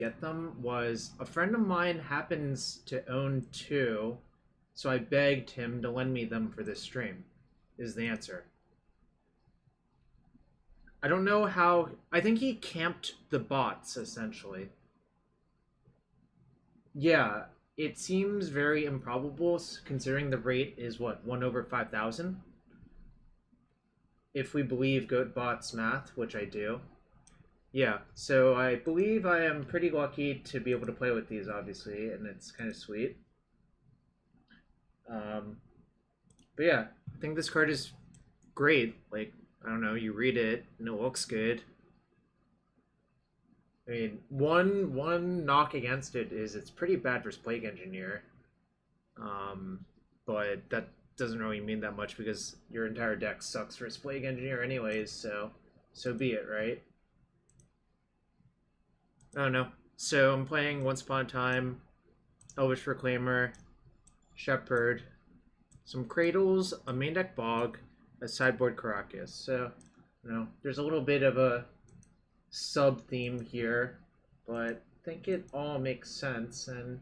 get them was a friend of mine happens to own two, so I begged him to lend me them for this stream, is the answer. I don't know how... I think he camped the bots, essentially. Yeah, it seems very improbable, considering the rate is, what, 1 over 5,000? If we believe GoatBot's math, which I do. Yeah, so I believe I am pretty lucky to be able to play with these, obviously, and it's kind of sweet. But yeah, I think this card is great. Like, I don't know, you read it, and it looks good. I mean, one knock against it is it's pretty bad for Plague Engineer. But that doesn't really mean that much because your entire deck sucks for Plague Engineer anyways, so be it, right? I don't know. So I'm playing Once Upon a Time, Elvish Reclaimer, Shepherd, some Cradles, a main deck Bog, a sideboard Karakas. So, you know, there's a little bit of a sub-theme here, but I think it all makes sense, and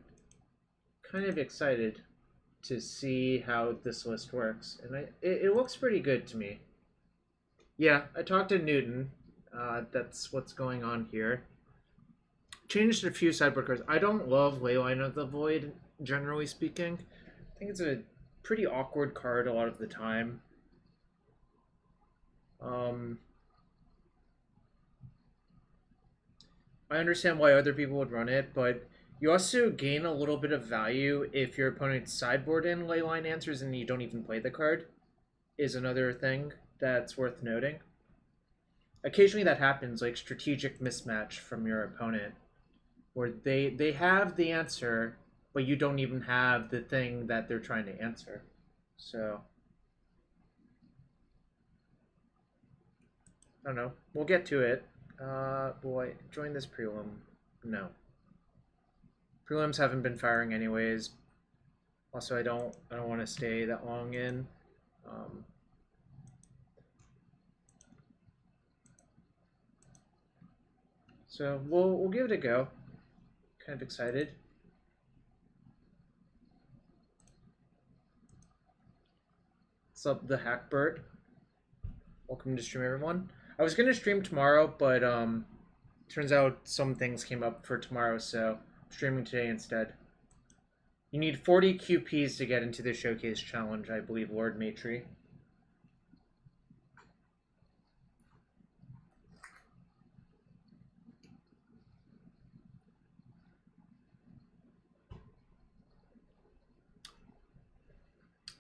kind of excited to see how this list works. And it looks pretty good to me. Yeah, I talked to Newton. That's what's going on here. Changed a few sideboard cards. I don't love Leyline of the Void, generally speaking. I think it's a pretty awkward card a lot of the time. I understand why other people would run it, but you also gain a little bit of value if your opponent's sideboard in Leyline answers and you don't even play the card, is another thing that's worth noting. Occasionally that happens, like strategic mismatch from your opponent, where they have the answer, but you don't even have the thing that they're trying to answer. So, I don't know. We'll get to it. Will I join this prelim? No. Prelims haven't been firing anyways. Also, I don't want to stay that long in. So we'll give it a go. Kind of excited. What's up, the Hackbird? Welcome to stream, everyone. I was gonna stream tomorrow, but turns out some things came up for tomorrow, so I'm streaming today instead. You need 40 QPs to get into the showcase challenge, I believe, Lord Matry.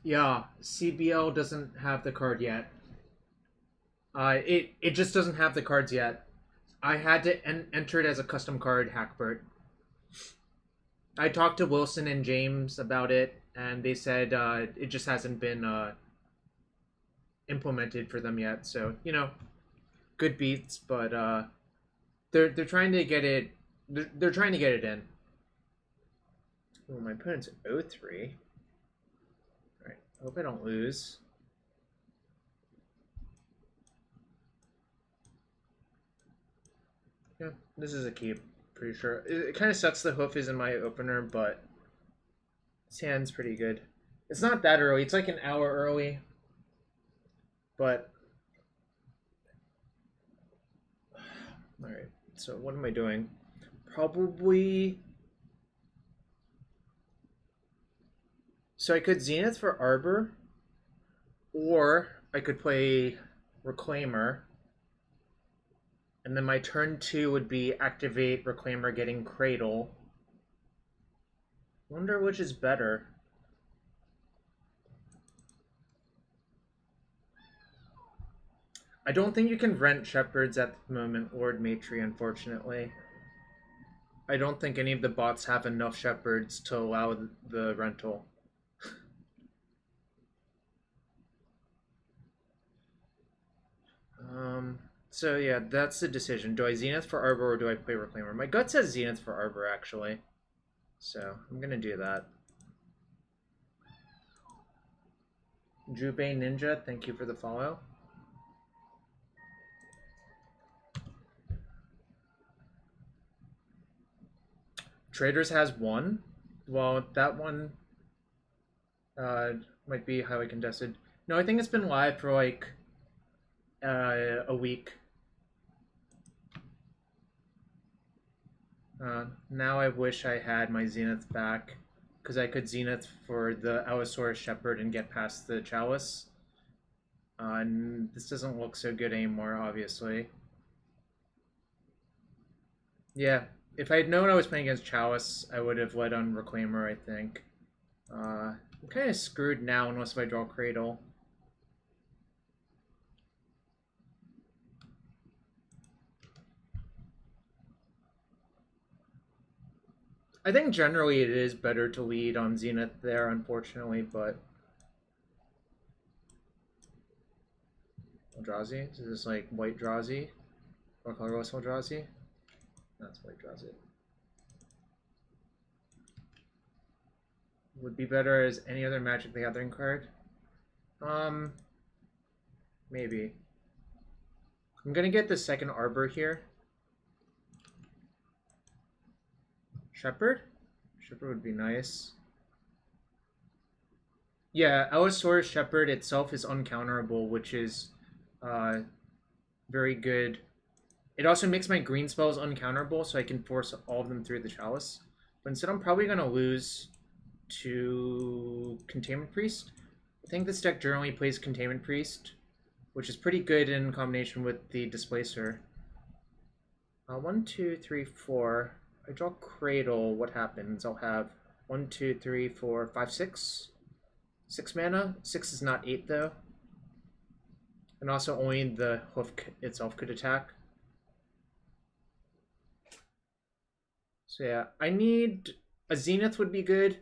Yeah, CBL doesn't have the card yet. It just doesn't have the cards yet. I had to enter it as a custom card, Hackbird. I talked to Wilson and James about it, and they said it just hasn't been implemented for them yet. So, you know, good beats, but they're trying to get it. They're trying to get it in. Oh, my opponent's 0-3. All right, I hope I don't lose. Yeah, this is a keep, pretty sure. It kind of sucks the hoof is in my opener, but this hand's pretty good. It's not that early. It's like an hour early. But... Alright, so what am I doing? Probably... So I could Zenith for Arbor, or I could play Reclaimer. And then my turn 2 would be activate Reclaimer getting Cradle. Wonder which is better. I don't think you can rent Shepherds at the moment, Lord Matry, unfortunately. I don't think any of the bots have enough Shepherds to allow the rental. So yeah, that's the decision. Do I Zenith for Arbor or do I play Reclaimer? My gut says Zenith for Arbor, actually. So I'm gonna do that. Jubei Ninja, thank you for the follow. Traders has one. Well, that one might be highly contested. No, I think it's been live for like a week. Now I wish I had my Zenith back, because I could Zenith for the Allosaurus Shepherd and get past the Chalice. And this doesn't look so good anymore, obviously. Yeah, if I had known I was playing against Chalice, I would have led on Reclaimer, I think. I'm kind of screwed now unless I draw Cradle. I think generally it is better to lead on Zenith there, unfortunately, but... Eldrazi? Is this like white Drazi? Or colorless Eldrazi? That's white Drazi. Would be better as any other Magic the Gathering card? Maybe. I'm gonna get the second Arbor here. Shepherd? Shepherd would be nice. Yeah, Allosaurus Shepherd itself is uncounterable, which is very good. It also makes my green spells uncounterable, so I can force all of them through the Chalice. But instead, I'm probably going to lose to Containment Priest. I think this deck generally plays Containment Priest, which is pretty good in combination with the Displacer. 1, 2, 3, 4. I draw Cradle. What happens? I'll have 1, 2, 3, 4, 5, 6. 6 mana. 6 is not 8, though. And also only the hoof itself could attack. So yeah, I need... a Zenith would be good.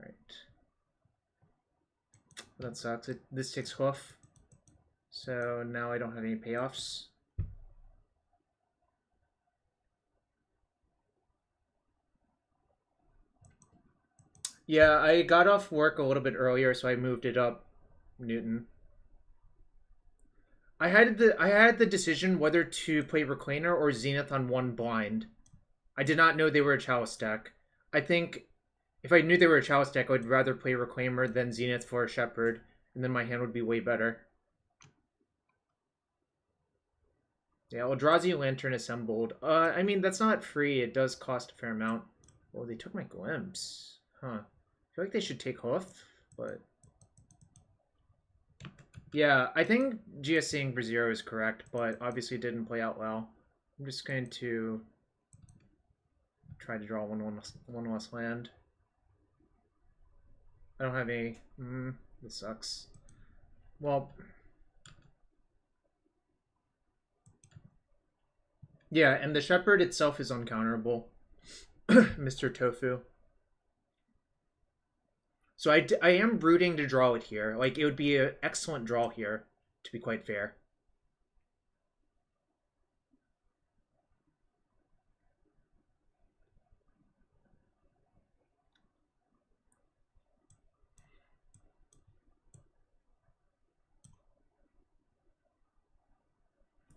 Right. That sucks. This takes hoof. So now I don't have any payoffs. Yeah, I got off work a little bit earlier, so I moved it up, Newton. I had the decision whether to play Reclaimer or Zenith on one blind. I did not know they were a Chalice deck. I think if I knew they were a Chalice deck, I would rather play Reclaimer than Zenith for a Shepherd, and then my hand would be way better. Yeah, Eldrazi Lantern assembled. I mean, that's not free. It does cost a fair amount. Oh, they took my Glimpse. Huh. I feel like they should take Hoof, but... yeah, I think GSing for 0 is correct, but obviously it didn't play out well. I'm just going to try to draw one less land. I don't have any... this sucks. Well... yeah, and the Shepherd itself is uncounterable. Mr. Tofu. So I am rooting to draw it here. Like, it would be an excellent draw here, to be quite fair.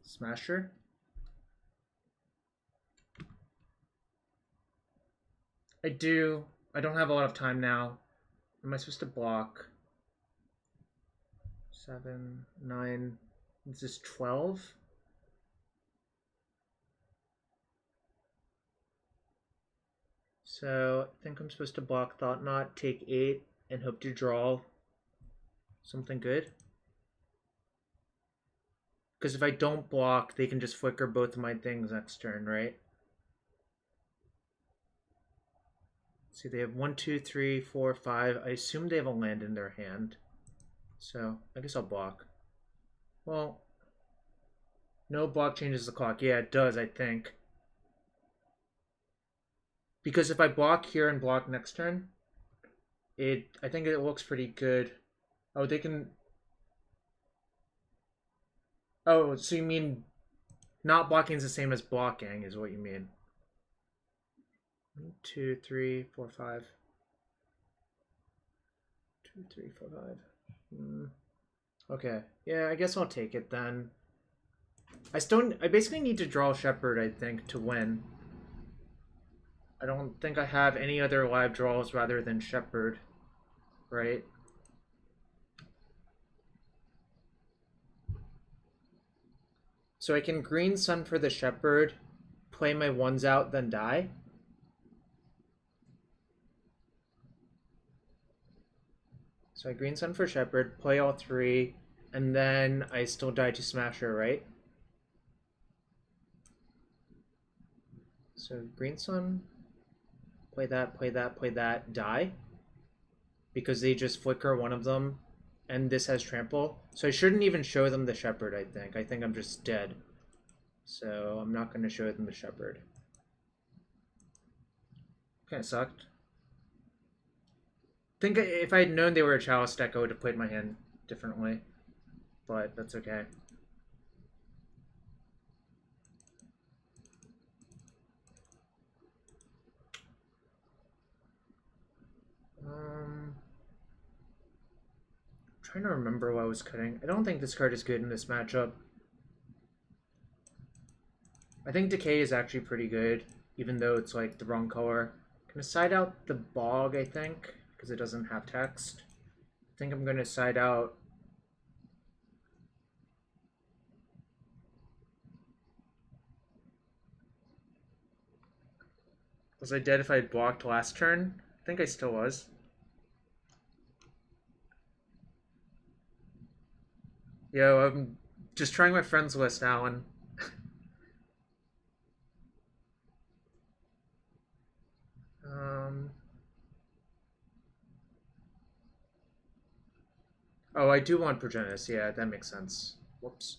Smasher. I don't have a lot of time now. Am I supposed to block? 7, 9, this is 12? So I think I'm supposed to block Thought Knot, take 8, and hope to draw something good. Because if I don't block, they can just flicker both of my things next turn, right? See, they have 1, 2, 3, 4, 5. I assume they have a land in their hand. So, I guess I'll block. Well, no block changes the clock. Yeah, it does, I think. Because if I block here and block next turn, I think it looks pretty good. Oh, they can... oh, so you mean not blocking is the same as blocking, is what you mean. 1, 2, 3, 4, 5. 2, 3, 4, 5. Okay. Yeah, I guess I'll take it then. I basically need to draw Shepherd, I think, to win. I don't think I have any other live draws rather than Shepherd, right? So I can green sun for the Shepherd, play my ones out, then die. So I green sun for Shepherd, play all three, and then I still die to Smasher, right? So green sun, play that, play that, play that, die. Because they just flicker one of them, and this has trample. So I shouldn't even show them the Shepherd, I think. I think I'm just dead. So I'm not going to show them the Shepherd. Kind of sucked. I think if I had known they were a Chalice deck, I would have played my hand differently. But that's okay. Trying to remember what I was cutting. I don't think this card is good in this matchup. I think Decay is actually pretty good, even though it's like the wrong color. I'm gonna side out the Bog, I think, because it doesn't have text. I think I'm gonna side out. Was I dead if I had blocked last turn? I think I still was. Yo, I'm just trying my friends list, Alan. Oh, I do want Progenitus. Yeah, that makes sense. Whoops.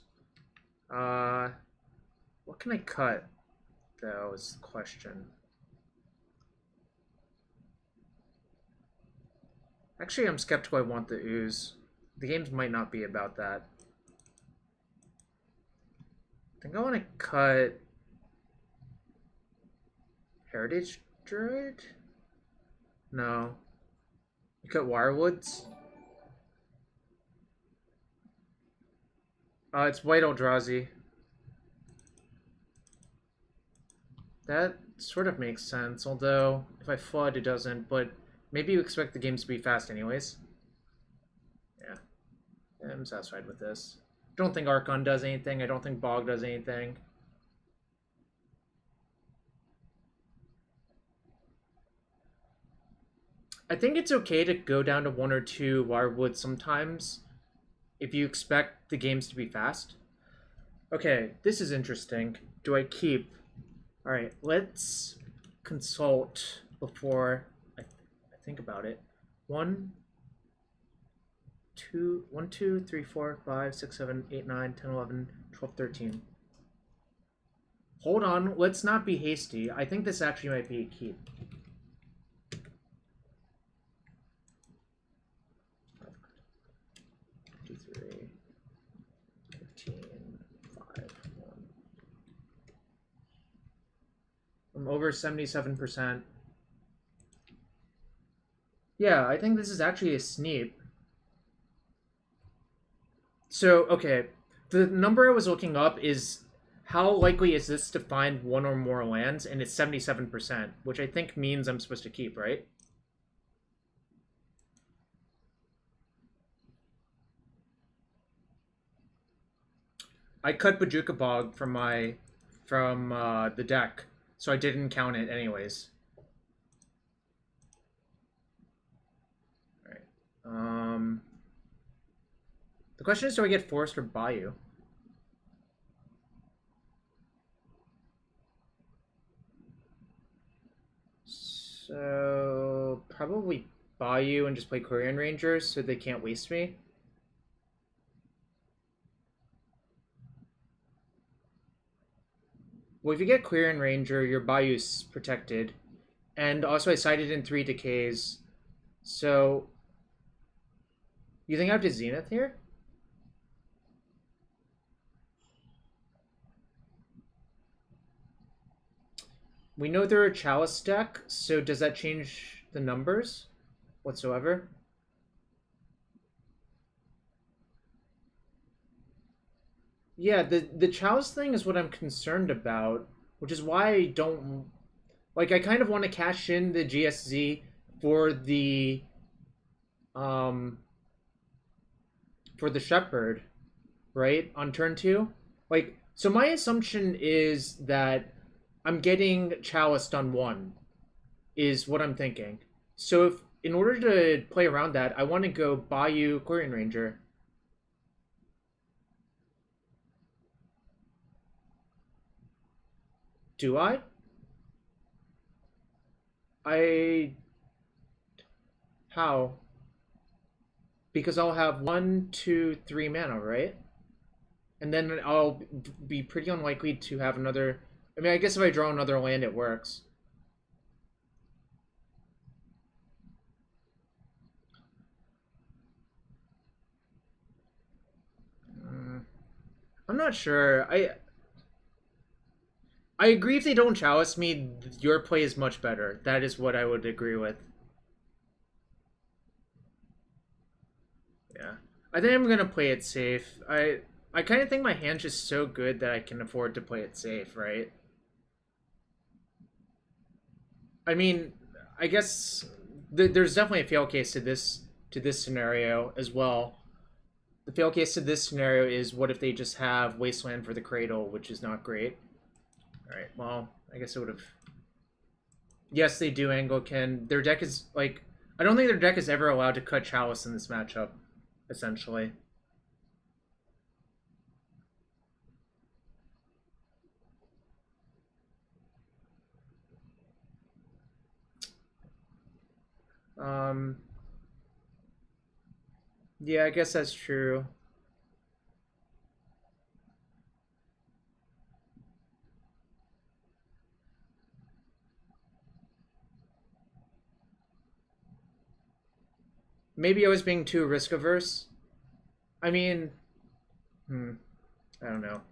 What can I cut? That was the question. Actually, I'm skeptical I want the Ooze. The games might not be about that. I think I want to cut Heritage Druid? No. You cut Wirewoods? It's White Eldrazi. That sort of makes sense, although if I flood it doesn't, but maybe you expect the games to be fast anyways. Yeah. I'm satisfied with this. I don't think Archon does anything. I don't think Bog does anything. I think it's okay to go down to 1 or 2 Wirewood sometimes if you expect the games to be fast. Okay, this is interesting. Do I keep? Alright, let's consult before I think about it. 1, 2, 3, 4, 5, 6, 7, 8, 9, 10, 11, 12, 13. Hold on, let's not be hasty. I think this actually might be a keep. I'm over 77%. Yeah, I think this is actually a sneep. So, okay, the number I was looking up is how likely is this to find 1 or more lands, and it's 77%, which I think means I'm supposed to keep, right? I cut Bojuka Bog from the deck, so I didn't count it anyways. Alright. The question is, do I get Forest or Bayou? So probably Bayou and just play Quirion Rangers so they can't waste me. Well, if you get Quirion Ranger, your Bayou's protected. And also I sided in 3 decays. So you think I have to Zenith here? We know they're a Chalice deck, so does that change the numbers whatsoever? Yeah, the Chalice thing is what I'm concerned about, which is why I don't Like, I kind of want to cash in the GSZ for the um for the Shepherd, right? On turn 2. Like, so my assumption is that I'm getting Chalice on 1 is what I'm thinking. So if in order to play around that, I want to go Bayou Quirion Ranger. Do I? I how? Because I'll have 1, 2, 3 mana, right? And then I'll be pretty unlikely to have another. I mean, I guess if I draw another land, it works. I'm not sure. I agree if they don't chalice me, your play is much better. That is what I would agree with. Yeah. I think I'm gonna play it safe. I kind of think my hand's just so good that I can afford to play it safe, right? I mean, I guess there's definitely a fail case to this scenario as well. The fail case to this scenario is what if they just have Wasteland for the Cradle, which is not great. All right, well, I guess it would have. Yes, they do, Anglican. Their deck is like I don't think their deck is ever allowed to cut Chalice in this matchup, essentially. Um, yeah, I guess that's true. Maybe I was being too risk averse. I mean, I don't know.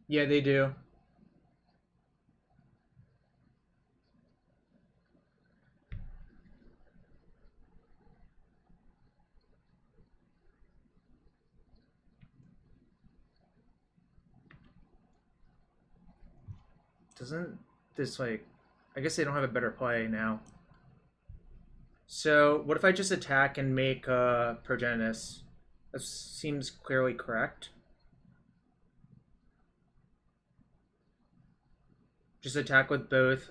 Yeah, they do. Doesn't this like? I guess they don't have a better play now. So what if I just attack and make Progenitus? That seems clearly correct. Just attack with both.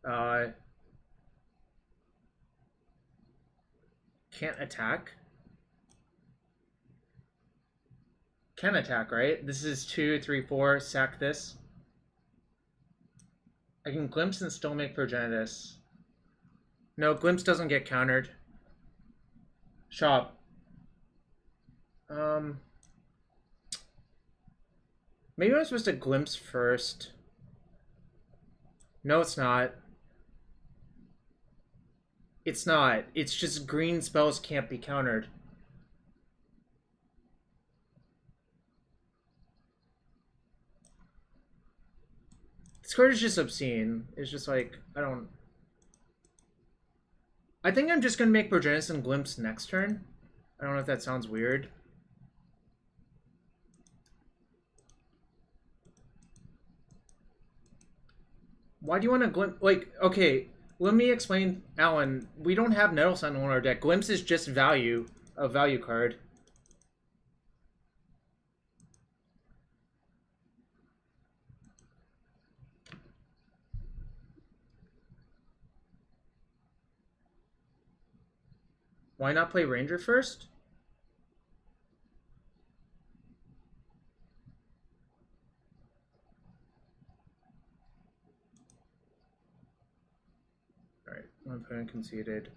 Uh, can't attack. Can attack, right? This is 2, 3, 4. Sack this. I can glimpse and still make Progenitus. No, glimpse doesn't get countered. Shop. Maybe I'm supposed to glimpse first. No, it's not. It's not. It's just green spells can't be countered. This card is just obscene. It's just like, I don't... I think I'm just going to make Progenitus and Glimpse next turn. I don't know if that sounds weird. Why do you want to Glimpse? Like, okay, let me explain, Alan. We don't have Nettle Sentinel in our deck. Glimpse is just value, a value card. Why not play Ranger first? Alright, one opponent conceded.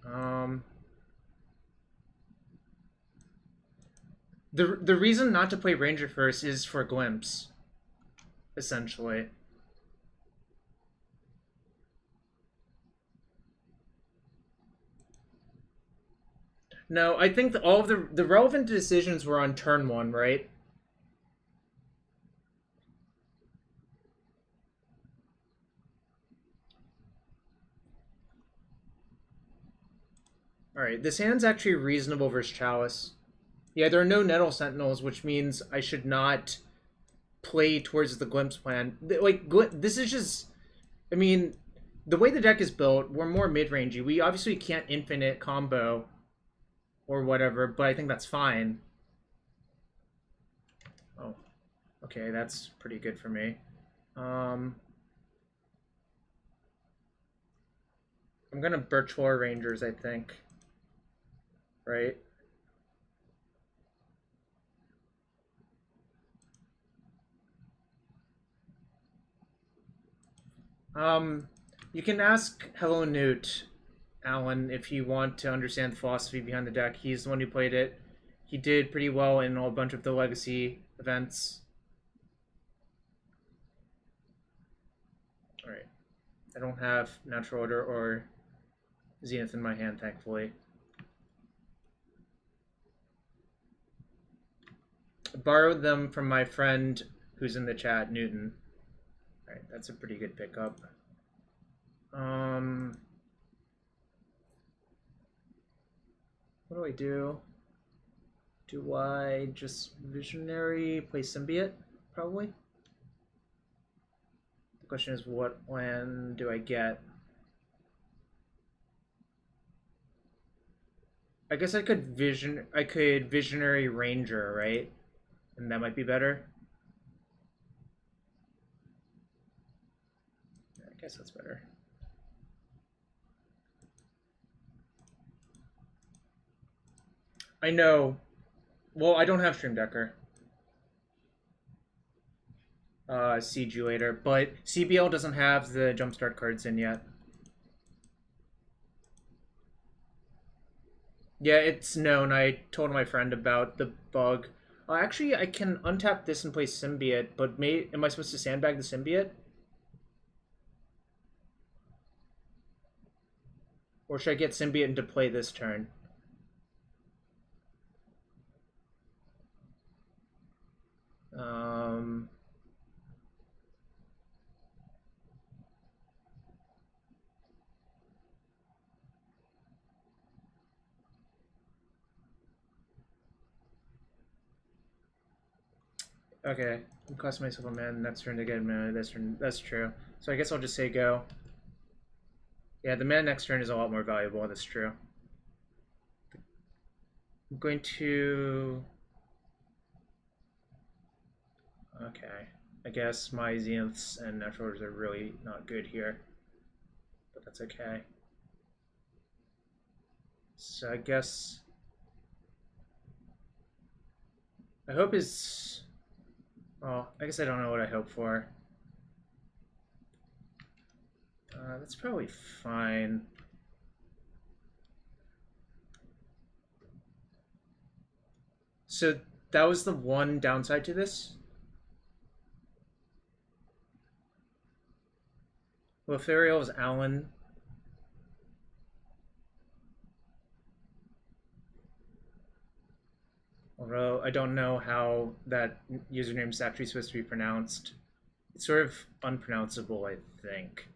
The reason not to play Ranger first is for Glimpse, essentially. No, I think all of the relevant decisions were on turn 1, right? Alright, Alright, this hand's actually reasonable versus Chalice. Yeah, there are no Nettle Sentinels, which means I should not play towards the Glimpse plan. Like, this is just... I mean, the way the deck is built, we're more mid-rangey. We obviously can't infinite combo or whatever, but I think that's fine. Oh, okay, that's pretty good for me. I'm gonna Birchlore Rangers, I think. Right? You can ask Hello Newt, Alan, if you want to understand the philosophy behind the deck. He's the one who played it. He did pretty well in a bunch of the Legacy events. Alright. I don't have Natural Order or Zenith in my hand, thankfully. I borrowed them from my friend who's in the chat, Newton. Alright, that's a pretty good pickup. What do I do? Do I just Visionary, play Symbiote? Probably. The question is, what land do I get? I guess I could Visionary Ranger, right? And that might be better. I guess that's better. I know. Well, I don't have Stream Decker. Siege you later. But CBL doesn't have the Jumpstart cards in yet. Yeah, it's known. I told my friend about the bug. Actually, I can untap this and play Symbiote, but am I supposed to sandbag the Symbiote? Or should I get Symbiote into play this turn? Okay, I'm costing myself a mana next turn to get a mana this turn. That's true. So I guess I'll just say go. Yeah, the mana next turn is a lot more valuable, that's true. I'm going to... Okay. I guess my Zeniths and Natural Orders are really not good here. But that's okay. So I guess... I hope is... Well, I guess I don't know what I hope for. That's probably fine. So that was the one downside to this? Lothariel is Alan. Although I don't know how that username is actually supposed to be pronounced. It's sort of unpronounceable, I think.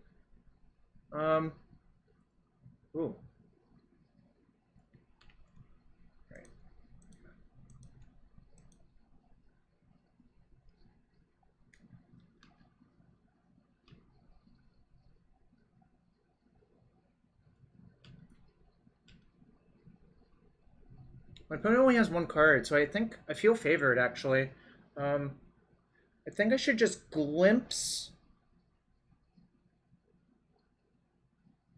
Ooh. Right. My opponent only has one card, so I think I feel favored, actually. I think I should just Glimpse,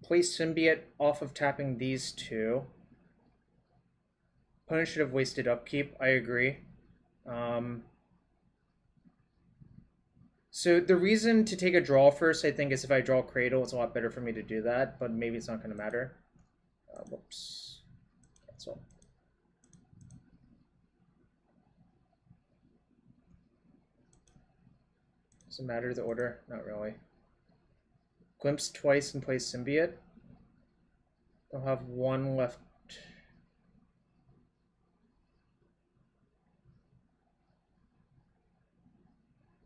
play Symbiote off of tapping these two. Opponent should have wasted upkeep, I agree. So the reason to take a draw first, I think, is if I draw Cradle, it's a lot better for me to do that, but maybe it's not going to matter. Whoops. Cancel. Does it matter the order? Not really. Glimpse twice and play Symbiote. I'll have one left.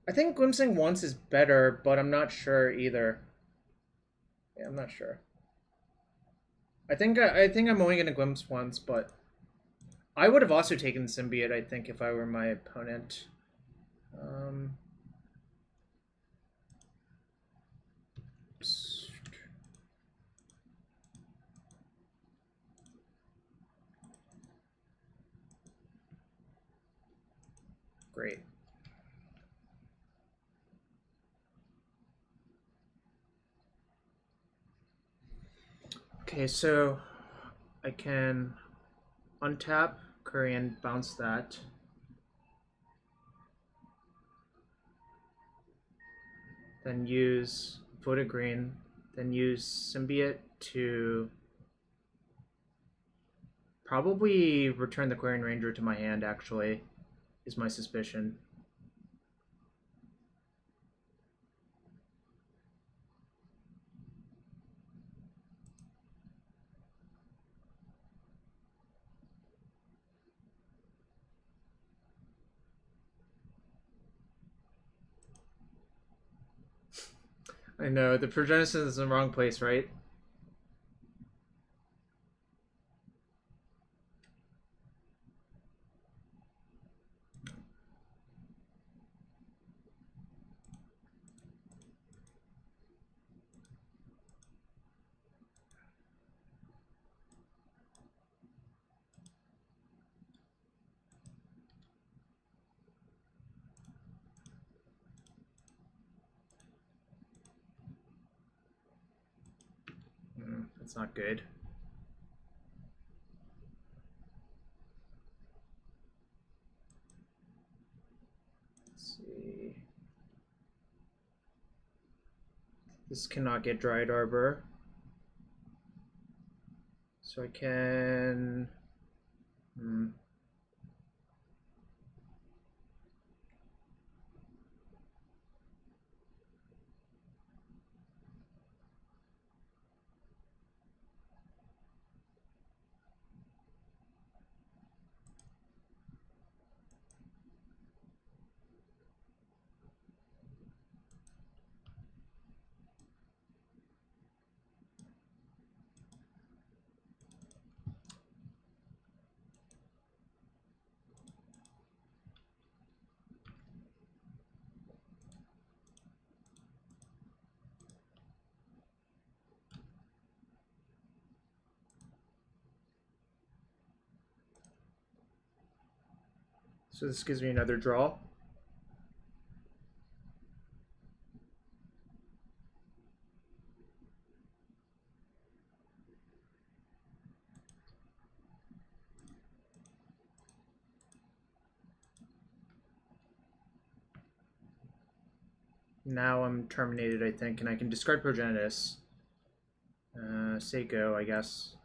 I think glimpsing once is better, but I'm not sure either. Yeah, I'm not sure. I think I'm only gonna glimpse once, but I would have also taken Symbiote, I think, if I were my opponent. Um, Great. Okay, so I can untap Quirion, bounce that. Then use Voted Green. Then use Symbiote to probably return the Quirion Ranger to my hand, actually, is my suspicion. I know, the Progenitus is in the wrong place, right? That's not good. Let's see. This cannot get Dryad Arbor. So I can... So this gives me another draw. Now I'm terminated, I think, and I can discard Progenitus. Say go, I guess.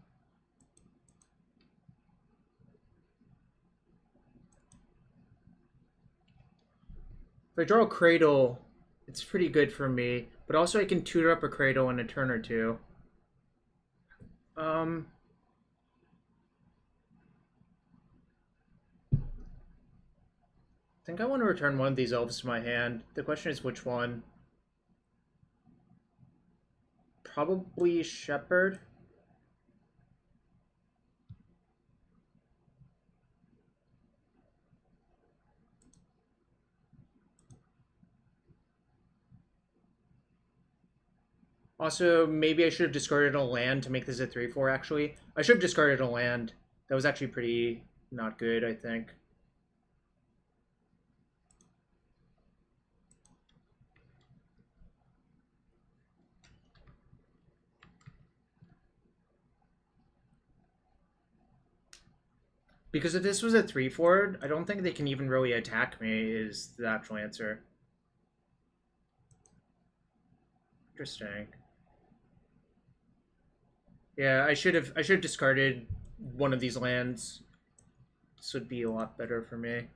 If I draw a Cradle, it's pretty good for me, but also I can tutor up a Cradle in a turn or two. I think I want to return one of these elves to my hand. The question is which one. Probably Shepherd. Also, maybe I should have discarded a land to make this a 3/4, actually. I should have discarded a land. That was actually pretty not good, I think. Because if this was a 3/4, I don't think they can even really attack me, is the actual answer. Interesting. Yeah, I should have discarded one of these lands. This would be a lot better for me.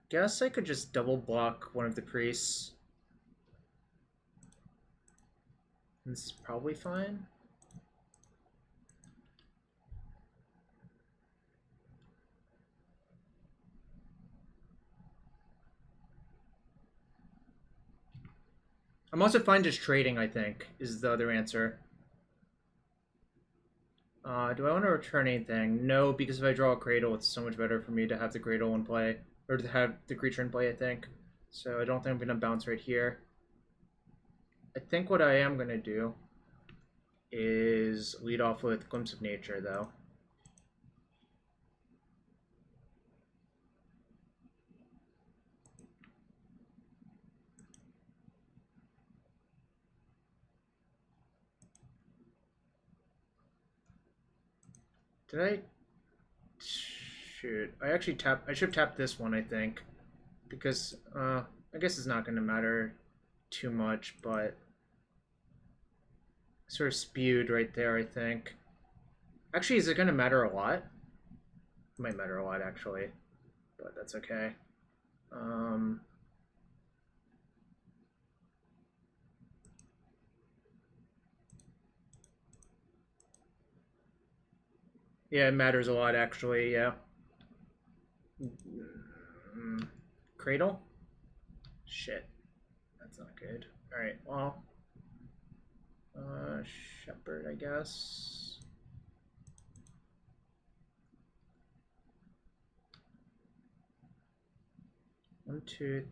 Guess I could just double block one of the priests. This is probably fine. I'm also fine just trading, I think, is the other answer. Do I want to return anything? No, because if I draw a Cradle, it's so much better for me to have the Cradle in play. Or to have the creature in play, I think. So I don't think I'm going to bounce right here. I think what I am going to do is lead off with Glimpse of Nature, though. Did I? Shoot. I actually tapped. I should have tapped this one, I think. Because, I guess it's not going to matter too much, but sort of spewed right there, I think. Actually, is it going to matter a lot? It might matter a lot, actually. But that's okay. Yeah, it matters a lot, actually, yeah. Cradle? Shit. That's not good. Alright, well. Shepherd, I guess. One, two,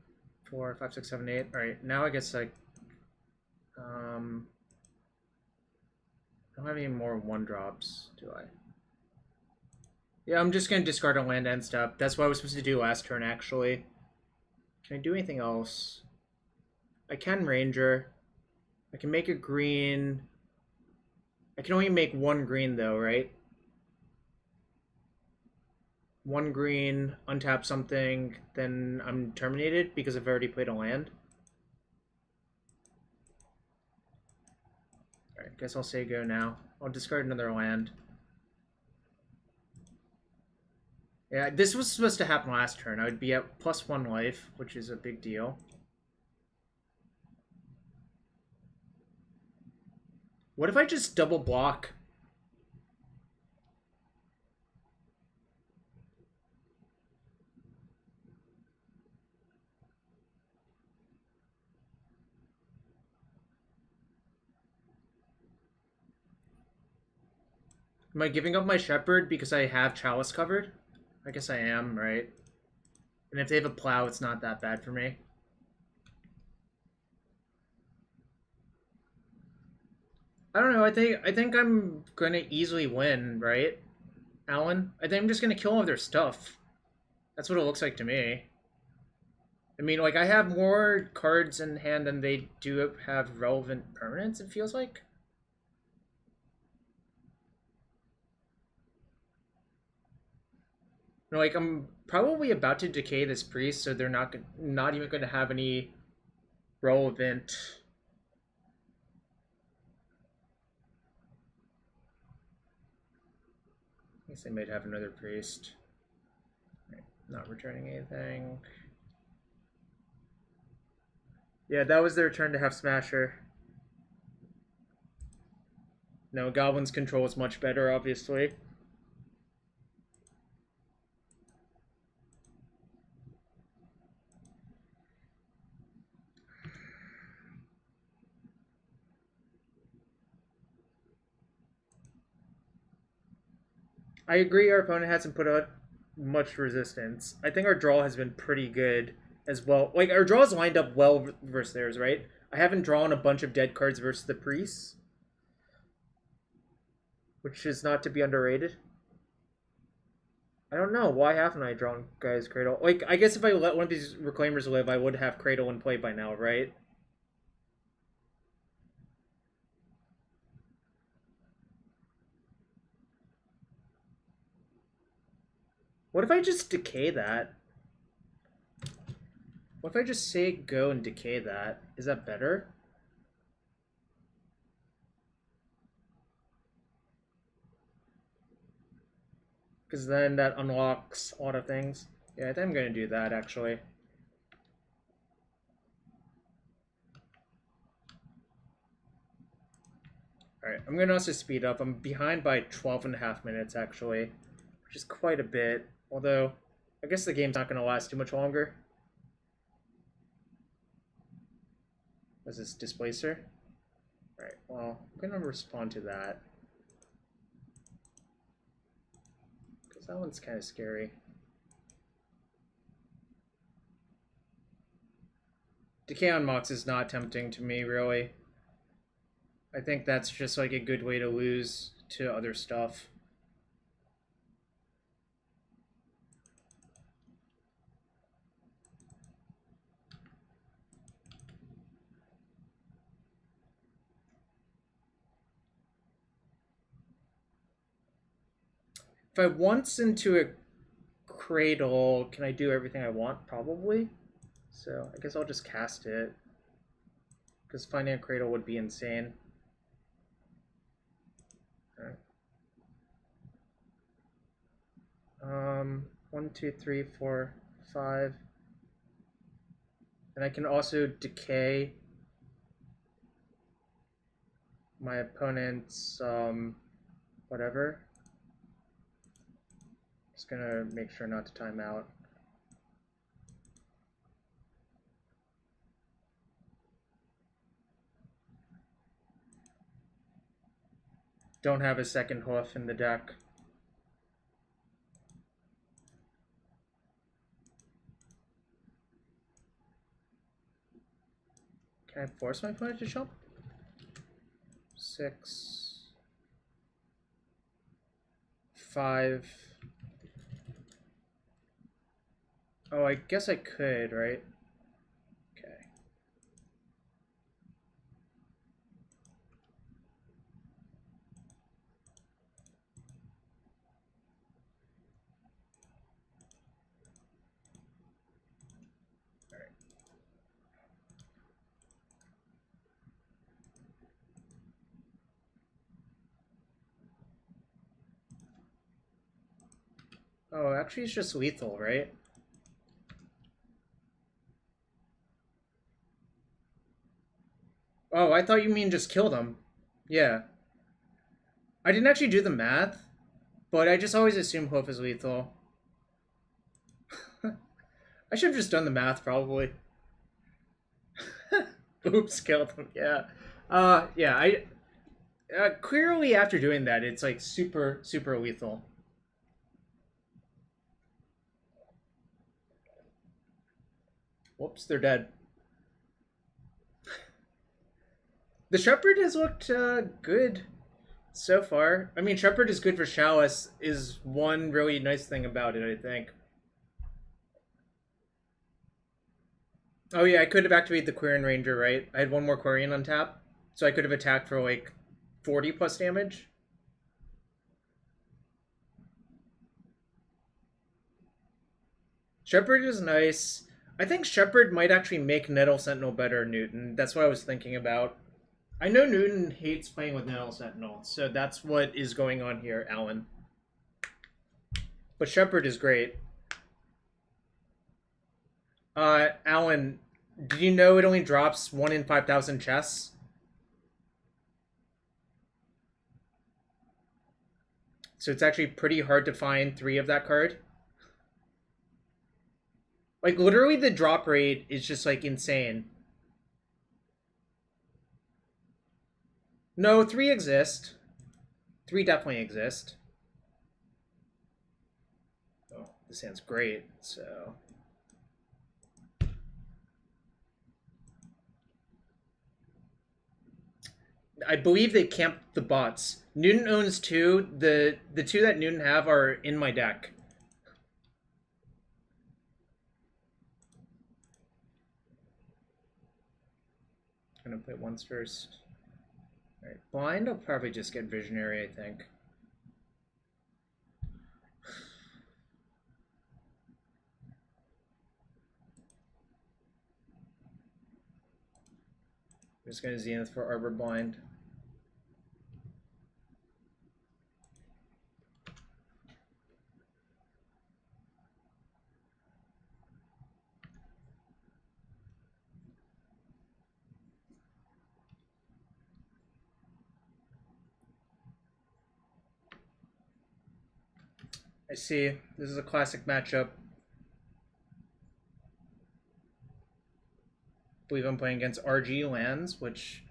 4, 5, 6, 7, 8. Alright, now I guess I I don't have any more 1-drops, do I? Yeah, I'm just gonna discard a land end step. That's what I was supposed to do last turn, actually. Can I do anything else? I can Ranger. I can make a green. I can only make 1 green, though, right? 1 green, untap something, then I'm terminated because I've already played a land. Alright, guess I'll say go now. I'll discard another land. Yeah, this was supposed to happen last turn. I would be at +1 life, which is a big deal. What if I just double block? Am I giving up my Shepherd because I have Chalice covered? I guess I am, right? And if they have a Plow, it's not that bad for me. I don't know. I think I'm gonna easily win, right, Alan? I think I'm just gonna kill all their stuff. That's what it looks like to me. I mean, like, I have more cards in hand than they do have relevant permanents, it feels like. No, like, I'm probably about to decay this priest, so they're not even going to have any relevant. I guess they might have another priest. Right, not returning anything. Yeah, that was their turn to have Smasher. No, Goblin's control is much better, obviously. I agree our opponent hasn't put out much resistance. I think our draw has been pretty good as well. Like, our draw's lined up well versus theirs, right? I haven't drawn a bunch of dead cards versus the priests, which is not to be underrated. I don't know. Why haven't I drawn Gaia's Cradle? Like, I guess if I let one of these Reclaimers live, I would have Cradle in play by now, right? What if I just decay that? What if I just say go and decay that? Is that better? Because then that unlocks a lot of things. Yeah, I think I'm going to do that, actually. Alright, I'm going to also speed up. I'm behind by 12.5 minutes, actually, which is quite a bit. Although, I guess the game's not going to last too much longer. Was this Displacer? Alright, well, I'm going to respond to that. That one's kind of scary. Decay on Mox is not tempting to me, really. I think that's just like a good way to lose to other stuff. If I once into a Cradle, can I do everything I want? Probably. So I guess I'll just cast it. Because finding a Cradle would be insane. Alright. 1, 2, 3, 4, 5. And I can also decay my opponent's whatever. Just gonna make sure not to time out. Don't have a second hoof in the deck. Can I force my opponent to jump? 6, 5. Oh, I guess I could, right? Okay. All right. Oh, actually it's just lethal, right? Oh, I thought you mean just kill them. Yeah. I didn't actually do the math, but I just always assume hoof is lethal. I should have just done the math, probably. Oops, killed him, yeah. Yeah, clearly after doing that, it's like super, super lethal. Whoops, they're dead. The Shepherd has looked good so far. I mean, Shepherd is good for Chalice is one really nice thing about it, I think. Oh yeah, I could have activated the Quirion Ranger, right? I had one more Quirion on tap, so I could have attacked for like 40 plus damage. Shepherd is nice. I think Shepherd might actually make Nettle Sentinel better, Newton. That's what I was thinking about. I know Newton hates playing with Nettle Sentinel, so that's what is going on here, Alan. But Shepherd is great. Alan, did you know it only drops 1 in 5,000 chests? So it's actually pretty hard to find 3 of that card. Like, literally the drop rate is just, like, insane. No, 3 exist. 3 definitely exist. Oh, this hand's great, so... I believe they camped the bots. Newton owns 2. The 2 that Newton have are in my deck. I'm gonna play once first. Alright, blind, I'll probably just get Visionary, I think. I'm just gonna Zenith for Arbor Blind. I see. This is a classic matchup. I believe I'm playing against RG lands, which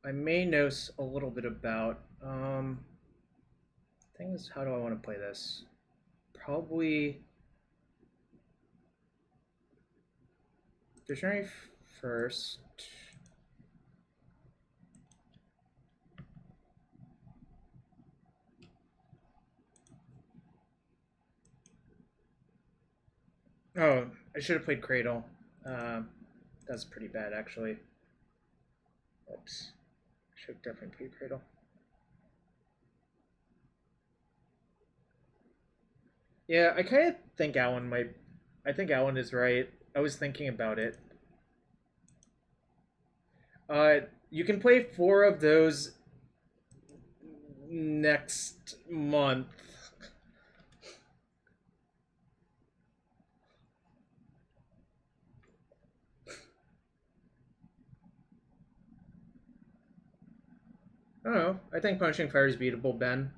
I may know a little bit about. Thing is, how do I want to play this? Probably Visionary first. Oh, I should have played Cradle. That's pretty bad, actually. Oops. Should have definitely played Cradle. Yeah, I kind of think Alan might... I think Alan is right. I was thinking about it. You can play 4 of those next month. I don't know. I think Punishing Fire is beatable, Ben.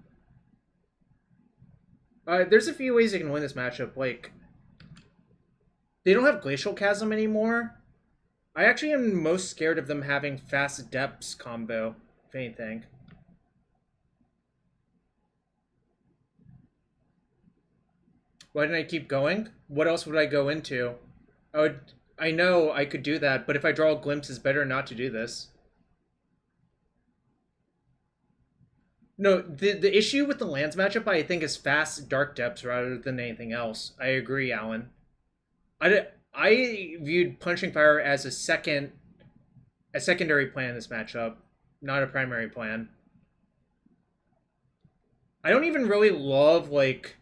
There's a few ways you can win this matchup. Like, they don't have Glacial Chasm anymore. I actually am most scared of them having Fast Depths combo, if anything. Why didn't I keep going? What else would I go into? I know I could do that, but if I draw a Glimpse, it's better not to do this. No, the issue with the lands matchup, I think, is fast Dark Depths rather than anything else. I agree, Alan. I viewed Punishing Fire as a secondary plan in this matchup, not a primary plan. I don't even really love, like,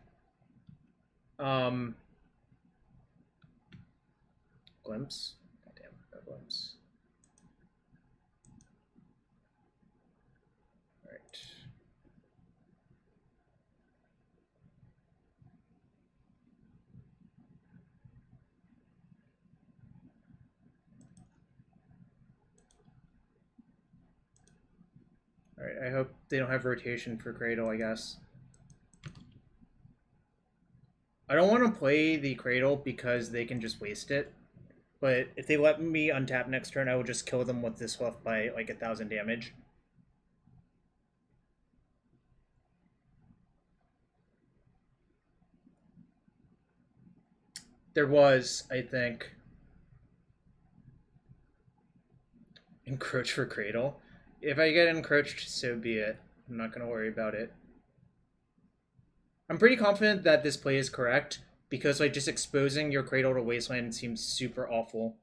Glimpse. Goddamn, no Glimpse. Alright. Alright, I hope they don't have rotation for Cradle, I guess. I don't want to play the Cradle because they can just waste it. But if they let me untap next turn, I will just kill them with this hoof by like 1,000 damage. There was, I think, Encroach for Cradle. If I get encroached, so be it. I'm not going to worry about it. I'm pretty confident that this play is correct, because like just exposing your Cradle to Wasteland seems super awful.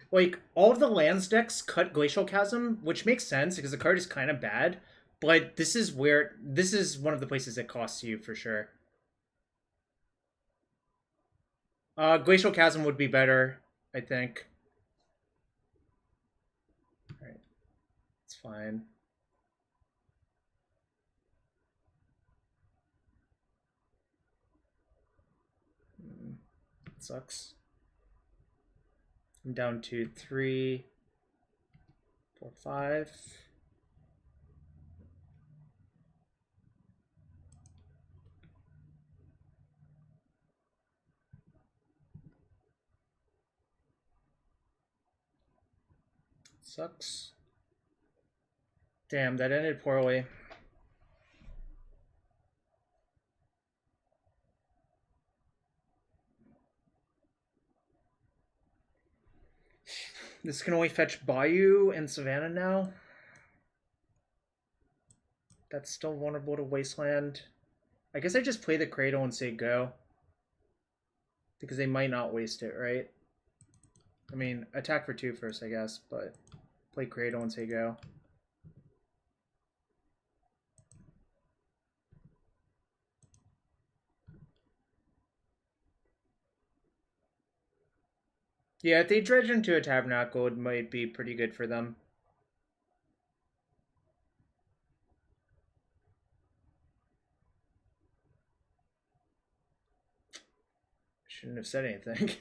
Like, all of the lands decks cut Glacial Chasm, which makes sense because the card is kind of bad, but this is one of the places it costs you for sure. Glacial Chasm would be better, I think. Alright. It's fine. It sucks. I'm down to 3, 4, 5. Sucks. Damn, that ended poorly. This can only fetch Bayou and Savannah now. That's still vulnerable to Wasteland. I guess I just play the Cradle and say go. Because they might not waste it, right? I mean, attack for 2 first, I guess, but play Cradle and say go. Yeah, if they dredge into a Tabernacle, it might be pretty good for them. Shouldn't have said anything.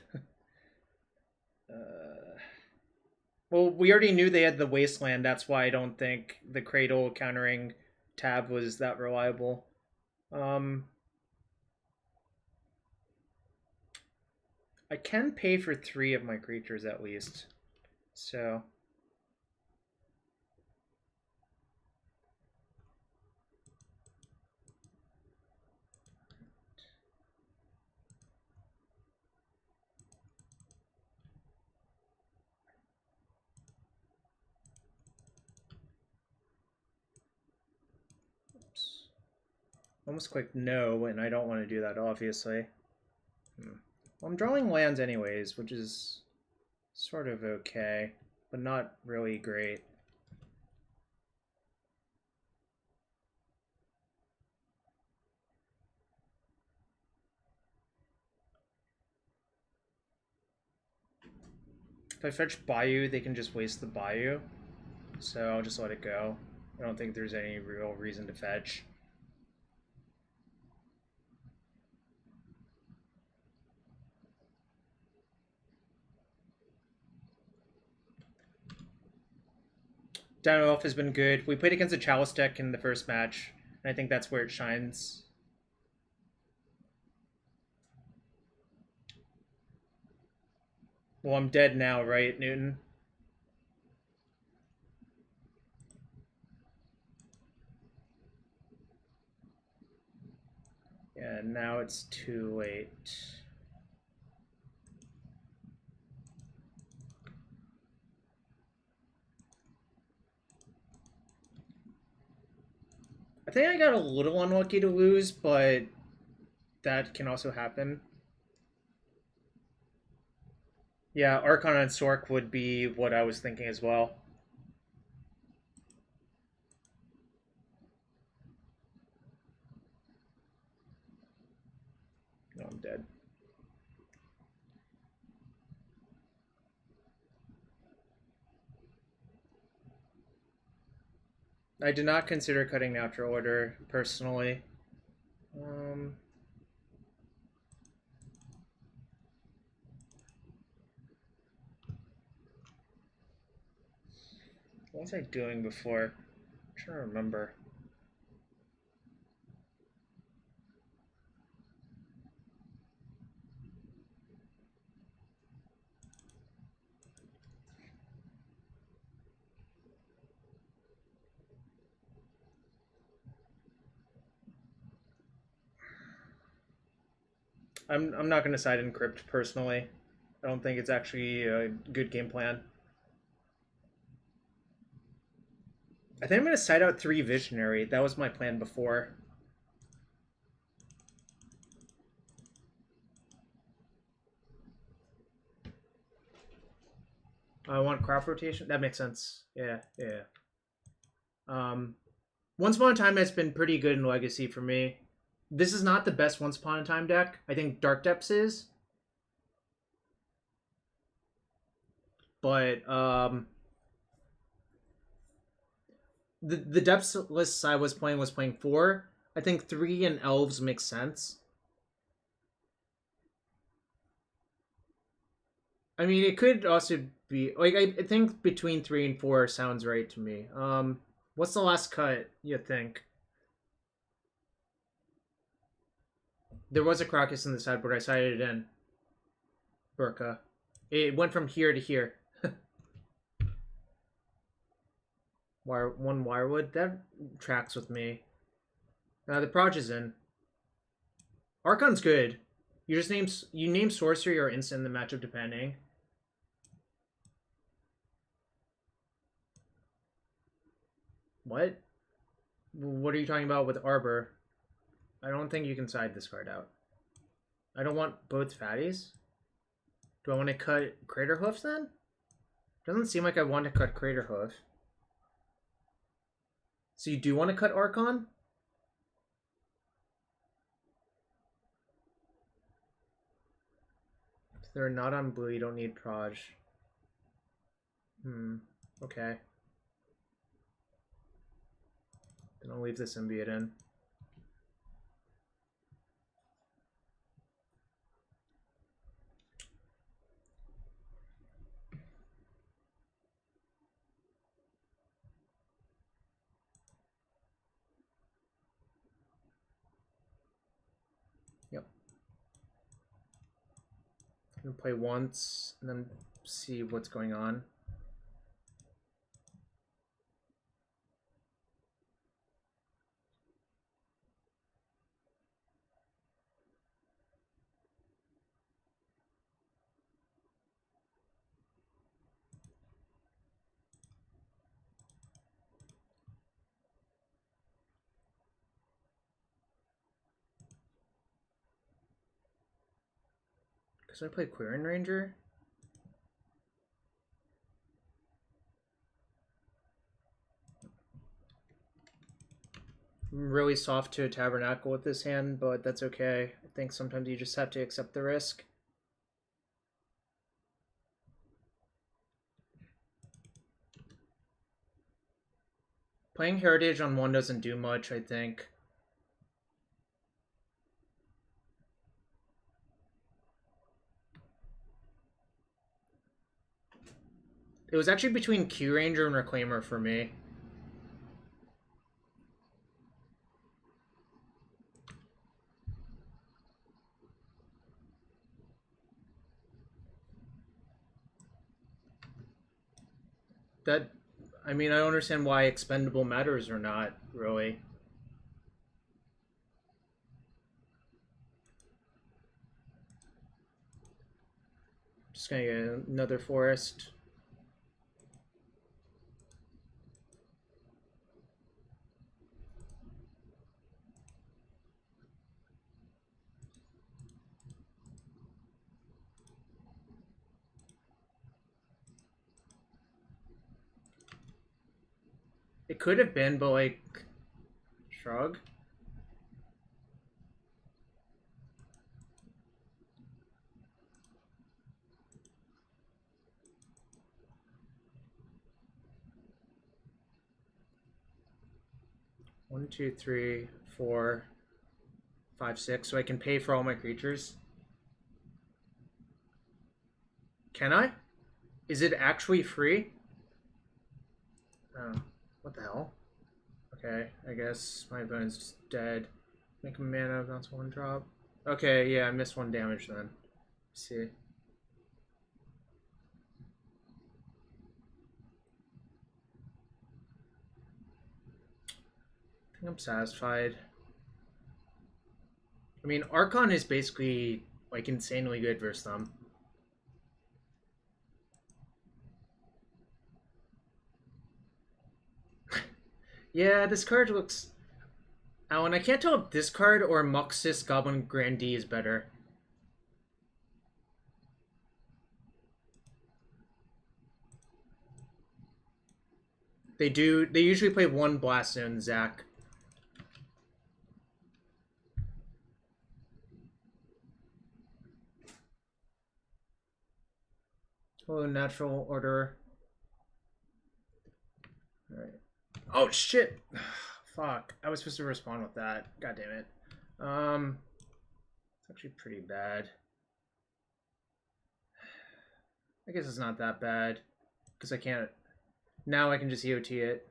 Well, we already knew they had the Wasteland. That's why I don't think the Cradle countering Tab was that reliable. I can pay for 3 of my creatures at least. So... Almost clicked no, and I don't want to do that, obviously. Well, I'm drawing lands anyways, which is sort of okay, but not really great. If I fetch Bayou, they can just waste the Bayou, so I'll just let it go. I don't think there's any real reason to fetch. Down Elf has been good. We played against a Chalice deck in the first match, and I think that's where it shines. Well, I'm dead now, right, Newton? Yeah, now it's too late. I think I got a little unlucky to lose, but that can also happen. Yeah, Archon and Sork would be what I was thinking as well. No, I'm dead. I did not consider cutting Natural Order, personally. What was I doing before? I'm trying to remember. I'm not going to side in Crypt, personally. I don't think it's actually a good game plan. I think I'm going to side out 3 Visionary. That was my plan before. I want crop rotation. That makes sense. Yeah, yeah. Once Upon a Time has been pretty good in Legacy for me. This is not the best Once Upon a Time deck. I think Dark Depths is. But the depths lists I was playing 4. I think 3 and Elves makes sense. I mean, it could also be like I think between 3 and 4 sounds right to me. What's the last cut you think? There was a Karakas in the sideboard. I cited it in Burka. It went from here to here. One Wirewood that tracks with me. The Proj is in. Archon's good. You name sorcery or instant in the matchup depending. What? What are you talking about with Arbor? I don't think you can side this card out. I don't want both fatties. Do I want to cut Craterhoof then? Doesn't seem like I want to cut Craterhoof. So you do want to cut Archon? If they're not on blue, you don't need Proj. Okay. Then I'll leave the Symbiote in. Can play once and then see what's going on. Because I play Quirion Ranger. I'm really soft to a Tabernacle with this hand, but that's okay. I think sometimes you just have to accept the risk. Playing Heritage on one doesn't do much, I think. It was actually between Q Ranger and Reclaimer for me. That, I mean, I don't understand why expendable matters or not, really. Just gonna get another forest. It could have been, but like, shrug. One, two, three, 4, 5, 6. So I can pay for all my creatures. Can I? Is it actually free? Oh, what the hell? Okay, I guess my opponent's just dead. Make a mana, bounce 1 drop. Okay, yeah, I missed 1 damage then. Let's see. I think I'm satisfied. I mean, Archon is basically like insanely good versus them. Yeah, this card looks... Oh, and I can't tell if this card or Muxus Goblin Grandee is better. They usually play 1 Blast Zone, Zach. Oh, Natural Order. Alright. Oh, shit! Fuck. I was supposed to respond with that. God damn it. It's actually pretty bad. I guess it's not that bad. Because I can't... Now I can just EOT it.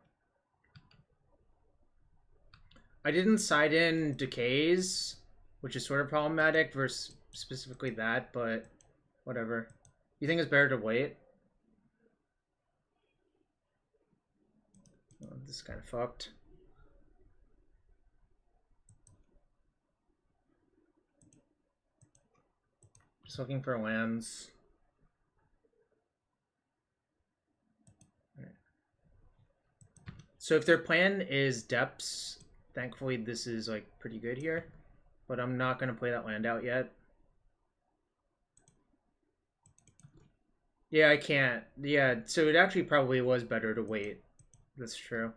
I didn't side in Decays, which is sort of problematic versus specifically that, but whatever. You think it's better to wait? Oh, this is kind of fucked. Just looking for lands. So if their plan is depths, thankfully this is like pretty good here. But I'm not going to play that land out yet. Yeah, I can't. Yeah, so it actually probably was better to wait. That's true.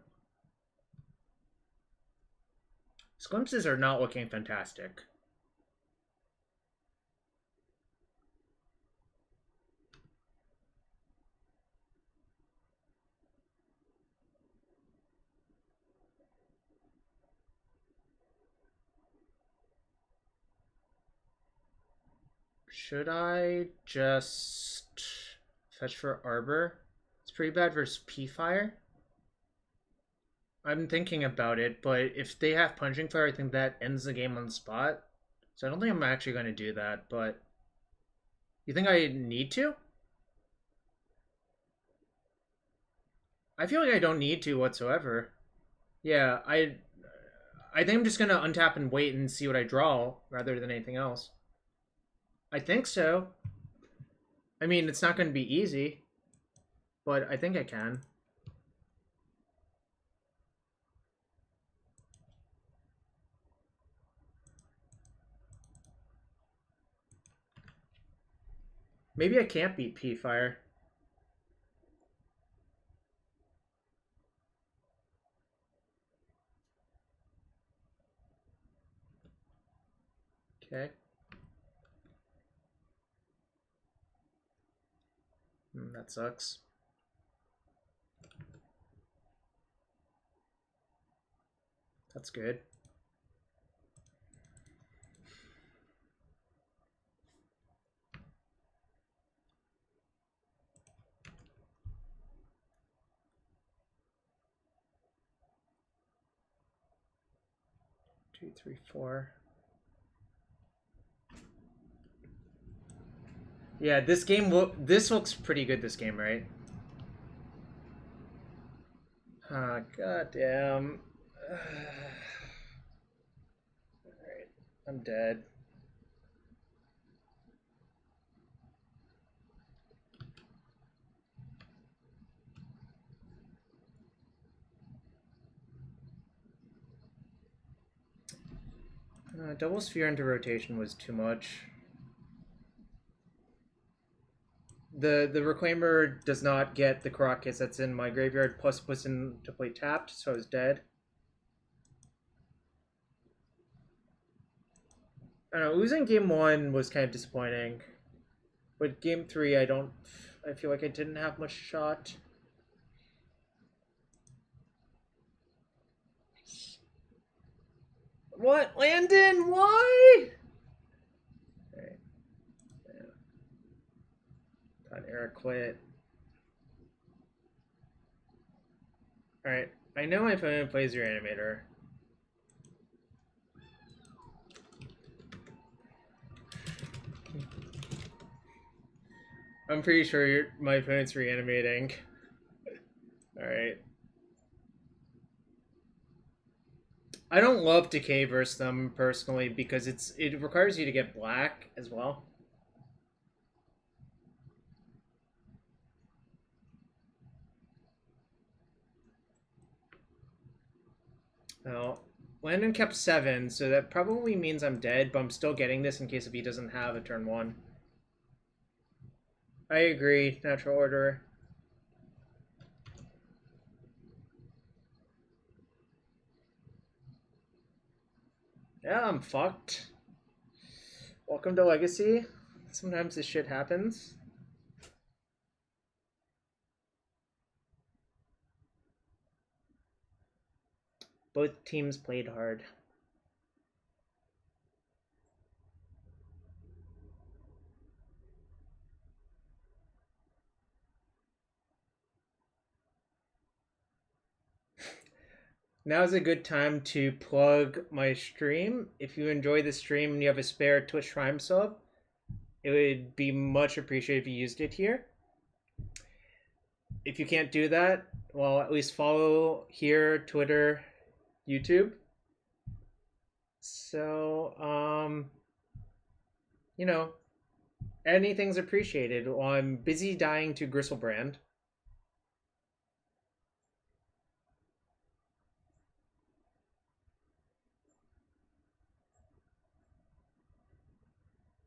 Glimpses are not looking fantastic. Should I just fetch for Arbor? It's pretty bad versus P-Fire. I'm thinking about it, but if they have Punching Fire, I think that ends the game on the spot. So I don't think I'm actually going to do that, but... You think I need to? I feel like I don't need to whatsoever. Yeah, I think I'm just gonna untap and wait and see what I draw rather than anything else. I think so. I mean, it's not going to be easy, but I think I can. Maybe I can't beat P-Fire. Okay. That sucks. That's good. Two, three, four. Yeah, this game this looks pretty good. This game, right? Ah, goddamn. Alright, I'm dead. Double sphere into rotation was too much. The Reclaimer does not get the Karakas that's in my graveyard, plus puts into play tapped, so I was dead. I don't know, losing game 1 was kind of disappointing. But game 3, I feel like I didn't have much shot. What? Landon? Why? Alright. Yeah. Thought Eric quit. Alright. I know my opponent plays your animator. I'm pretty sure my opponent's reanimating. Alright. I don't love Decay versus them personally because it requires you to get black as well. Well, Landon kept 7, so that probably means I'm dead, but I'm still getting this in case if he doesn't have a turn 1. I agree, natural order. Yeah, I'm fucked. Welcome to Legacy. Sometimes this shit happens. Both teams played hard. Now's a good time to plug my stream. If you enjoy the stream and you have a spare Twitch Prime sub, it would be much appreciated if you used it here. If you can't do that, well, at least follow here, Twitter, YouTube. So, you know, anything's appreciated. Well, I'm busy dying to Gristlebrand.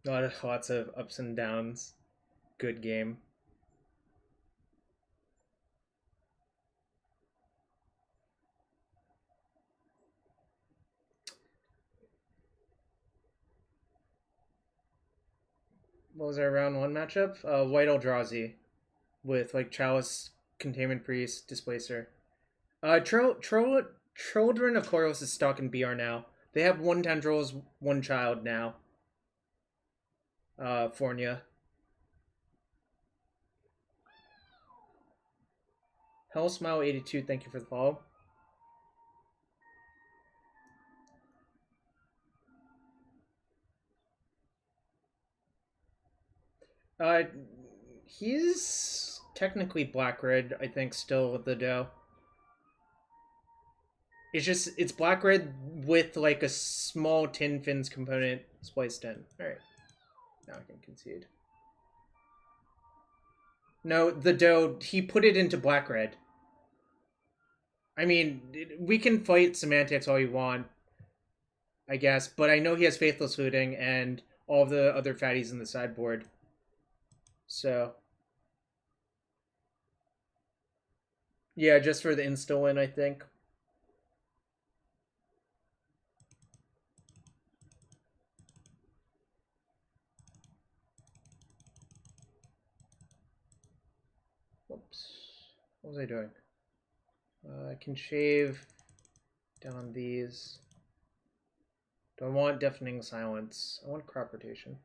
Lots of ups and downs. Good game. What was our round 1 matchup? White Eldrazi with like Chalice, Containment Priest, Displacer. Children of Koros is stuck in BR now. They have 1 Tendrils, 1 Child now. Fornia. Hellsmile82, thank you for the follow. Uh, he's technically black-red, I think, still with the dough. It's black-red with, like, a small tin fins component spliced in. Alright. Now I can concede. No, the dough, he put it into black-red. I mean, we can fight semantics all you want, I guess, but I know he has Faithless Looting and all the other fatties in the sideboard. So, yeah, just for the insta-win, I think. Whoops. What was I doing? I can shave down these. Do I want Deafening Silence? I want Crop Rotation.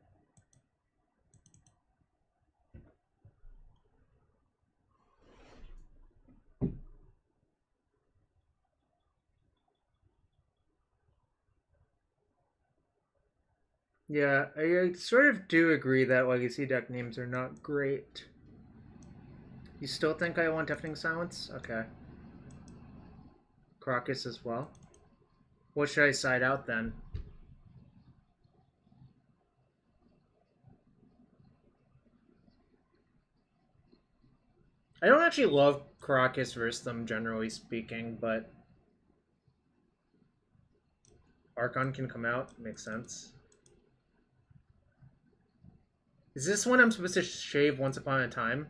Yeah, I sort of do agree that Legacy deck names are not great. You still think I want Deafening Silence? Okay. Karakas as well. What should I side out then? I don't actually love Karakas versus them, generally speaking, but Archon can come out. Makes sense. Is this one I'm supposed to shave once upon a time?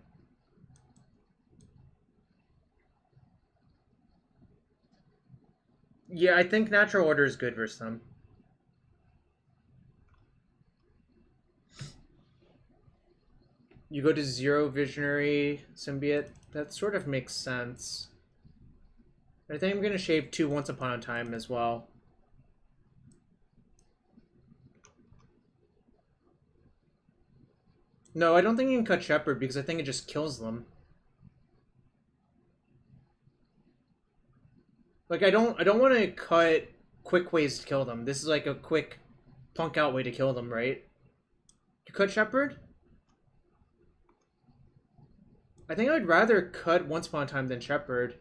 Yeah, I think Natural Order is good versus them. You go to 0 Visionary Symbiote. That sort of makes sense. I think I'm going to shave 2 Once Upon a Time as well. No, I don't think you can cut Shepherd because I think it just kills them. Like, I don't want to cut quick ways to kill them. This is like a quick plunk out way to kill them, right? You cut Shepherd? I think I'd rather cut Once Upon a Time than Shepherd.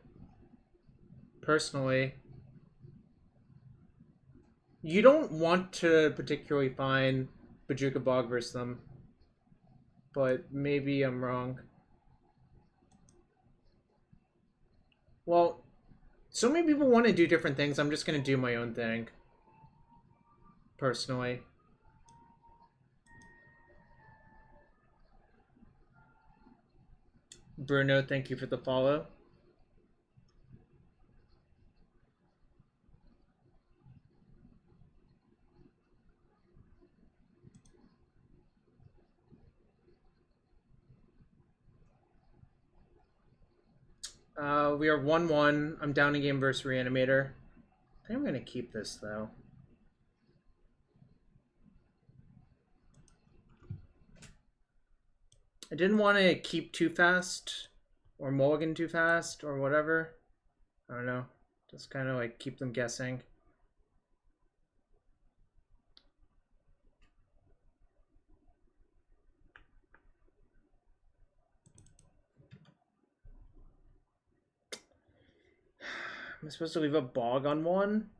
Personally. You don't want to particularly find Bojuka Bog versus them. But maybe I'm wrong. Well, so many people want to do different things. I'm just going to do my own thing. Personally. Bruno, thank you for the follow. We are 1-1. I'm down a game versus Reanimator. I think I'm going to keep this, though. I didn't want to keep too fast, or mulligan too fast, or whatever. I don't know. Just kind of like keep them guessing. Am I supposed to leave a bog on one?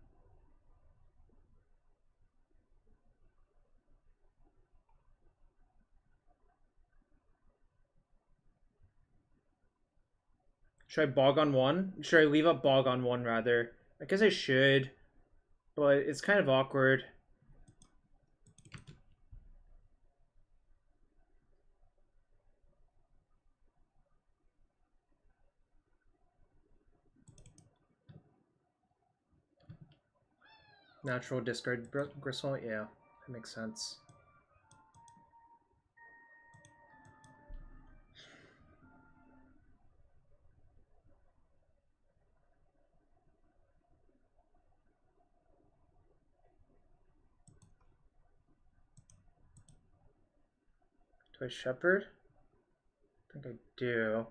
Should I bog on one? Should I leave a bog on one, rather? I guess I should, but it's kind of awkward. Natural discard Gristle? Yeah, that makes sense. Do I Shepherd? I think I do.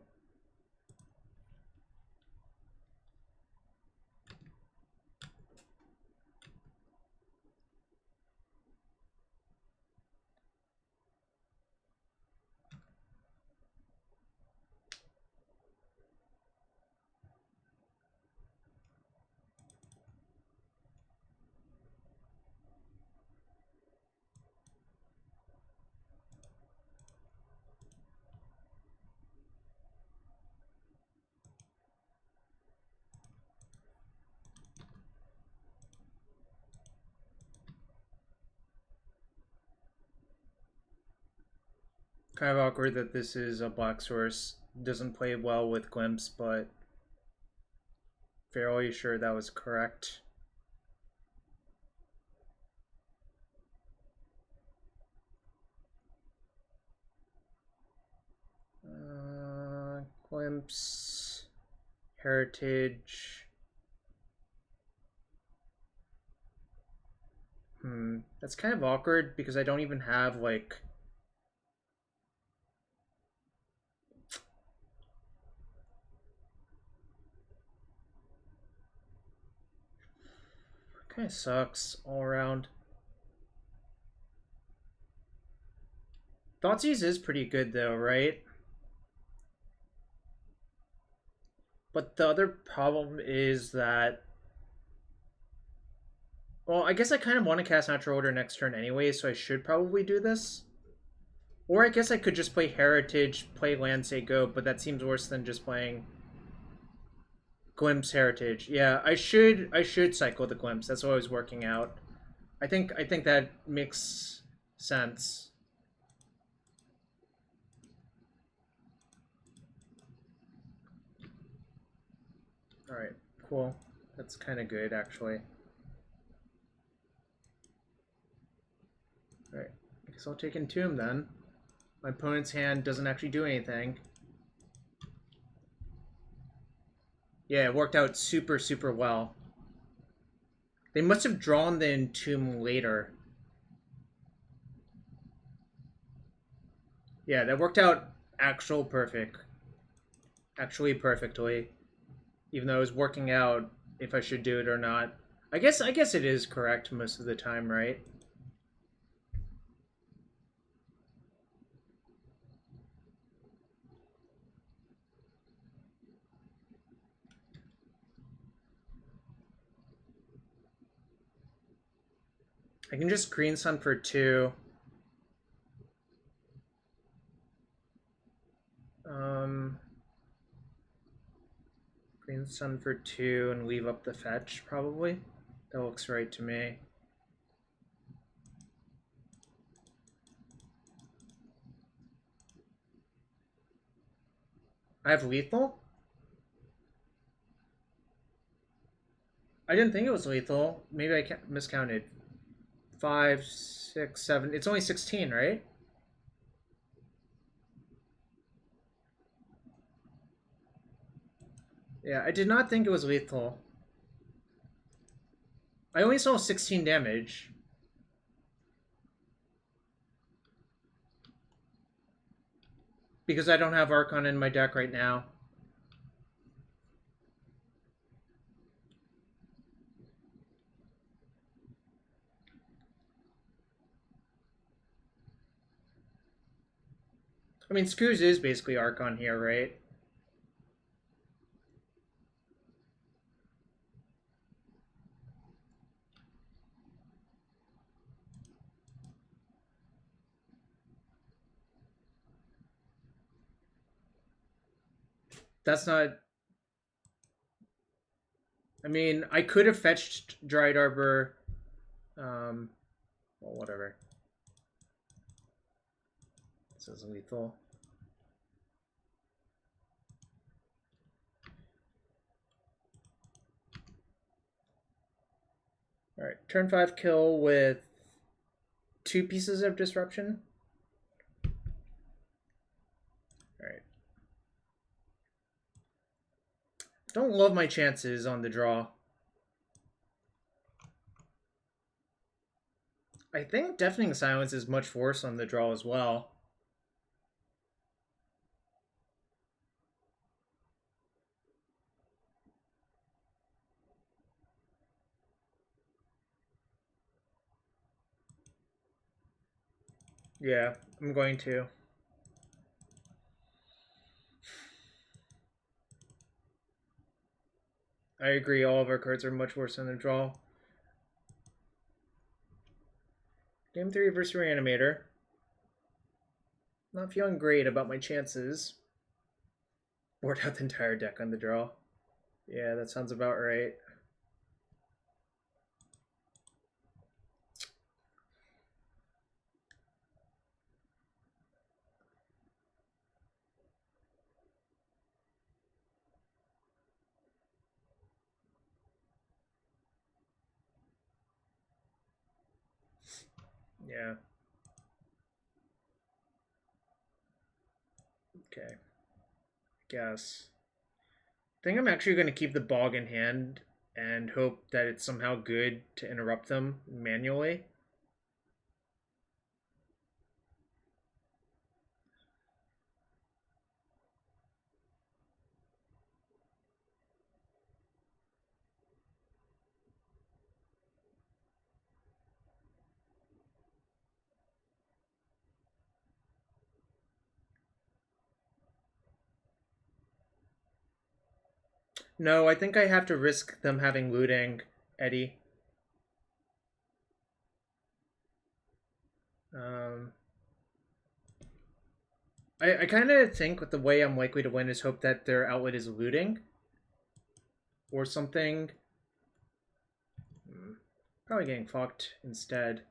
Kind of awkward that this is a black source. Doesn't play well with Glimpse, but fairly sure that was correct. Glimpse, Heritage. That's kind of awkward because I don't even have like kind of sucks all around. Thoughtseize is pretty good though, right? But the other problem is that, well, I guess I kind of want to cast Natural Order next turn anyway, so I should probably do this. Or I guess I could just play Heritage, play land, say go, but that seems worse than just playing Glimpse Heritage. Yeah, I should cycle the Glimpse. That's what I was working out. I think that makes sense. Alright, cool. That's kind of good, actually. Alright, I guess I'll take Entomb then. My opponent's hand doesn't actually do anything. Yeah, it worked out super, super well. They must have drawn the Entomb later. Yeah, that worked out actually perfectly. Even though I was working out if I should do it or not. I guess it is correct most of the time, right? I can just Green Sun for 2. Green Sun for 2 and leave up the fetch, probably. That looks right to me. I have lethal? I didn't think it was lethal. Maybe I miscounted. 5, 6, 7. It's only 16, right? Yeah, I did not think it was lethal. I only saw 16 damage. Because I don't have Archon in my deck right now. I mean, Scooze is basically Archon here, right? That's not... I mean, I could have fetched Dryad Arbor. Well, whatever. This is lethal. Alright, turn 5 kill with 2 pieces of disruption. Alright. Don't love my chances on the draw. I think Deafening Silence is much worse on the draw as well. Yeah, I'm going to. I agree, all of our cards are much worse on the draw. Game 3 versus Reanimator. Not feeling great about my chances. Board out the entire deck on the draw. Yeah, that sounds about right. Yeah. Okay. Guess. I think I'm actually going to keep the Bog in hand and hope that it's somehow good to interrupt them manually. No, I think I have to risk them having looting, Eddie. I kind of think with the way I'm likely to win is hope that their outlet is looting or something. Probably getting fucked instead.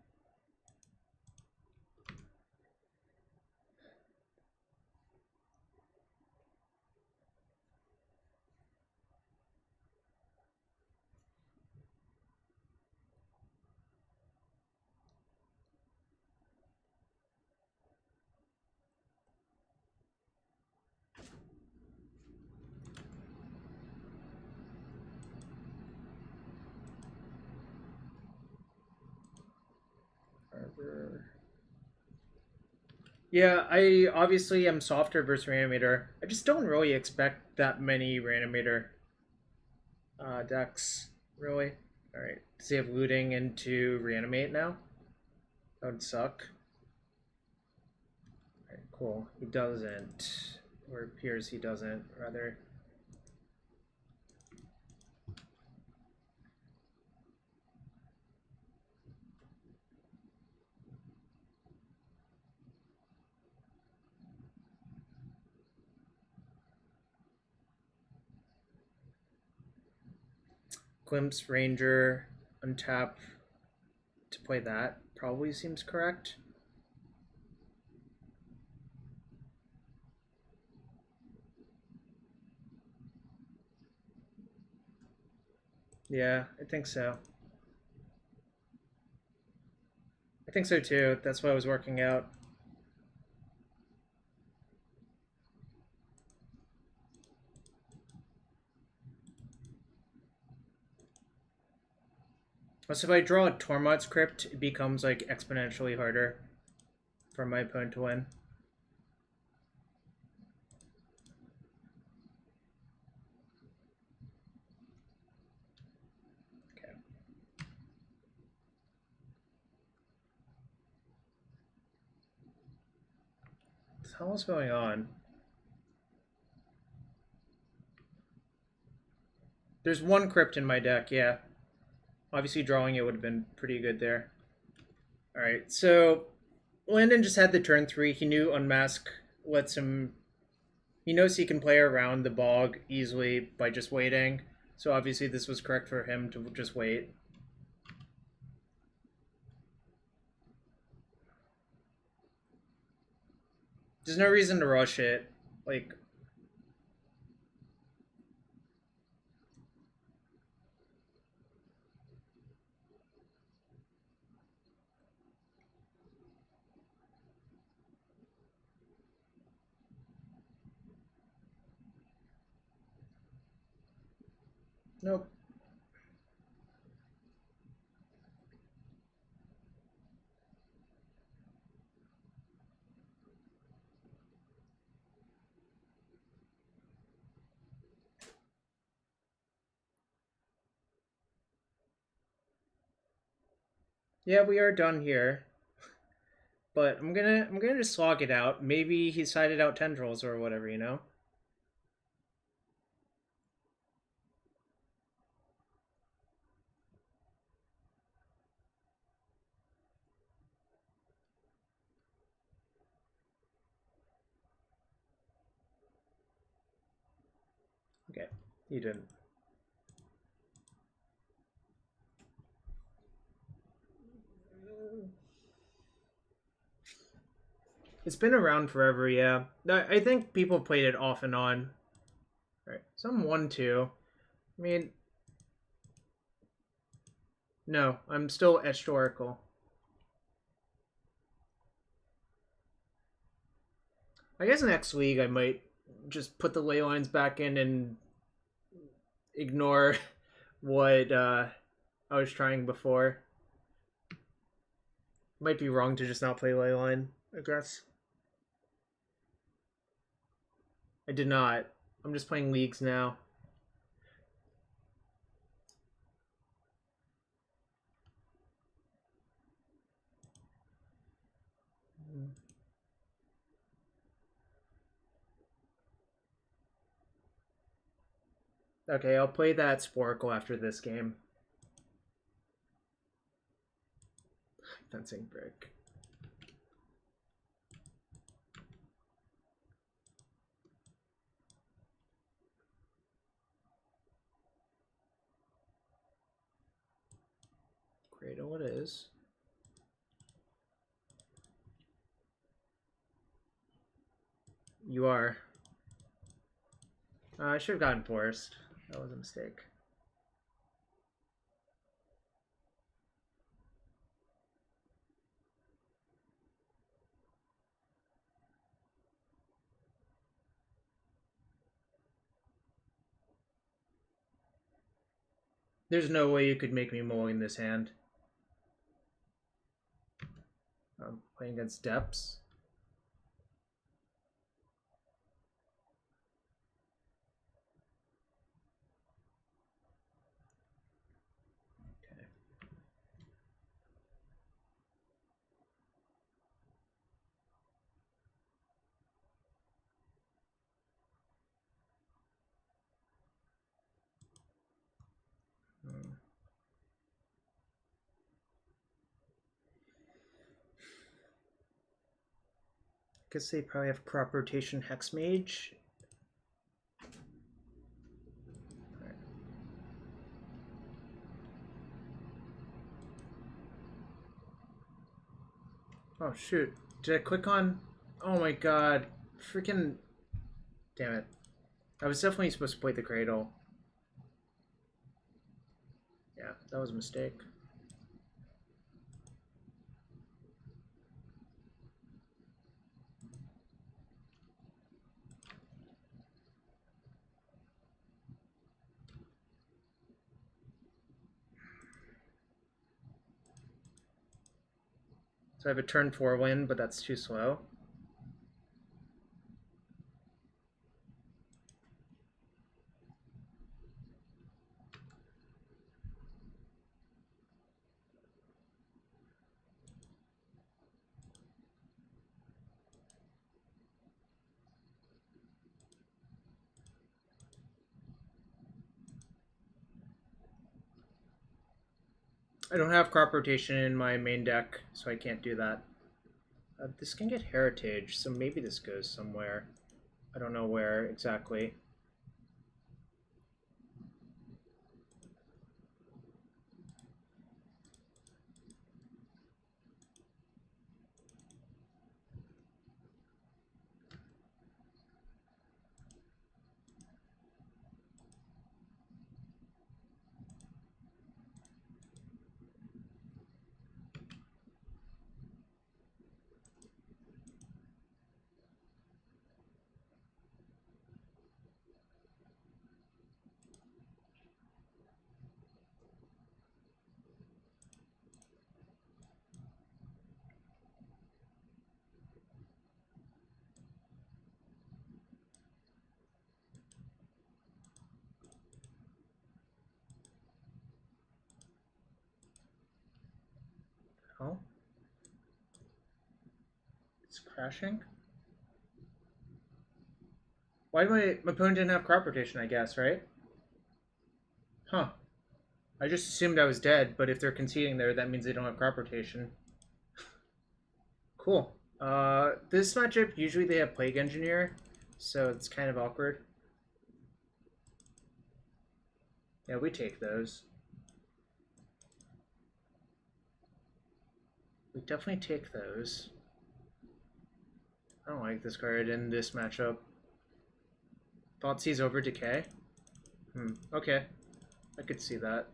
Arbor. Yeah, I obviously am softer versus Reanimator. I just don't really expect that many Reanimator decks, really. Alright, does he have looting into Reanimate now? That would suck. Alright, cool. He doesn't. Or appears he doesn't, rather. Glimpse Ranger, untap to play that probably seems correct. Yeah, I think so. I think so too. That's what I was working out. So if I draw a Tormod's Crypt, it becomes like exponentially harder for my opponent to win. Okay. What the hell is going on? There's one Crypt in my deck, yeah. Obviously drawing it would have been pretty good there. Alright, so Landon just had the turn 3. He knew Unmask lets him... He knows he can play around the Bog easily by just waiting. So obviously this was correct for him to just wait. There's no reason to rush it. Like... Nope. Yeah, we are done here. But I'm gonna just slog it out. Maybe he sided out tendrils or whatever, you know? Okay, he didn't. It's been around forever, yeah. I think people played it off and on. Alright, so I'm 1-2. I mean... No, I'm still Etched Oracle. I guess next week I might just put the ley lines back in and ignore what I was trying before. Might be wrong to just not play ley line, I guess. I did not. I'm just playing leagues now. Okay, I'll play that Sporkle after this game. Fencing brick. Cradle it is. You are. I should have gotten forced. That was a mistake. There's no way you could make me mulling this hand. I'm playing against Depths. Okay. Guess they probably have crop rotation Hex Mage. Right. Oh shoot. Did I click on? Oh my god. Freaking. Damn it. I was definitely supposed to play the Cradle. Yeah, that was a mistake. So I have a turn 4 win, but that's too slow. I don't have crop rotation in my main deck, so I can't do that. This can get Heritage, so maybe this goes somewhere. I don't know where exactly. Oh? It's crashing? Why my opponent didn't have crop rotation, I guess, right? Huh. I just assumed I was dead, but if they're conceding there, that means they don't have crop rotation. Cool. This matchup, usually they have Plague Engineer, so it's kind of awkward. Yeah, we take those. We definitely take those. I don't like this card in this matchup. Thoughtseize over Decay? Okay. I could see that.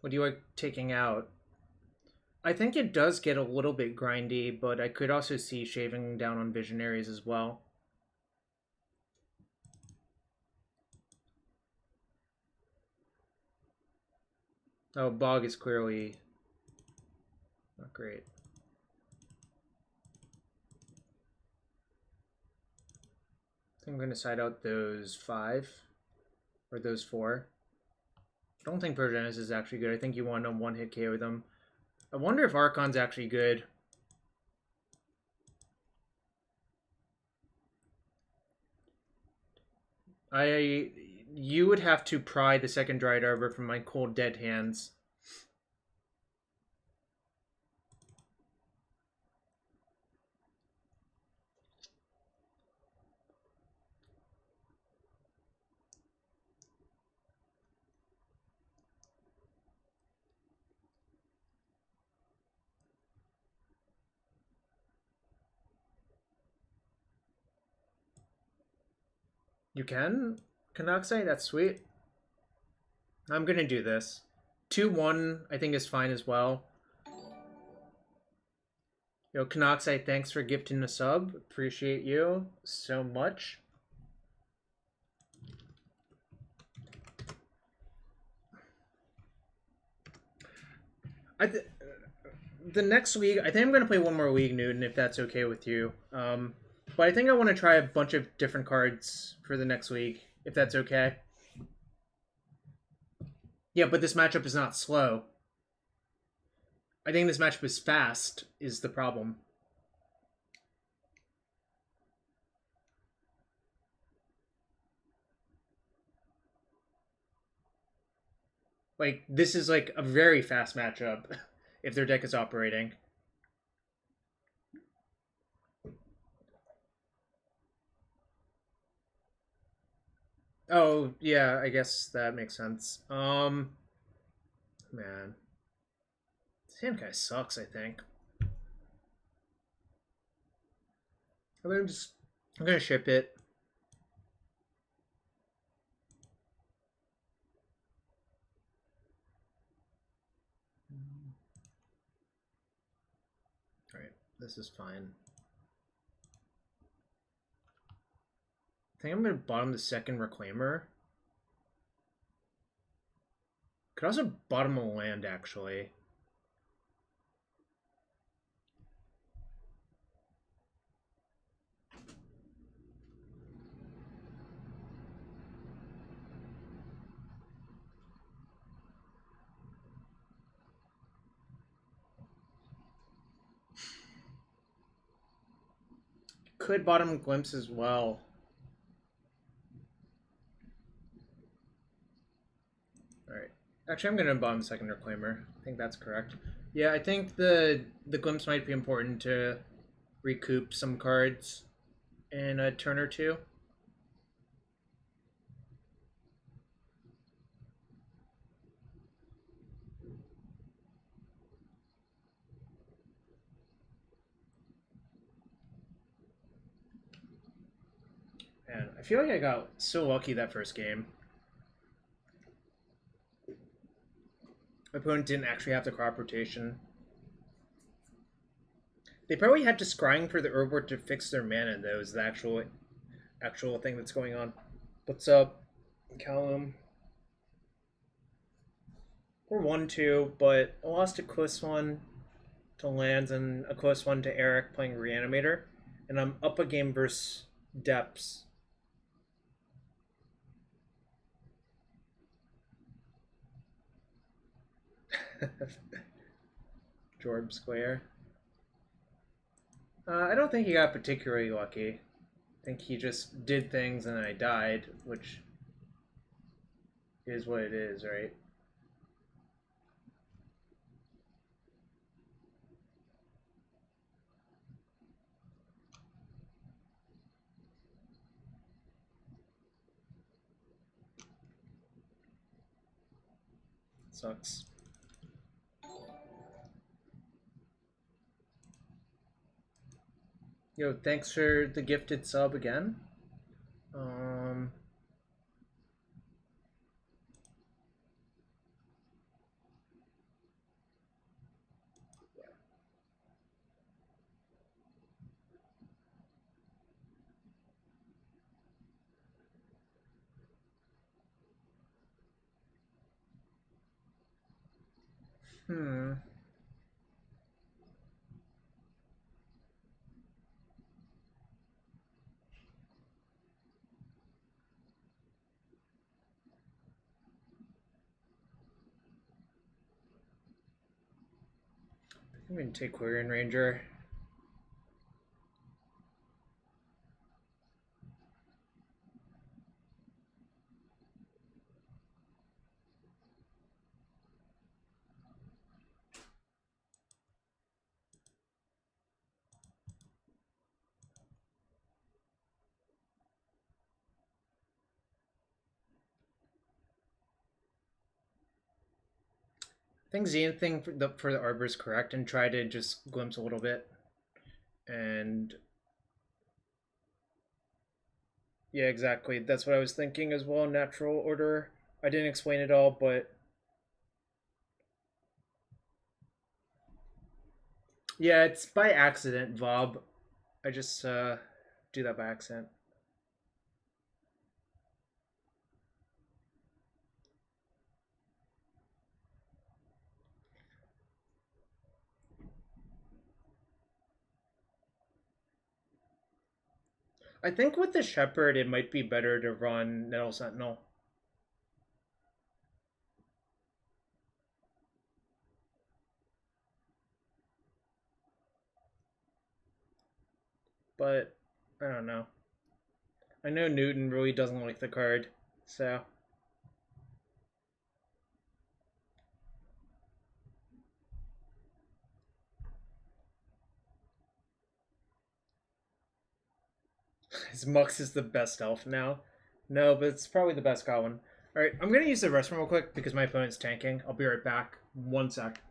What do you like taking out? I think it does get a little bit grindy, but I could also see shaving down on Visionaries as well. Oh, Bog is clearly not great. I think I'm going to side out those 5 or those 4. I don't think Progenitus is actually good. I think you want to one-hit KO them. I wonder if Archon's actually good. You would have to pry the second Dryad Arbor from my cold dead hands. You can? Canoxite? That's sweet. I'm gonna do this. 2-1 I think is fine as well. Yo, Canoxite, thanks for gifting the sub. Appreciate you so much. The next league, I think I'm going to play one more league, Newton, if that's okay with you. But I think I want to try a bunch of different cards for the next league, if that's okay. Yeah, but this matchup is not slow. I think this matchup is fast, is the problem. Like, this is like a very fast matchup if their deck is operating. Oh, yeah, I guess that makes sense. Man. This hand kind of sucks, I think. I'm gonna ship it. Alright, this is fine. I think I'm gonna bottom the second Reclaimer. Could also bottom a land, actually. Could bottom Glimpse as well. Alright. Actually, I'm going to bottom second Reclaimer. I think that's correct. Yeah, I think the Glimpse might be important to recoup some cards in a turn or two. Man, I feel like I got so lucky that first game. My opponent didn't actually have the crop rotation. They probably had to scrying for the Herbivore to fix their mana, though, is the actual thing that's going on. What's up, Callum? We're 1-2, but I lost a close one to Lands and a close one to Eric playing Reanimator. And I'm up a game versus Depths. Jorb Square. I don't think he got particularly lucky. I think he just did things and then I died, which is what it is, right? Sucks. Yo, thanks for the gifted sub again. Hmm. I'm going to take Quirion Ranger. I think Zenith thing for the Arbor is correct, and try to just glimpse a little bit. And yeah, exactly. That's what I was thinking as well. Natural order. I didn't explain it all, but yeah, it's by accident, Bob. I just do that by accident. I think with the Shepherd, it might be better to run Nettle Sentinel. But I don't know. I know Newton really doesn't like the card, so. His Mux is the best elf now. No, but it's probably the best goblin. Alright, I'm gonna use the restroom real quick because my opponent's tanking. I'll be right back. 1 sec.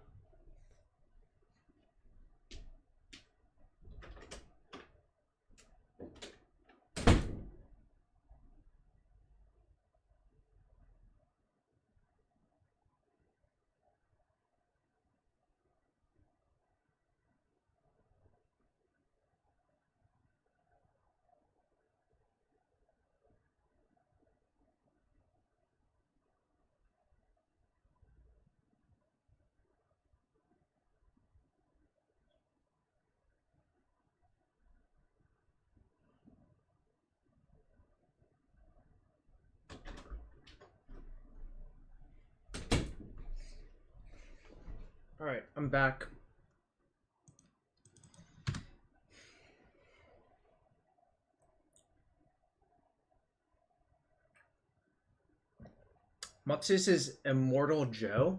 Alright, I'm back. Muxus is Immortal Joe.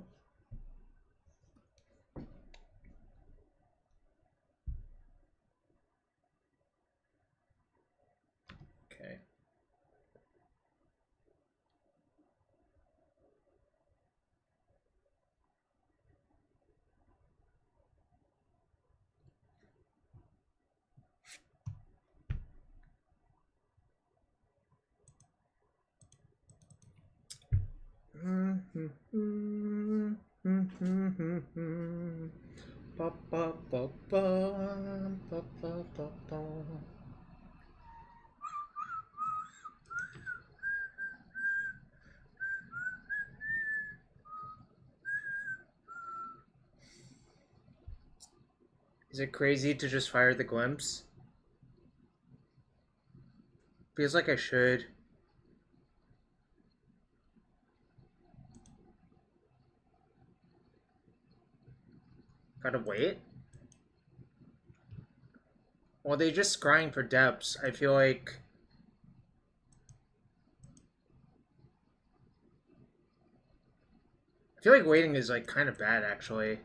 Okay. Is it crazy to just fire the glimpse? Feels like I should. Gotta wait? Well, they just scrying for depths. I feel like waiting is like kind of bad actually.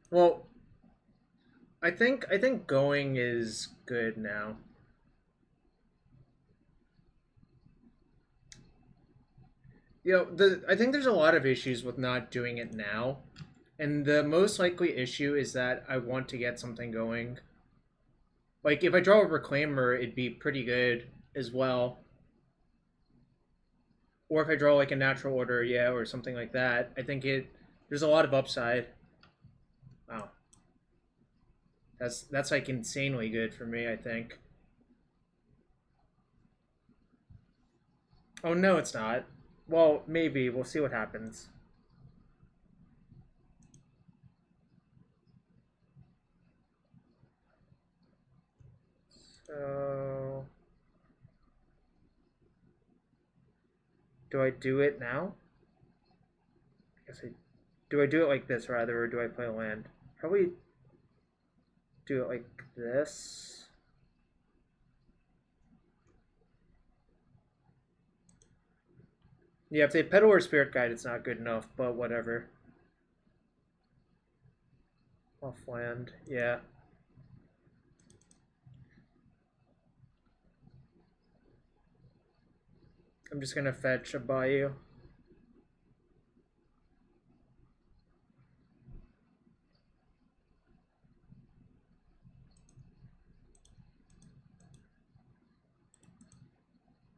Well, I think going is good now. I think there's a lot of issues with not doing it now. And the most likely issue is that I want to get something going. Like, if I draw a Reclaimer, it'd be pretty good as well. Or if I draw, like, a Natural Order, yeah, or something like that. I think there's a lot of upside. Wow. That's like, insanely good for me, I think. Oh, no, it's not. Well, maybe. We'll see what happens. So... do I do it now? I guess I... do I do it like this, rather, or do I play land? Probably do it like this. Yeah, if they Peddle or Spirit Guide, it's not good enough, but whatever. Off land, yeah. I'm just gonna fetch a Bayou.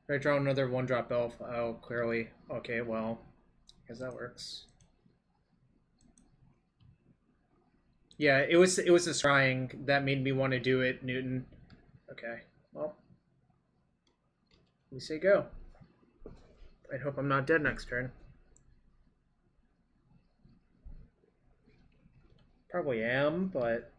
If I draw another 1-drop elf, oh, clearly. Okay, well, I guess that works. Yeah, it was the scrying that made me want to do it, Newton. Okay, well, we say go. I hope I'm not dead next turn. Probably am, but...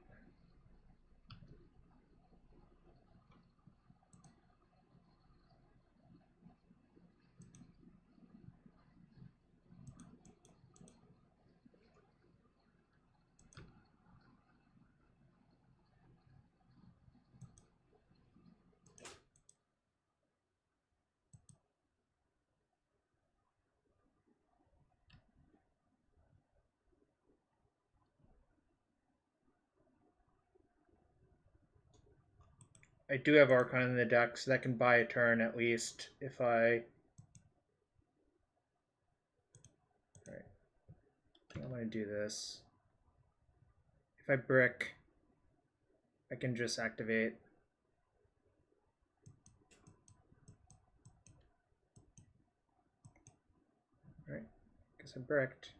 I do have Archon in the deck, so that can buy a turn at least if I... Alright. I think I'm going to do this. If I brick, I can just activate. Alright, guess I bricked.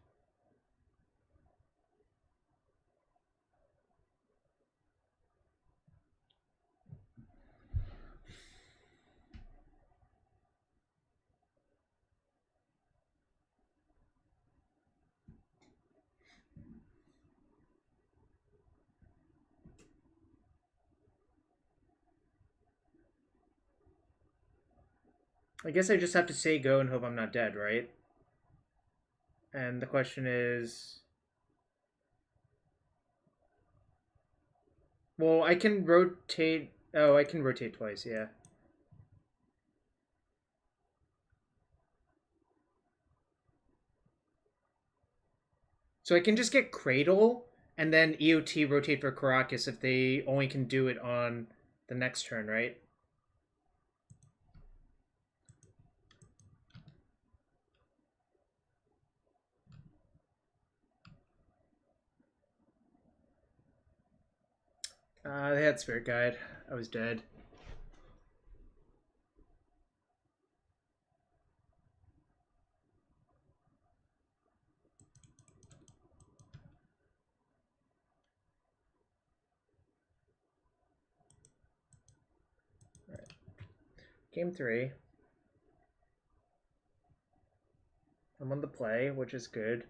I guess I just have to say go and hope I'm not dead, right? And the question is... well, I can rotate... oh, I can rotate twice, yeah. So I can just get Cradle, and then EOT rotate for Karakas if they only can do it on the next turn, right? They had Spirit Guide. I was dead. Alright. Game 3. I'm on the play, which is good.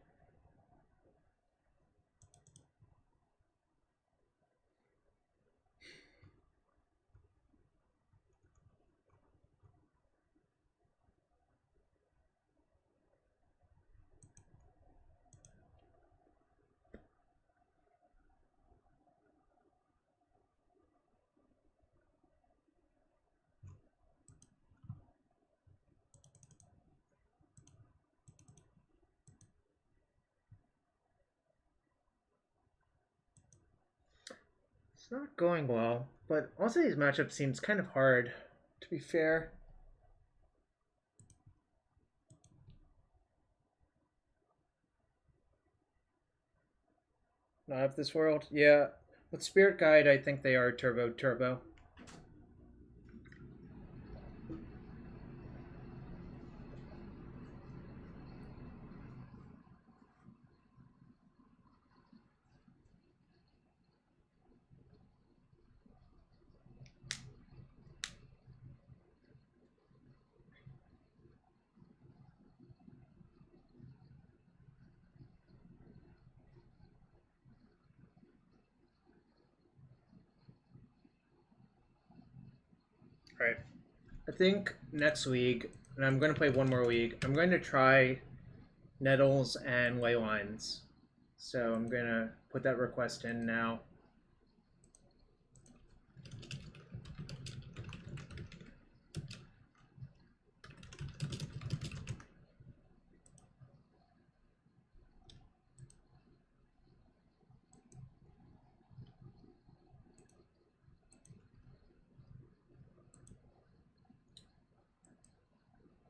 It's not going well, but also these matchups seems kind of hard, to be fair. Not of this world? Yeah. With Spirit Guide, I think they are turbo. Right. I think next league, and I'm going to play one more league, I'm going to try Nettles and Leylines. So I'm going to put that request in now.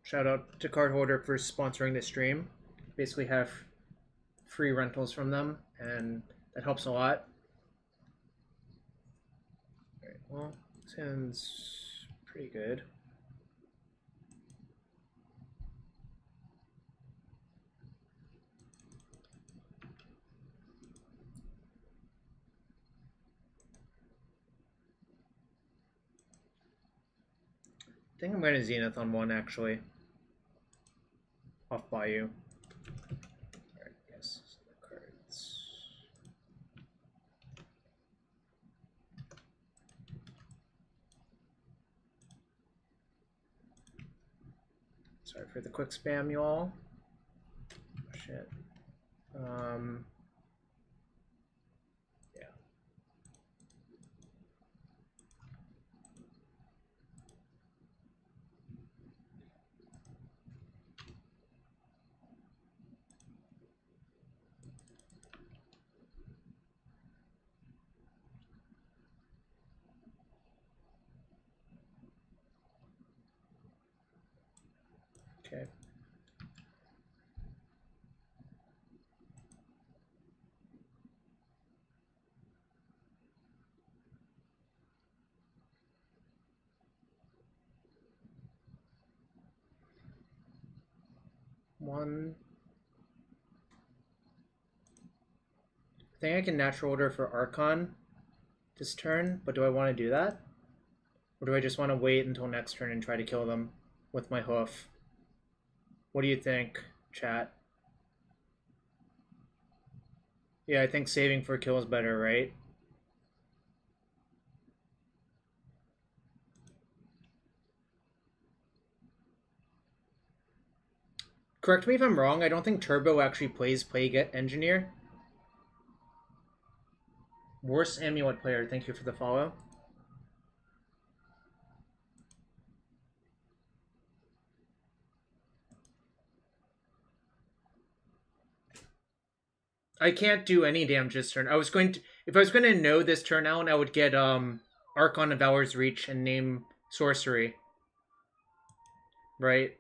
Shout out to Cardholder for sponsoring this stream. Basically have free rentals from them, and that helps a lot. Alright, well, this hand's pretty good. I think I'm going to Zenith on one, actually. Off Bayou. Alright, yes. Cards. Sorry for the quick spam, y'all. Oh, shit. Yeah. Okay. One. I think I can natural order for Archon this turn, but do I want to do that? Or do I just want to wait until next turn and try to kill them with my hoof? What do you think, chat? Yeah, I think saving for a kill is better, right? Correct me if I'm wrong, I don't think Turbo actually plays Plague Engineer. Worst Amulet player, thank you for the follow. I can't do any damage this turn. I was going to, if I was going to know this turn out, I would get Archon of Valor's Reach and name Sorcery. Right?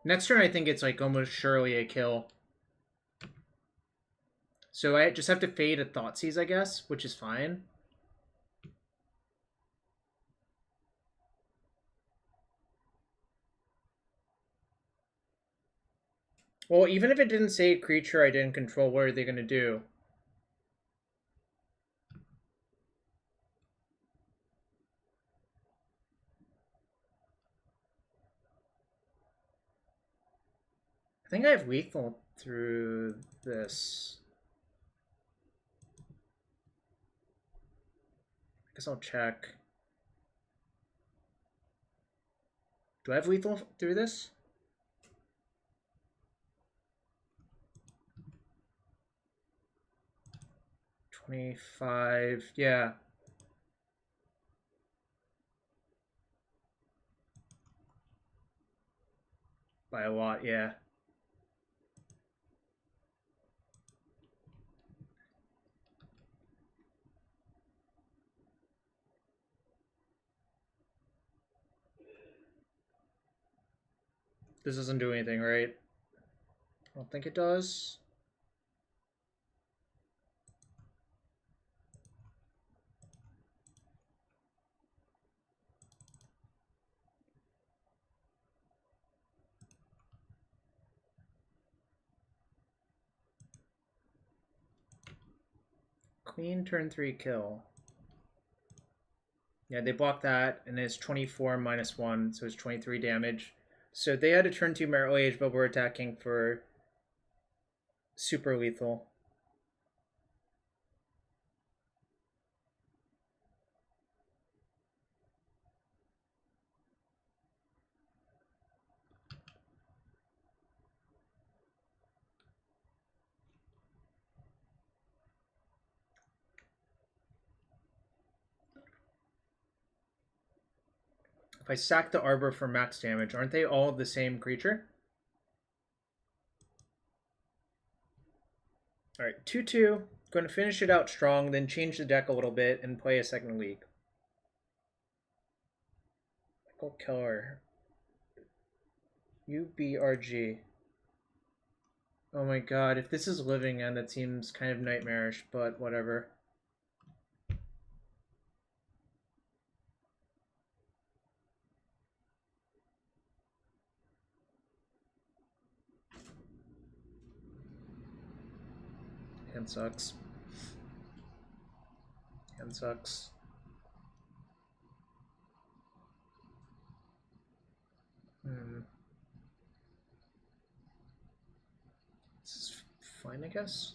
Next turn I think it's like almost surely a kill. So I just have to fade a Thoughtseize, I guess, which is fine. Well, even if it didn't say a creature I didn't control, what are they going to do? I think I have lethal through this. I guess I'll check. Do I have lethal through this? $25, yeah. By a lot, yeah. This doesn't do anything, right? I don't think it does. Queen, turn 3, kill. Yeah, they block that, and it's 24 minus 1, so it's 23 damage. So they had a turn 2 Merit Age, but we're attacking for super lethal. If I sack the Arbor for max damage, aren't they all the same creature? Alright, 2-2. Going to finish it out strong, then change the deck a little bit and play a second league. Michael Keller. UBRG. Oh my god, if this is Living End, that seems kind of nightmarish, but whatever. Hand sucks. Hand sucks. This is fine, I guess.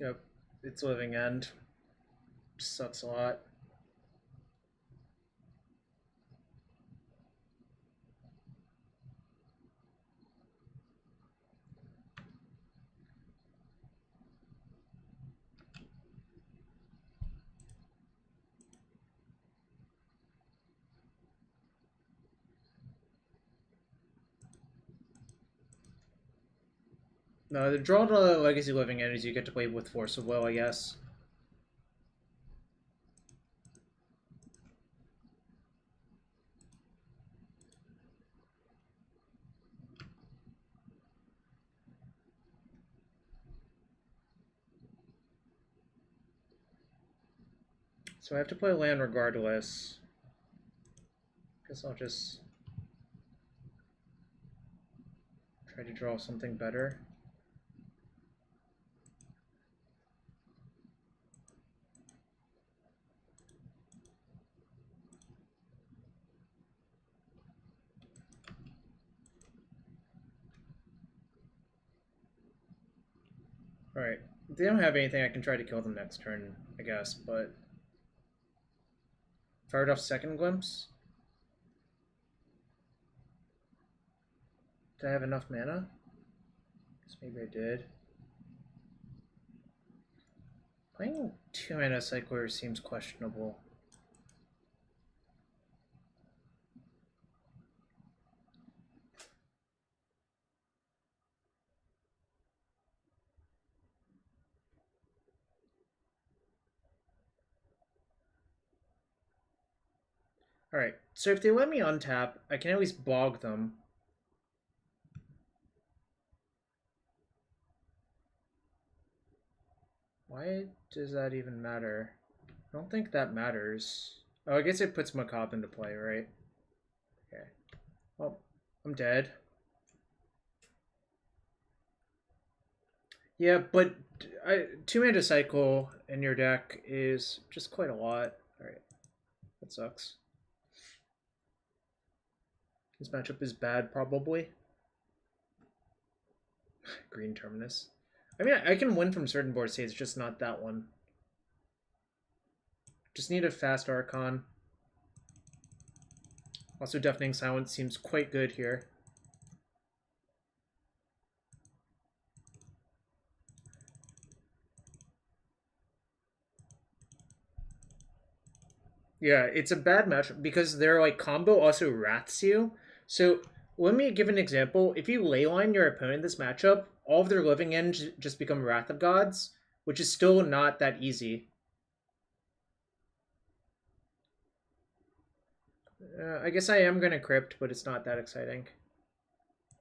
Yep, it's Living End. Sucks a lot. No, the draw to Legacy Living End is you get to play with Force of Will, I guess. So I have to play land regardless. Guess I'll just try to draw something better. Alright, if they don't have anything, I can try to kill them next turn, I guess, but... Fired off Second Glimpse? Did I have enough mana? Guess maybe I did. Playing 2 mana Cycler seems questionable. Alright, so if they let me untap, I can at least bog them. Why does that even matter? I don't think that matters. Oh, I guess it puts Macabre into play, right? Okay. Well, I'm dead. Yeah, but 2 mana cycle in your deck is just quite a lot. Alright, that sucks. This matchup is bad, probably. Green Terminus. I mean, I can win from certain board states, just not that one. Just need a fast Archon. Also, Deafening Silence seems quite good here. Yeah, it's a bad matchup because their like combo also wraths you. So let me give an example. If you leyline your opponent in this matchup, all of their living ends just become Wrath of Gods, which is still not that easy. I guess I am gonna crypt, but it's not that exciting.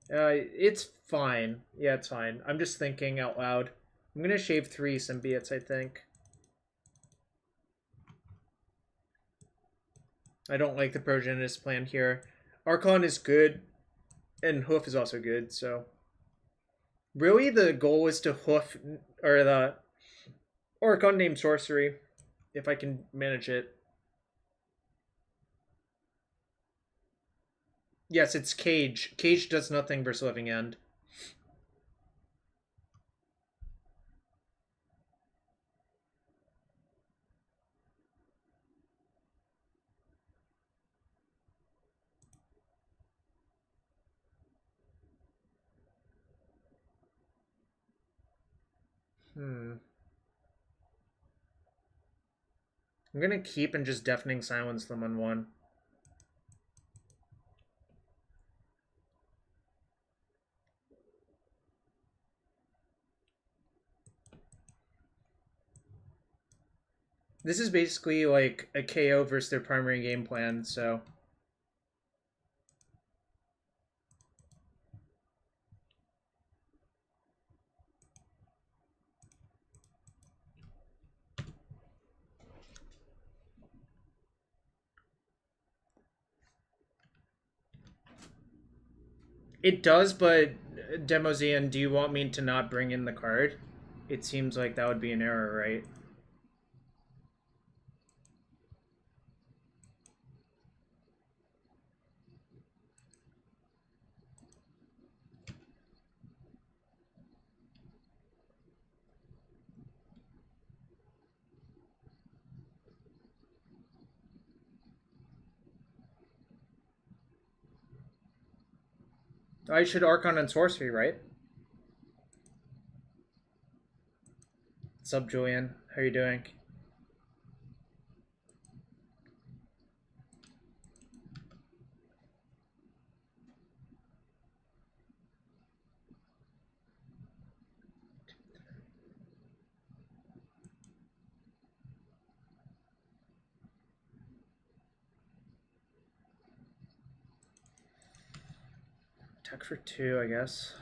It's fine. Yeah, it's fine. I'm just thinking out loud. I'm gonna shave 3 symbiotes, I think. I don't like the Progenitus plan here. Archon is good, and Hoof is also good, so... Really, the goal is to Hoof, or the Archon named Sorcery, if I can manage it. Yes, it's Cage. Cage does nothing versus Living End. I'm gonna keep and just Deafening Silence them on one. This is basically like a KO versus their primary game plan, so... It does, but Demozian, do you want me to not bring in the card? It seems like that would be an error, right? I should Archon and Sorcery, right? What's up, Julian? How are you doing? Attack for 2, I guess.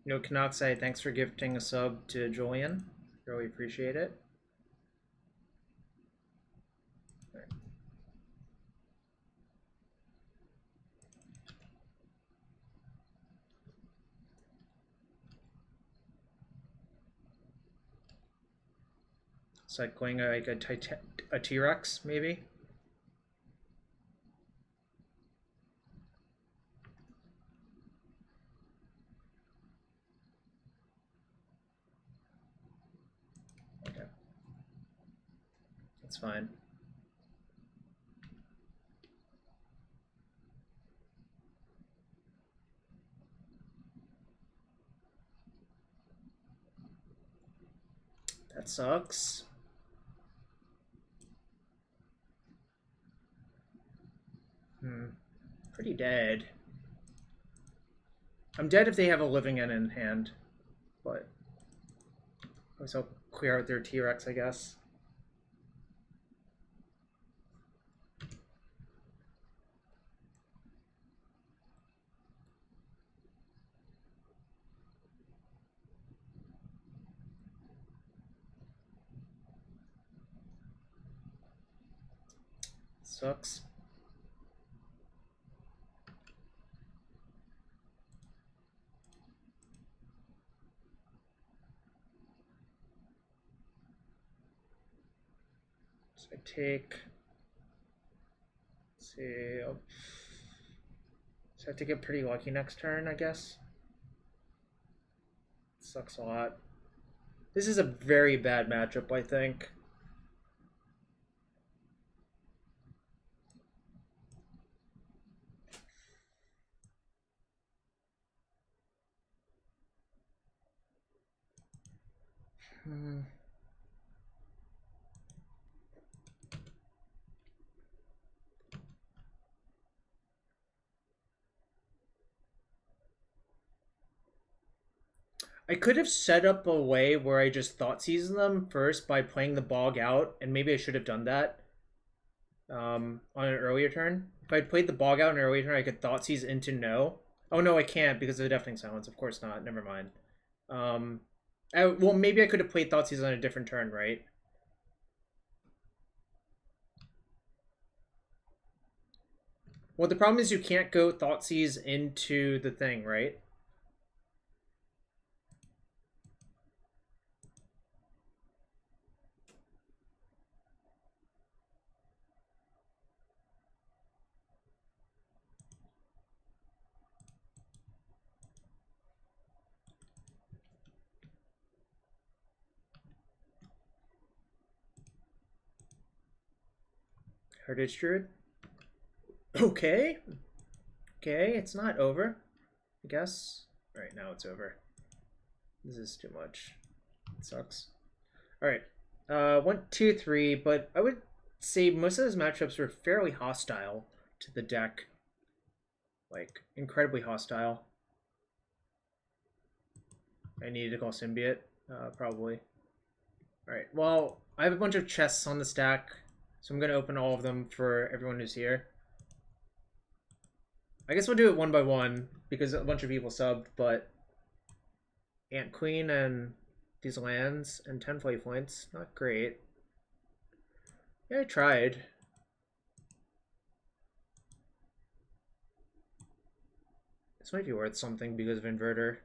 No, Canoxide, thanks for gifting a sub to Julian. Really appreciate it. Cycling like a T-Rex, maybe? Okay. That's fine. That sucks. Pretty dead. I'm dead if they have a Living End in hand, but I guess I'll clear out their T-Rex, I guess. Sucks. So I take... Let's see... So I have to get pretty lucky next turn, I guess. Sucks a lot. This is a very bad matchup, I think. I could have set up a way where I just Thoughtseize them first by playing the Bog out, and maybe I should have done that on an earlier turn. If I'd played the Bog out on an earlier turn, I could Thoughtseize into no. Oh no, I can't because of the Deafening Silence. Of course not. Never mind. Well, maybe I could have played Thoughtseize on a different turn, right? Well, the problem is you can't go Thoughtseize into the thing, right? Heritage Druid. Okay. Okay, it's not over, I guess. Alright, now it's over. This is too much. It sucks. Alright. 1, 2, 3, but I would say most of those matchups were fairly hostile to the deck. Like, incredibly hostile. I needed to call Symbiote, probably. Alright, well, I have a bunch of chests on the stack, so I'm going to open all of them for everyone who's here. I guess we'll do it one by one, because a bunch of people subbed, but Ant Queen and these lands and 10 play points, not great. Yeah, I tried. This might be worth something because of Inverter.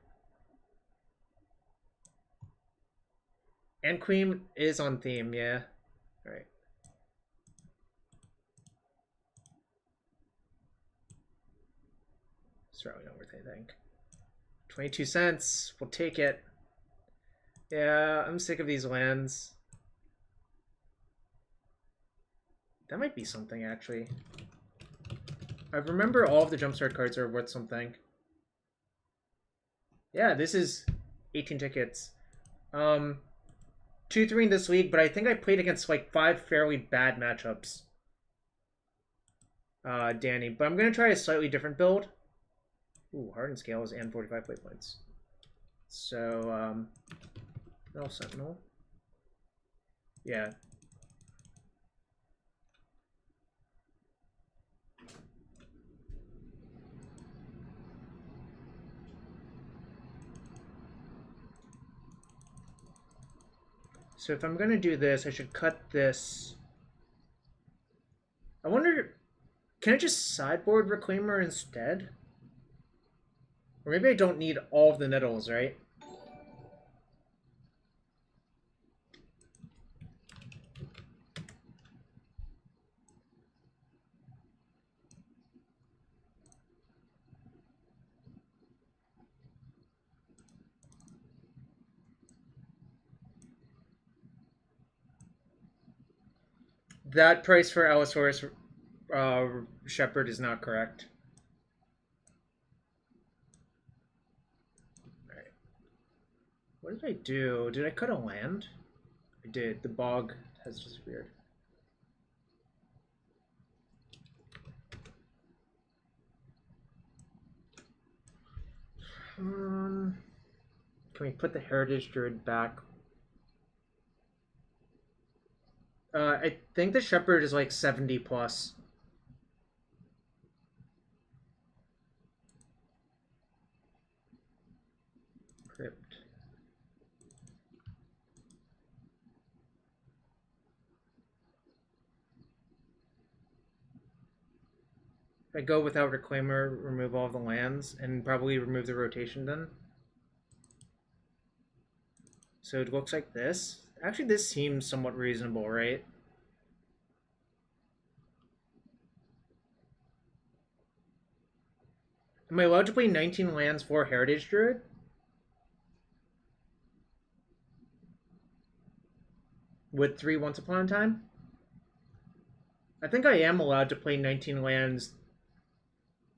Ant Queen is on theme, yeah. Alright. It's probably not worth anything. 22 cents. We'll take it. Yeah, I'm sick of these lands. That might be something, actually. I remember all of the Jumpstart cards are worth something. Yeah, this is 18 tickets. 2-3 in this league, but I think I played against like 5 fairly bad matchups. Danny, but I'm going to try a slightly different build. Ooh, Hardened Scales and 45 play points. So, Metal Sentinel. Yeah. So if I'm going to do this, I should cut this. I wonder, can I just sideboard Reclaimer instead? Or maybe I don't need all of the nettles, right? That price for Allosaurus Shepherd is not correct. Alright. What did I do? Did I cut a land? I did. The bog has disappeared. Can we put the Heritage Druid back? I think the Shepherd is like 70 plus. Crypt. If I go without Reclaimer, remove all the lands, and probably remove the rotation then. So it looks like this. Actually, this seems somewhat reasonable, right? Am I allowed to play 19 lands for Heritage Druid? With 3 Once Upon a Time? I think I am allowed to play 19 lands.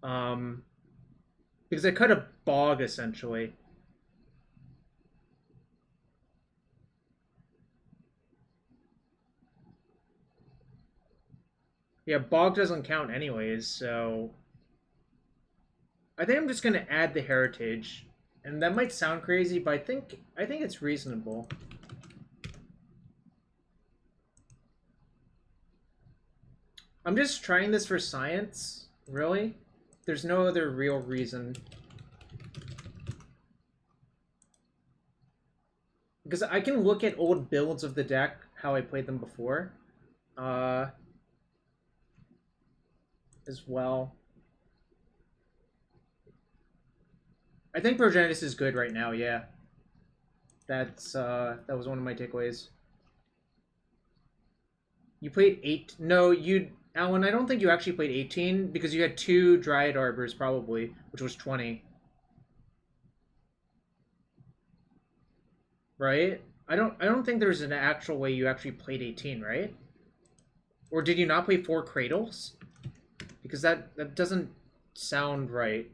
Because I cut a bog, essentially. Yeah, bog doesn't count anyways, so I think I'm just going to add the heritage And that might sound crazy, but I think it's reasonable. I'm just trying this for science, really. There's no other real reason. Because I can look at old builds of the deck, how I played them before, as well. I think Progenitus is good right now, yeah. That was one of my takeaways. You played 8... No, Alan, I don't think you actually played 18, because you had 2 Dryad Arbors, probably, which was 20. Right? I don't think there's an actual way you actually played 18, right? Or did you not play 4 Cradles? Because that doesn't sound right.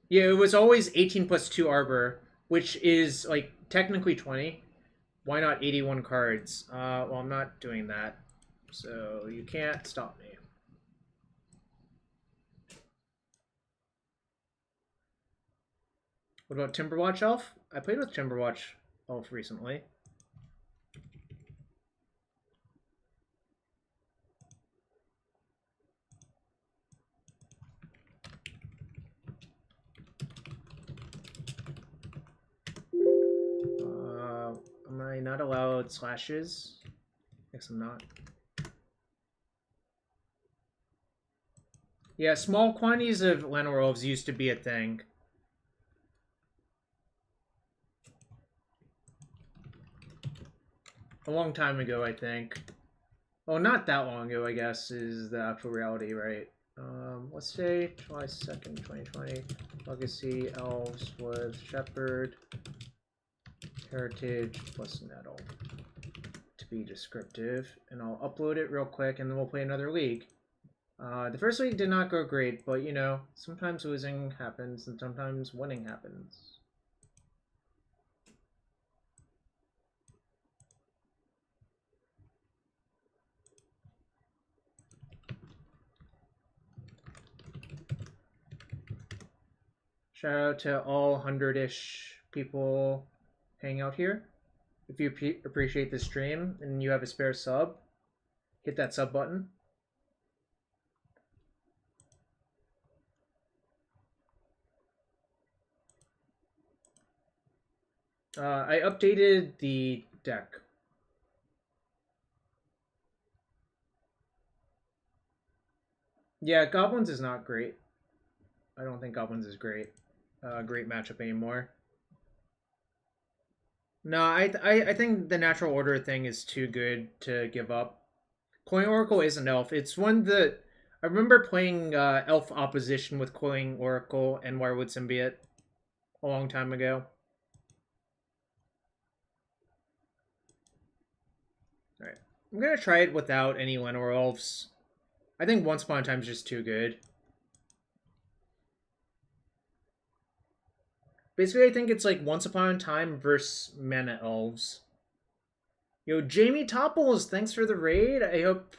Yeah, it was always 18 plus 2 Arbor, which is, like, technically 20. Why not 81 cards? Well, I'm not doing that. So you can't stop me. What about Timberwatch Elf? I played with Timberwatch Elf recently. Am I not allowed slashes? Guess I'm not. Yeah, small quantities of Llanowar Elves used to be a thing. A long time ago, I think. Well, not that long ago, I guess, is the actual reality, right? Let's say July 2nd, 2020. Legacy, Elves with Shepherd, Heritage plus Nettle. To be descriptive. And I'll upload it real quick, and then we'll play another league. The first league did not go great, but, you know, sometimes losing happens, and sometimes winning happens. Shout out to all 100-ish people hanging out here. If you appreciate the stream and you have a spare sub, hit that sub button. I updated the deck. Yeah, Goblins is not great. I don't think Goblins is great. Great matchup anymore. No, I think the natural order thing is too good to give up. Coin Oracle is an elf. It's one that I remember playing elf opposition with Coin Oracle and Wirewood Symbiote a long time ago. Alright. I'm gonna try it without any Llanowar Elves. I think Once Upon a Time is just too good. Basically, I think it's like Once Upon a Time versus Mana Elves. Yo, Jamie Topples, thanks for the raid. I hope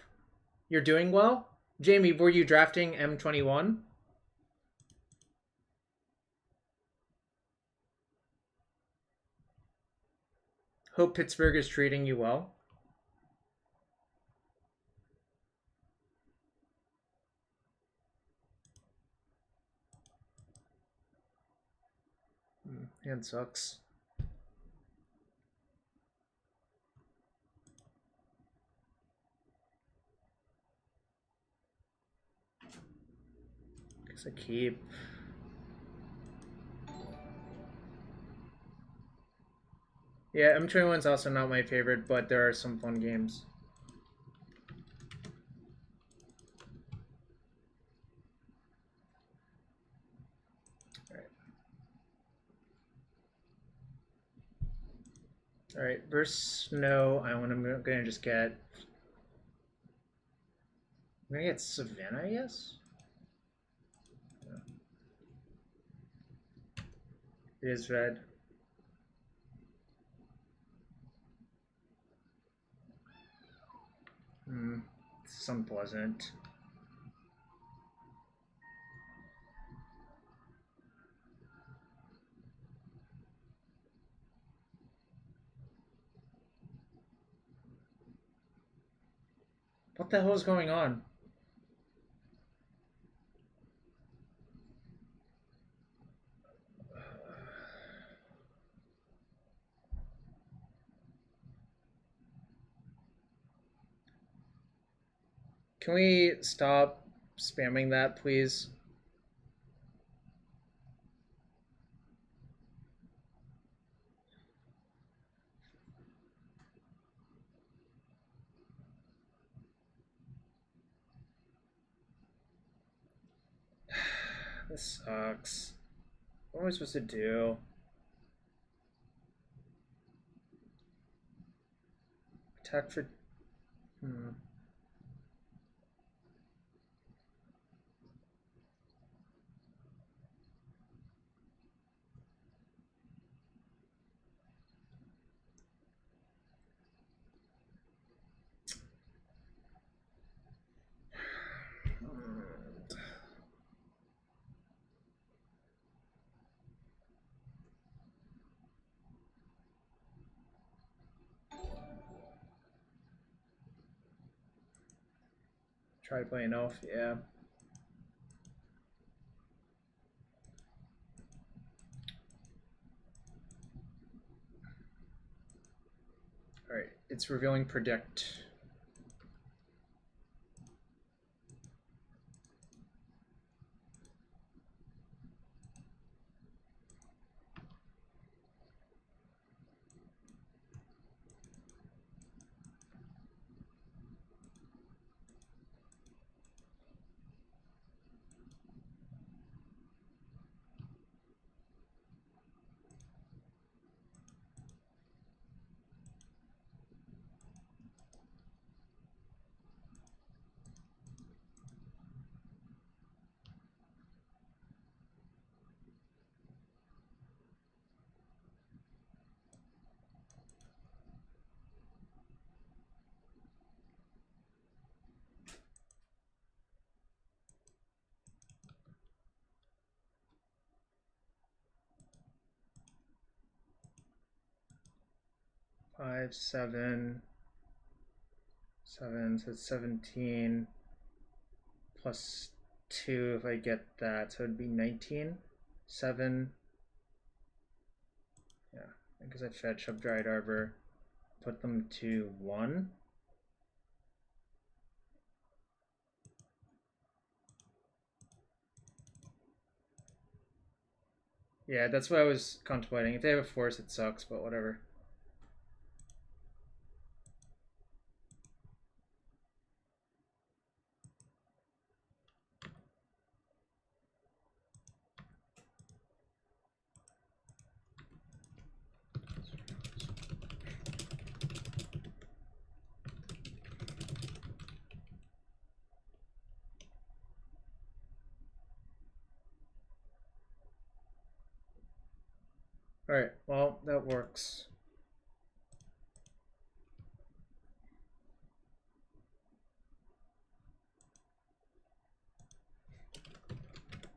you're doing well. Jamie, were you drafting M21? Hope Pittsburgh is treating you well. Hand sucks. Guess I keep. Yeah, M21 is also not my favorite, but there are some fun games. Alright, versus Snow Island, I'm gonna just get... I'm gonna get Savannah, I guess? Yeah. It is red. It's unpleasant. What the hell is going on? Can we stop spamming that, please? This sucks. What am I supposed to do? Attack for... Try playing elf, yeah. Alright, it's revealing predict. Five, 7, 7, so it's 17 plus 2 if I get that, so it'd be 19. 7. Yeah, because I fetch up Dryad Arbor, put them to 1. Yeah, that's what I was contemplating. If they have a force, it sucks, but whatever. Alright, well, that works.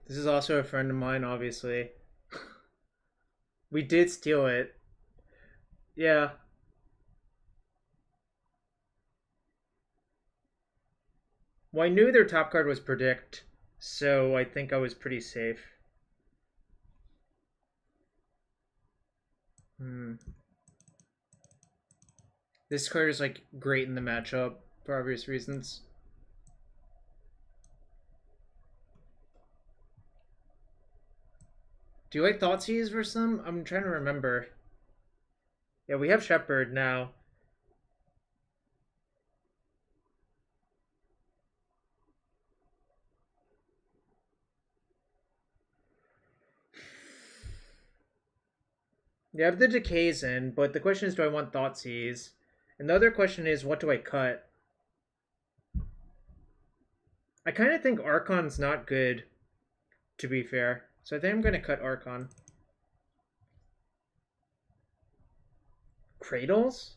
This is also a friend of mine, obviously. We did steal it. Yeah. Well, I knew their top card was Predict, so I think I was pretty safe. This card is like great in the matchup for obvious reasons. Do you like Thoughtseize versus them? I'm trying to remember. Yeah, we have Shepherd now. You have the Decays in, but the question is, do I want Thoughtseize? And the other question is, what do I cut? I kind of think Archon's not good, to be fair. So I think I'm going to cut Archon. Cradles?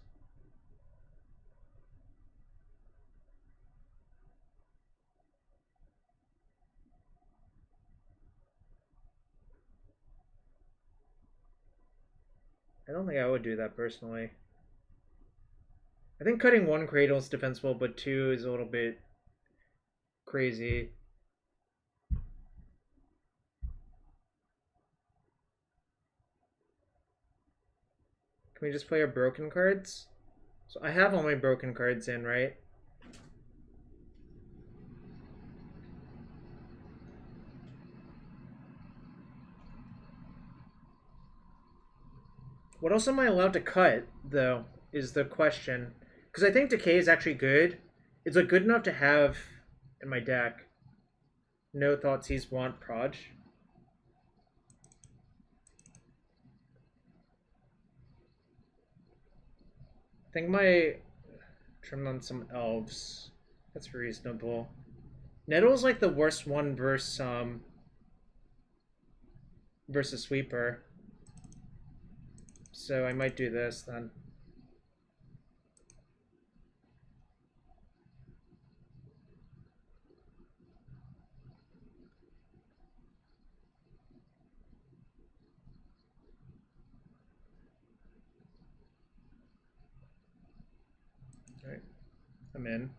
I don't think I would do that personally. I think cutting one Cradle is defensible, but two is a little bit crazy. Can we just play our broken cards? So I have all my broken cards in, right? What else am I allowed to cut, though, is the question. Because I think Decay is actually good. Is it good enough to have in my deck? No Thoughtseize want Proj. I think my trim on some elves. That's reasonable. Nettle's like the worst one versus Sweeper. So I might do this then. Alright, I'm in.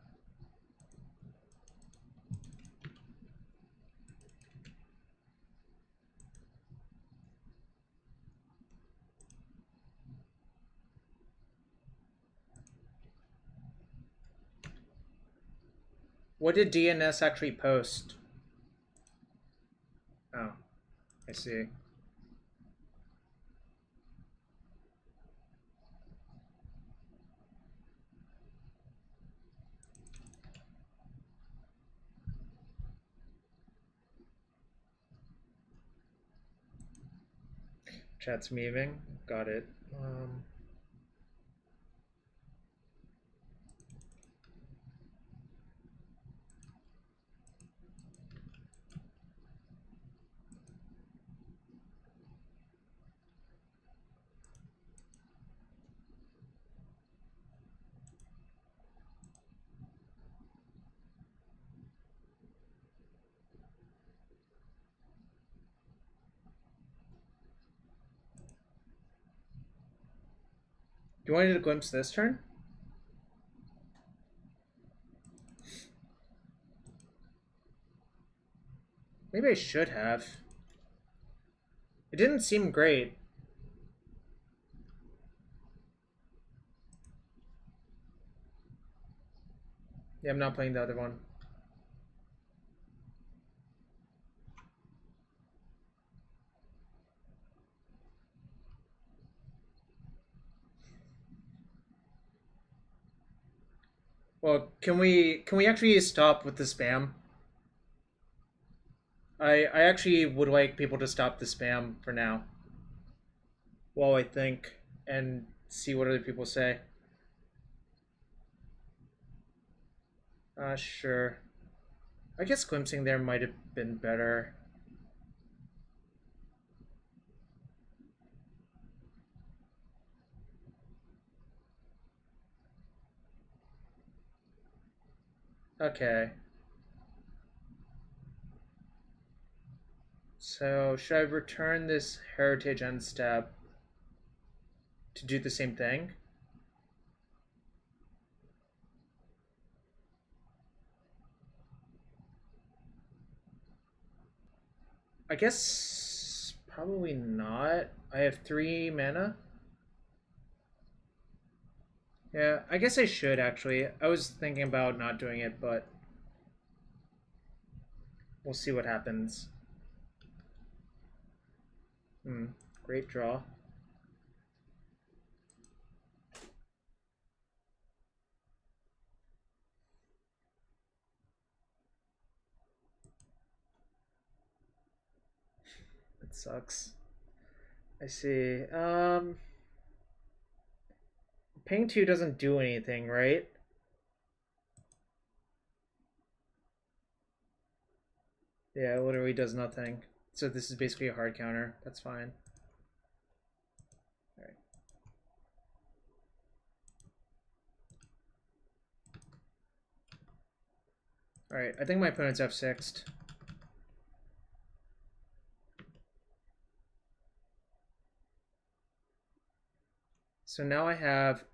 What did DNS actually post? Oh, I see. Chat's moving. Got it. Do you want me to glimpse this turn? Maybe I should have. It didn't seem great. Yeah, I'm not playing the other one. Well, can we actually stop with the spam? I actually would like people to stop the spam for now. While I think and see what other people say. Sure. I guess glimpsing there might have been better. Okay. So, should I return this Heritage End step to do the same thing? I guess probably not. I have 3 mana. Yeah, I guess I should actually. I was thinking about not doing it, but we'll see what happens. Great draw. It sucks. I see. Ping 2 doesn't do anything, right? Yeah, it literally does nothing. So this is basically a hard counter. That's fine. Alright. Alright, I think my opponent's F6'd. So now I have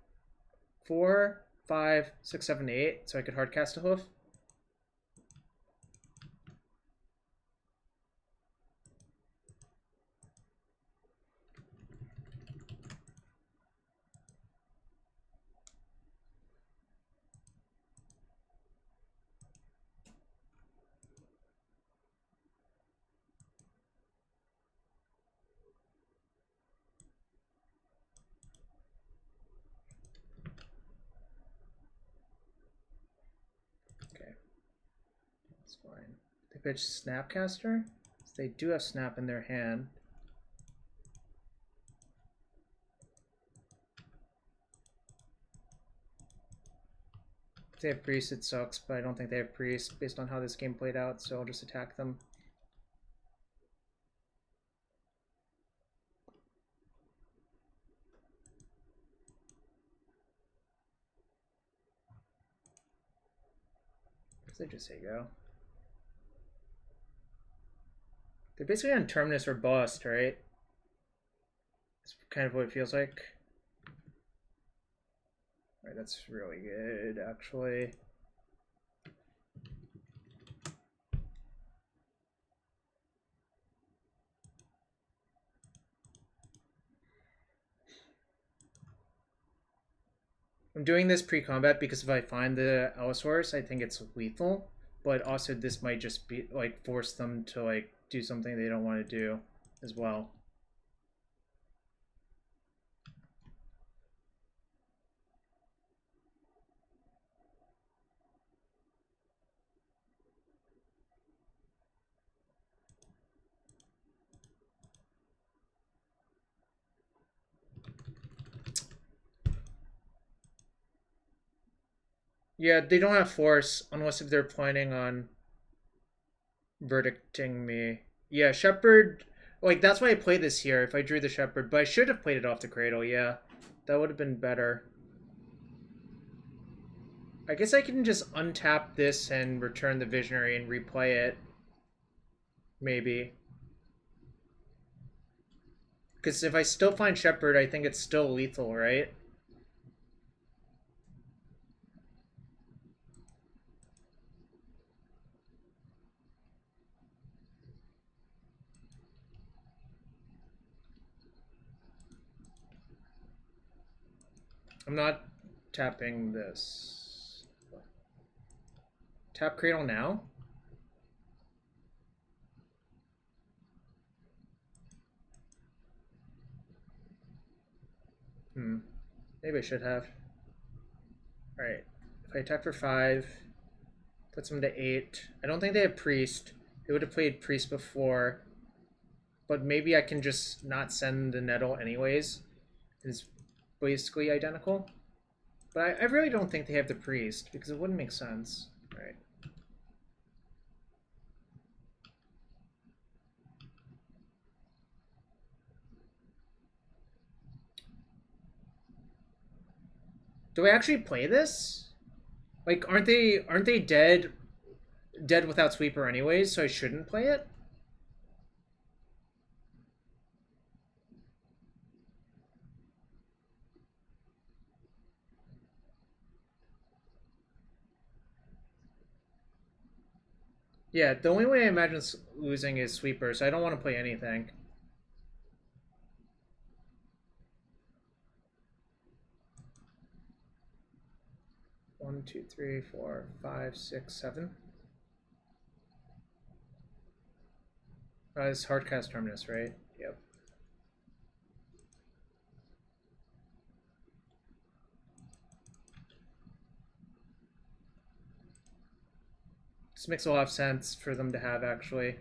4 5, 6, 7, 8, so I could hard cast a hoof. Fine. They pitch Snapcaster. They do have Snap in their hand. If they have Priest, it sucks, but I don't think they have Priest based on how this game played out, so I'll just attack them. They just say go. They're basically on Terminus or Bust, right? That's kind of what it feels like. Alright, that's really good, actually. I'm doing this pre-combat because if I find the Allosaurus, I think it's lethal. But also this might just be, like, force them to, like, do something they don't want to do as well. Yeah, they don't have force unless if they're planning on verdicting me. Yeah, Shepherd, like that's why I played this here if I drew the Shepherd, but I should have played it off the Cradle, yeah. That would have been better. I guess I can just untap this and return the Visionary and replay it. Maybe. Because if I still find Shepherd, I think it's still lethal, right? I'm not tapping this. Tap Cradle now? Maybe I should have. Alright. If I attack for 5, puts them to 8. I don't think they have Priest. They would have played Priest before. But maybe I can just not send the Nettle anyways. It's basically identical. But I really don't think they have the Priest, because it wouldn't make sense. Alright. Do I actually play this? Like, aren't they dead without Sweeper anyways, so I shouldn't play it? Yeah, the only way I imagine losing is Sweeper, so I don't want to play anything. One, two, three, four, five, six, 7. It's hardcast Terminus, right? Yep. This makes a lot of sense for them to have, actually.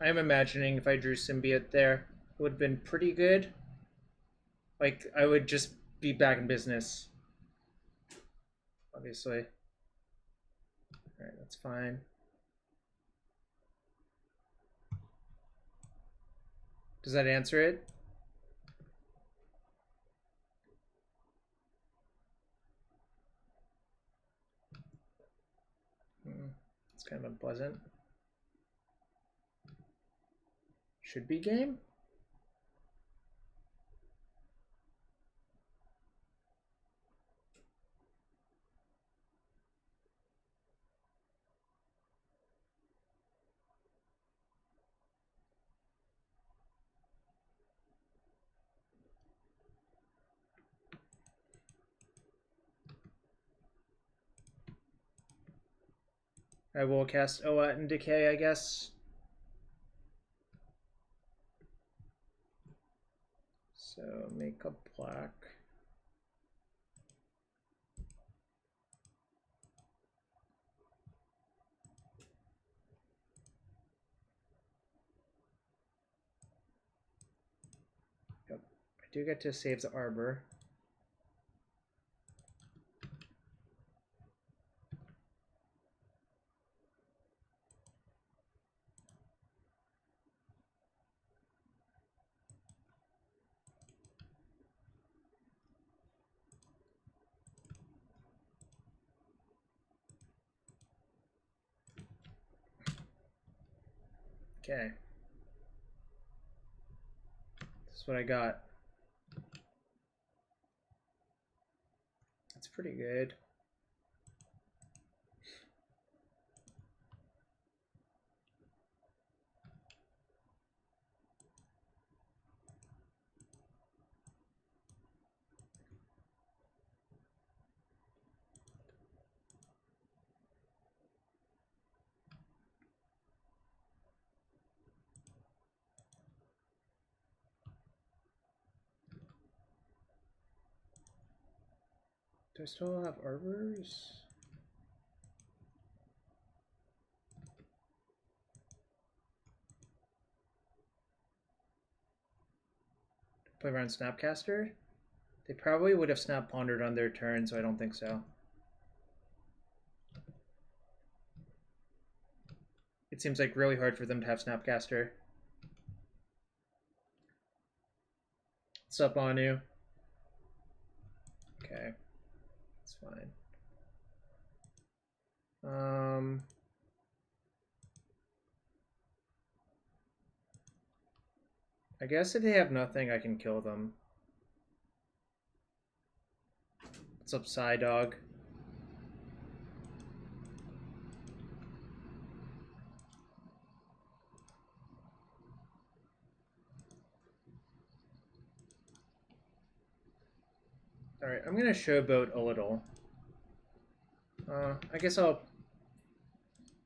I'm imagining if I drew Symbiote there, it would have been pretty good. Like, I would just be back in business. Obviously. Alright, that's fine. Does that answer it? It's kind of unpleasant. Should be game? I will cast Oat and Decay, I guess. So make a black. Yep. I do get to save the Arbor. Okay. This is what I got. That's pretty good. Do I still have arbors? Play around Snapcaster? They probably would have Snap Pondered on their turn, so I don't think so. It seems like really hard for them to have Snapcaster. What's up, Anu? Okay. That's fine. I guess if they have nothing, I can kill them. What's up, Psydog? Alright, I'm gonna showboat a little. I guess I'll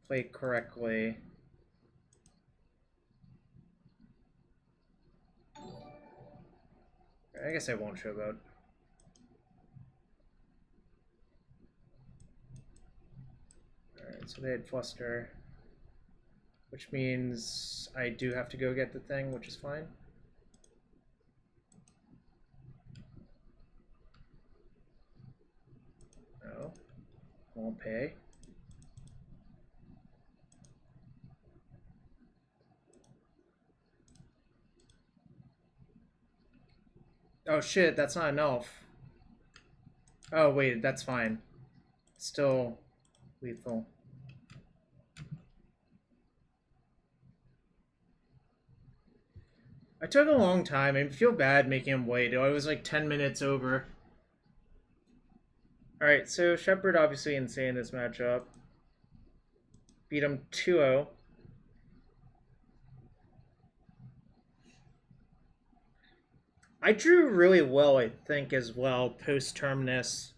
play correctly. I guess I won't showboat. Alright, so they had Fluster, which means I do have to go get the thing, which is fine. No, won't pay. Oh shit, that's not an elf. Oh wait, that's fine. Still lethal. I took a long time. I feel bad making him wait. I was like 10 minutes over. Alright, so Shepherd obviously insane this matchup. Beat him 2-0. I drew really well, I think, as well, post-Terminus.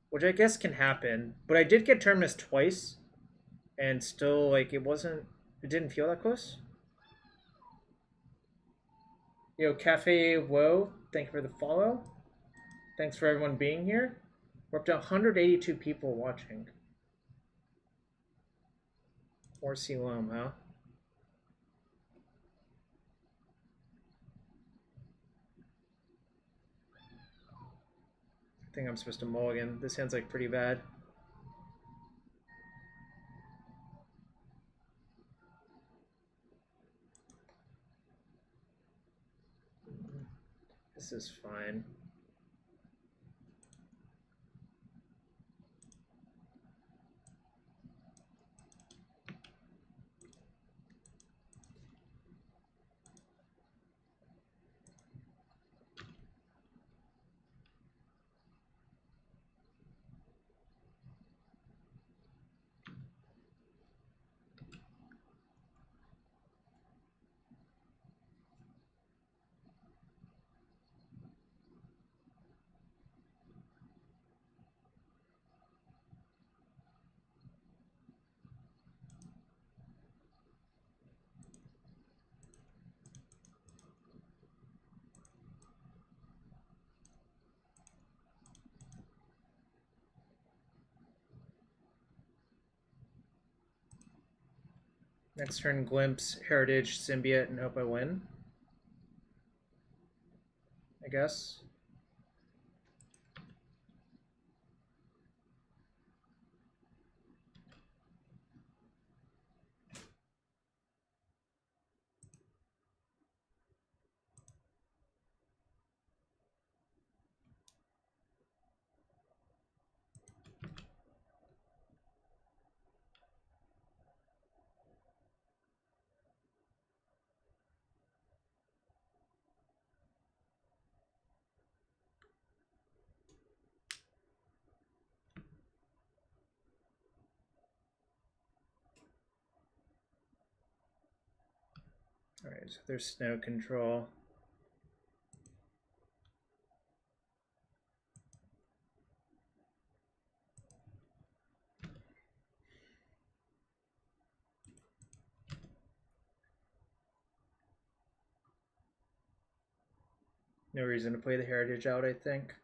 Which I guess can happen. But I did get Terminus twice. And still, like, it didn't feel that close. Yo, Cafe Woe, thank you for the follow. Thanks for everyone being here. We're up to 182 people watching. Or Loam, huh? I think I'm supposed to mulligan. This hand's like pretty bad. This is fine. Next turn, Glimpse, Heritage, Symbiote, and hope I win. I guess. Alright, so there's snow control. No reason to play the Heritage out, I think.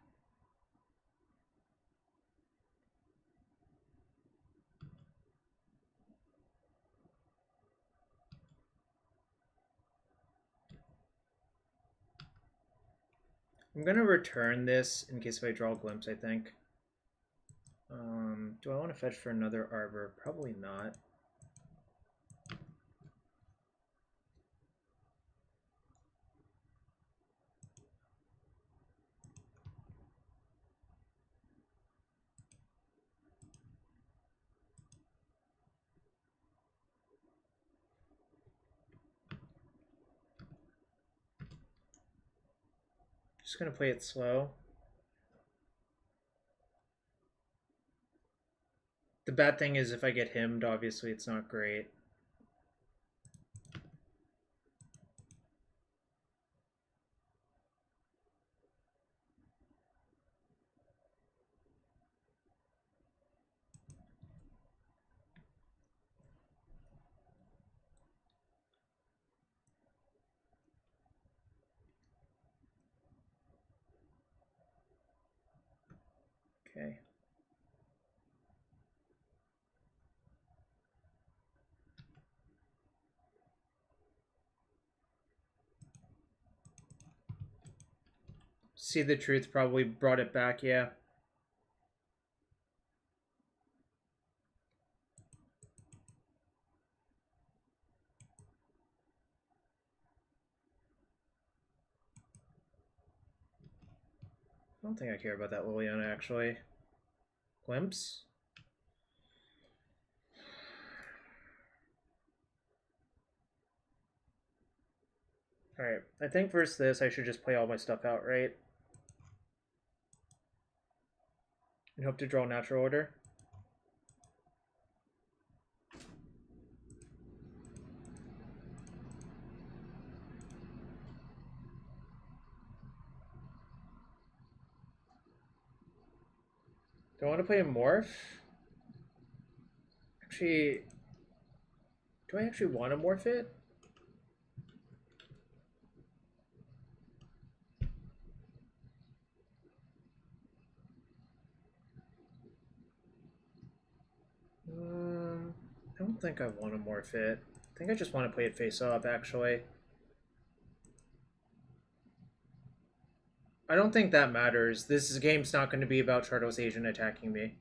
I'm gonna return this in case if I draw a Glimpse, I think. Do I want to fetch for another Arbor? Probably not. Just gonna play it slow. The bad thing is if I get himmed, obviously it's not great. Okay. See the Truth probably brought it back, yeah. I don't think I care about that Liliana, actually. Glimpse? Alright, I think versus this, I should just play all my stuff out, right? And hope to draw natural order. Do I want to play a Morph? Actually, do I actually want to Morph it? I don't think I want to Morph it. I think I just want to play it face up, actually. I don't think that matters. This game's not going to be about Chartles Asian attacking me.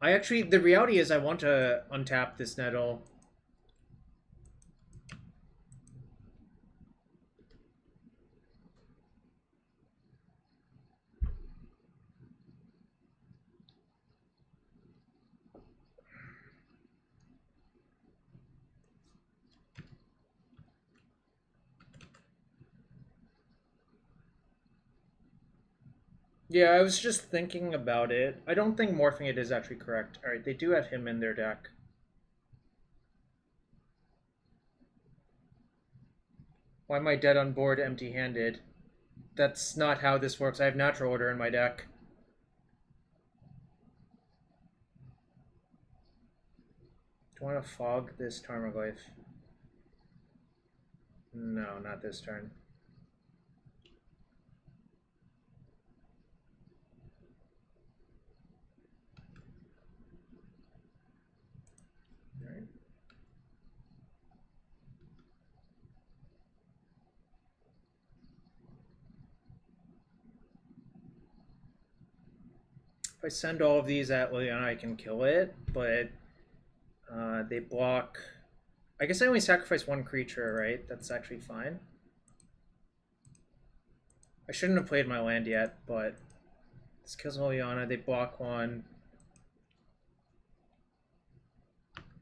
The reality is I want to untap this Nettle. Yeah, I was just thinking about it. I don't think morphing it is actually correct. Alright, they do have him in their deck. Why am I dead on board empty-handed? That's not how this works. I have natural order in my deck. Do I want to fog this Tarmogoyf? No, not this turn. Alright. If I send all of these at Liliana, I can kill it, but they block. I guess I only sacrifice one creature, right? That's actually fine. I shouldn't have played my land yet, but this kills Liliana. They block one.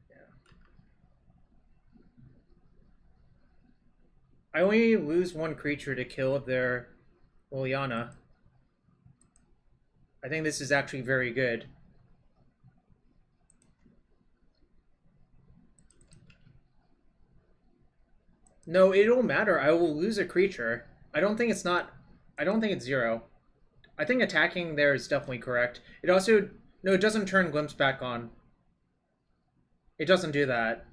Yeah. I only lose one creature to kill their Liliana. I think this is actually very good. No, it don't matter. I will lose a creature. I don't think it's not... I don't think it's 0. I think attacking there is definitely correct. It also... No, it doesn't turn Glimpse back on. It doesn't do that.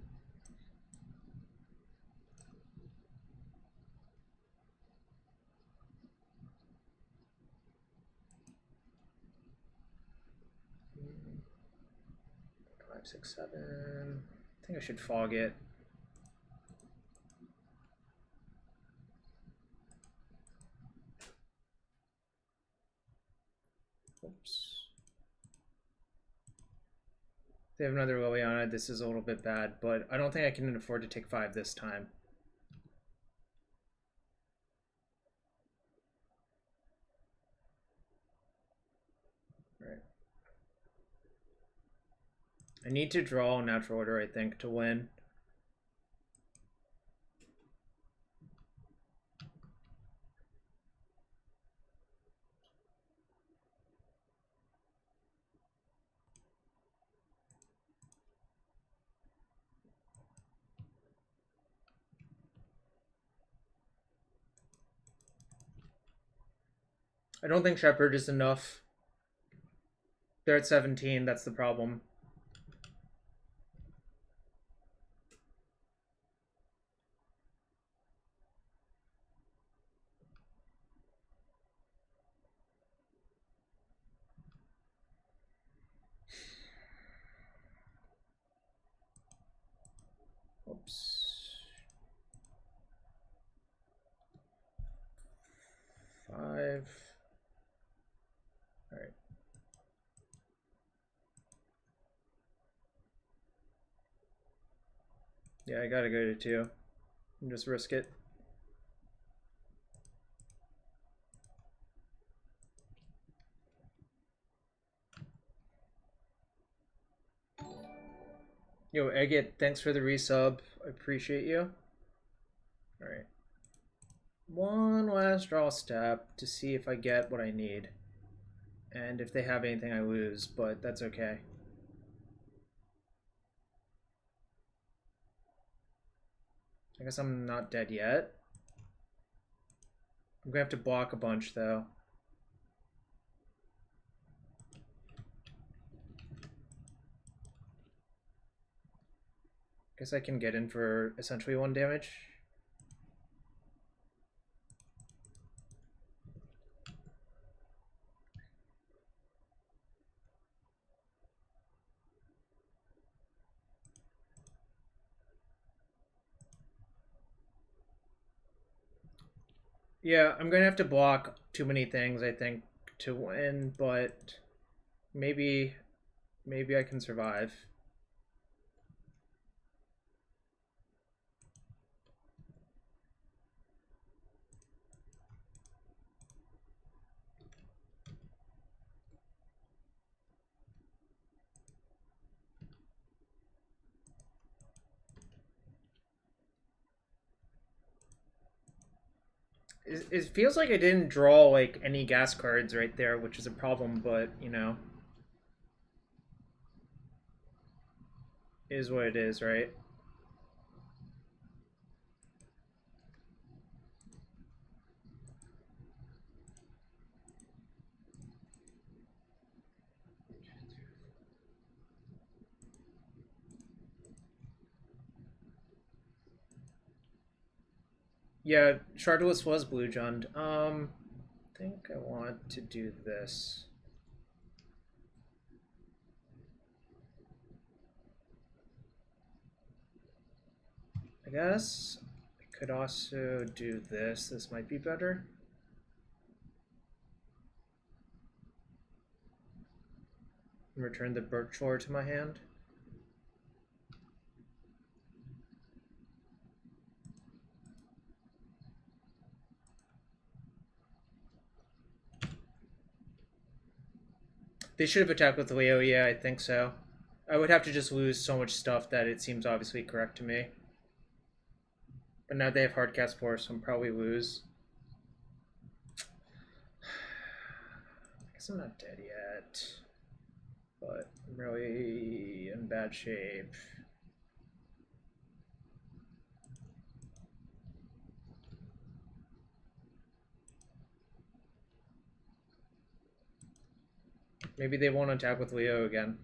Five, 6, 7... I think I should fog it. Oops. They have another Liliana. This is a little bit bad, but I don't think I can afford to take 5 this time. Right. I need to draw natural order, I think, to win. I don't think Shepherd is enough. They're at 17, that's the problem. Oops. 5. All right. Yeah, I gotta go to 2 and just risk it. Yo, Egget, thanks for the resub. I appreciate you. All right. One last draw step to see if I get what I need. And if they have anything, I lose, but that's okay. I guess I'm not dead yet. I'm gonna have to block a bunch, though. Guess I can get in for essentially 1 damage. Yeah, I'm gonna have to block too many things, I think, to win, but maybe I can survive. It feels like I didn't draw like any gas cards right there, which is a problem, but you know, is what it is, right? Yeah, Shardless was Blue Jund. I think I want to do this. I guess I could also do this. This might be better. Return the Birchlore to my hand. They should have attacked with Leo, yeah, I think so. I would have to just lose so much stuff that it seems obviously correct to me. But now they have Hardcast Force, so I'll probably lose. I guess I'm not dead yet. But I'm really in bad shape. Maybe they won't attack with Leo again.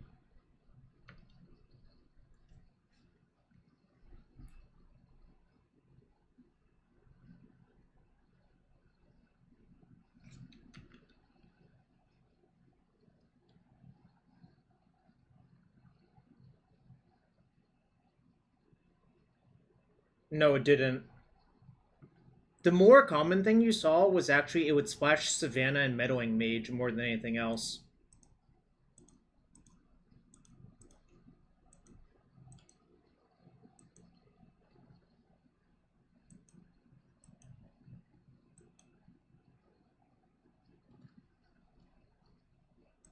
No, it didn't. The more common thing you saw was actually it would splash Savannah and Meddling Mage more than anything else.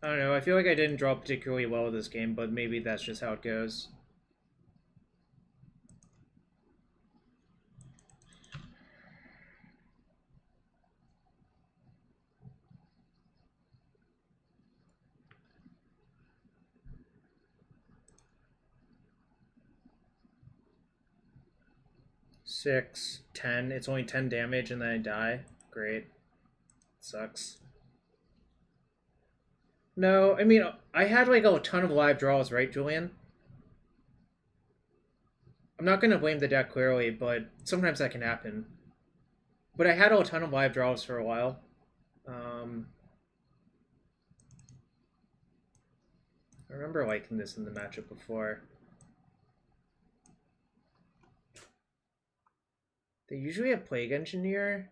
I don't know, I feel like I didn't draw particularly well this game, but maybe that's just how it goes. Six, 10. It's only 10 damage and then I die. Great. Sucks. No, I mean, I had like a ton of live draws, right, Julian? I'm not going to blame the deck clearly, but sometimes that can happen. But I had a ton of live draws for a while. I remember liking this in the matchup before. They usually have Plague Engineer.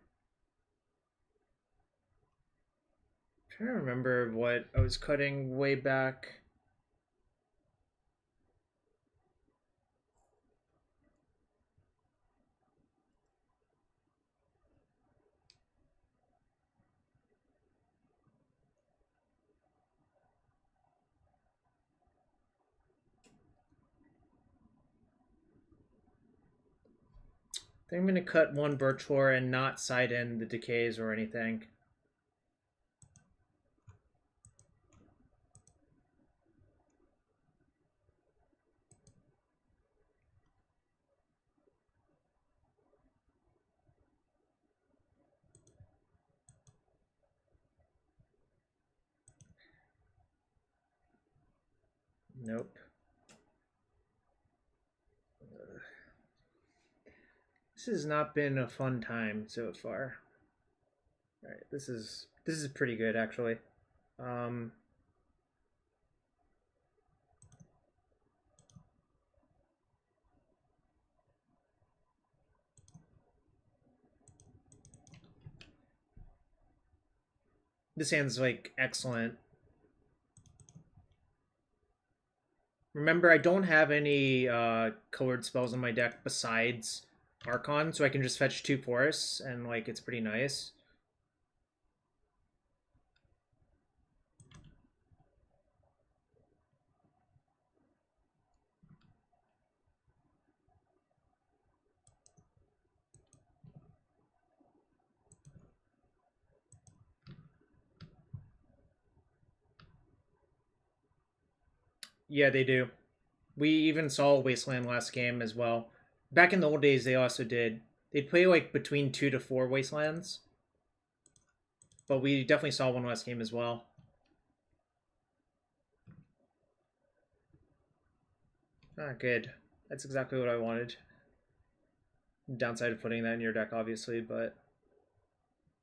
I'm trying to remember what I was cutting way back. I think I'm going to cut one Birchlore and not side in the decays or anything. Nope. This has not been a fun time so far. All right, this is pretty good actually. This hand's like excellent. Remember, I don't have any colored spells in my deck besides Archon, so I can just fetch 2 forests, and like it's pretty nice. Yeah, they do. We even saw Wasteland last game as well. Back in the old days, they also did. They'd play like between 2 to 4 Wastelands. But we definitely saw one last game as well. Ah, good. That's exactly what I wanted. Downside of putting that in your deck, obviously, but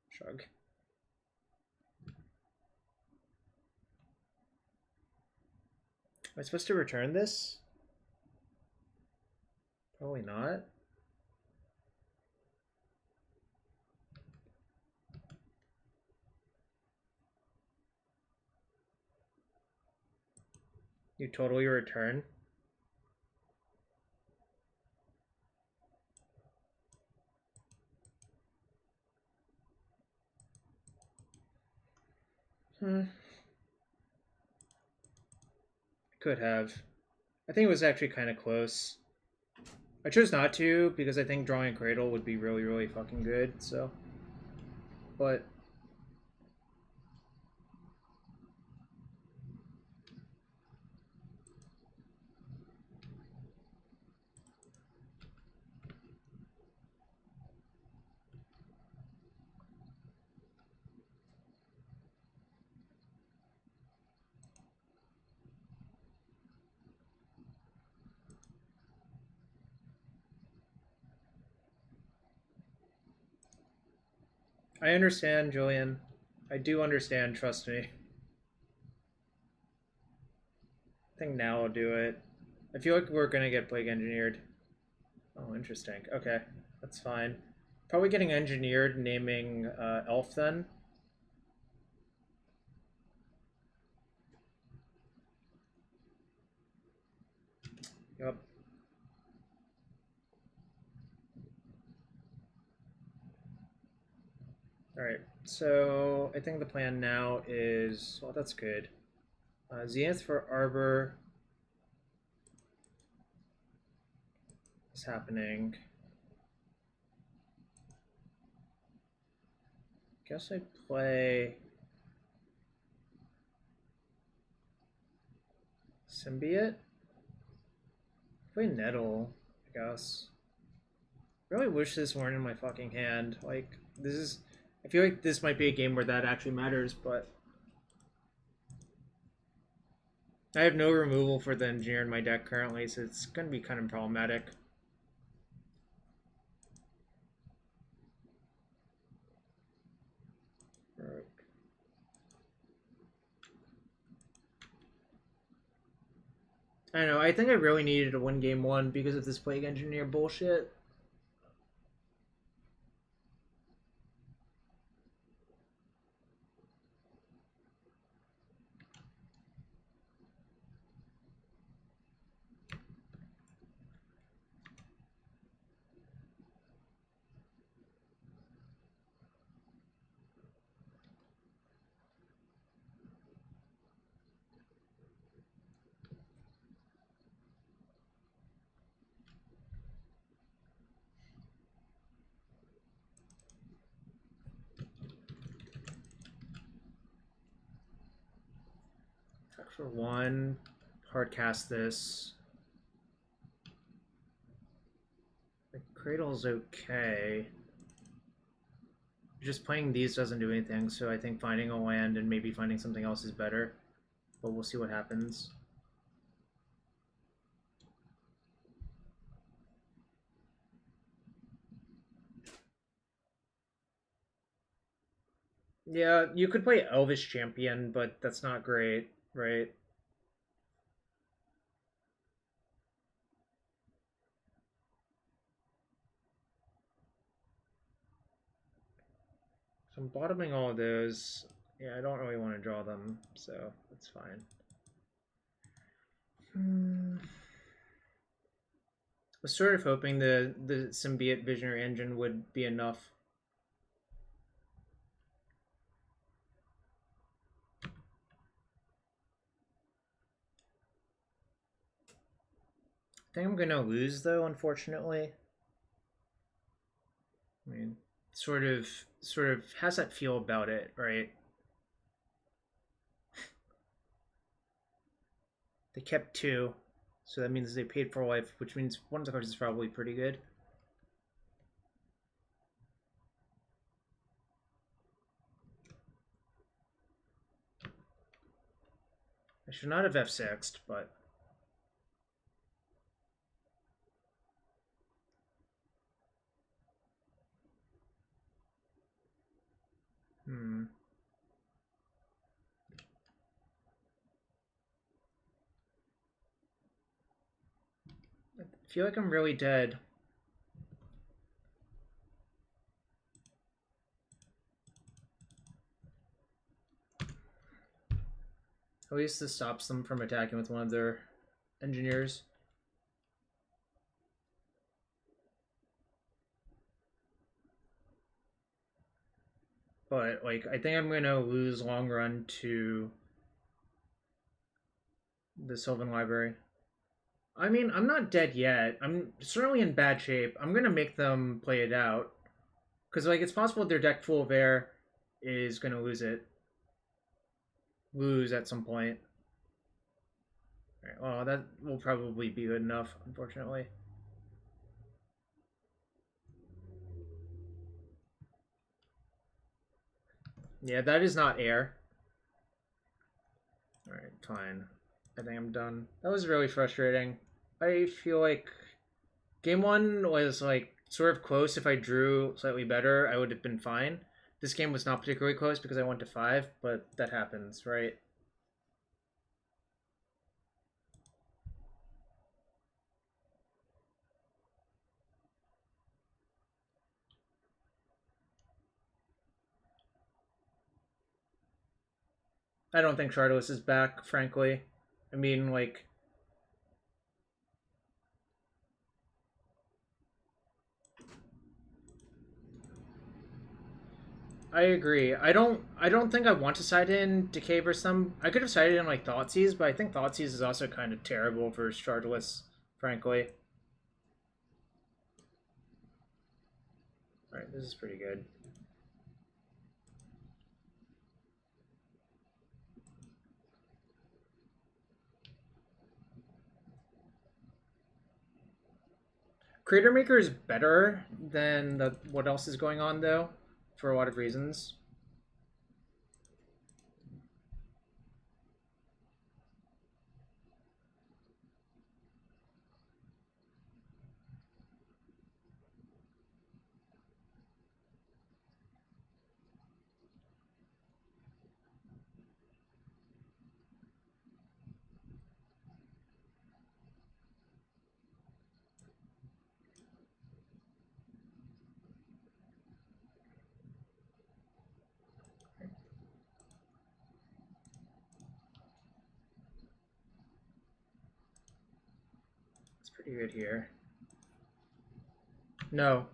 shrug. Am I supposed to return this? Probably not. You totally return. Could have. I think it was actually kind of close. I chose not to because I think drawing a Cradle would be really, really fucking good, so. But I understand, Julian. I do understand, trust me. I think now I'll do it. I feel like we're gonna get Plague Engineered. Oh, interesting. Okay, that's fine. Probably getting Engineered, naming Elf then. Yep. Alright, so I think the plan now is... Well, that's good. Zenith for Arbor is happening. Guess I play... Symbiote? Play Nettle, I guess. Really wish this weren't in my fucking hand. Like, this is... I feel like this might be a game where that actually matters, but... I have no removal for the Engineer in my deck currently, so it's going to be kind of problematic. I don't know, I think I really needed to win game one because of this Plague Engineer bullshit. For one, hard cast this. The Cradle's okay. Just playing these doesn't do anything, so I think finding a land and maybe finding something else is better. But we'll see what happens. Yeah, you could play Elvish Champion, but that's not great, right? So I'm bottoming all of those. Yeah, I don't really want to draw them, so that's fine. I was sort of hoping the Symbiote Visionary engine would be enough. I think I'm gonna lose though, unfortunately. I mean, sort of has that feel about it, right? They kept 2. So that means they paid for life, which means one of the cards is probably pretty good. I should not have F6'd, but... I feel like I'm really dead. At least this stops them from attacking with one of their engineers. But, like, I think I'm going to lose long run to the Sylvan Library. I mean, I'm not dead yet. I'm certainly in bad shape. I'm going to make them play it out. Because, like, it's possible their deck full of air is going to lose at some point. Alright, well, that will probably be good enough, unfortunately. Yeah, that is not air. Alright, fine. I think I'm done. That was really frustrating. I feel like game 1 was, like, sort of close. If I drew slightly better, I would have been fine. This game was not particularly close because I went to 5, but that happens, right? I don't think Shardless is back, frankly. I mean, like... I agree. I don't think I want to side in Decay versus them. I could have sided in like Thoughtseize, but I think Thoughtseize is also kind of terrible for Shardless, frankly. Alright, this is pretty good. Crater Maker is better than what else is going on, though, for a lot of reasons. It's pretty good here. No.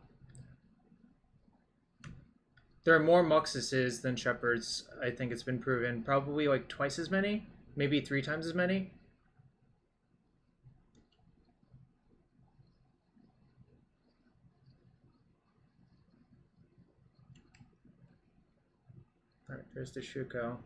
There are more Muxuses than Shepherds, I think it's been proven. Probably like twice as many, maybe 3 times as many. Alright, there's the Shuko.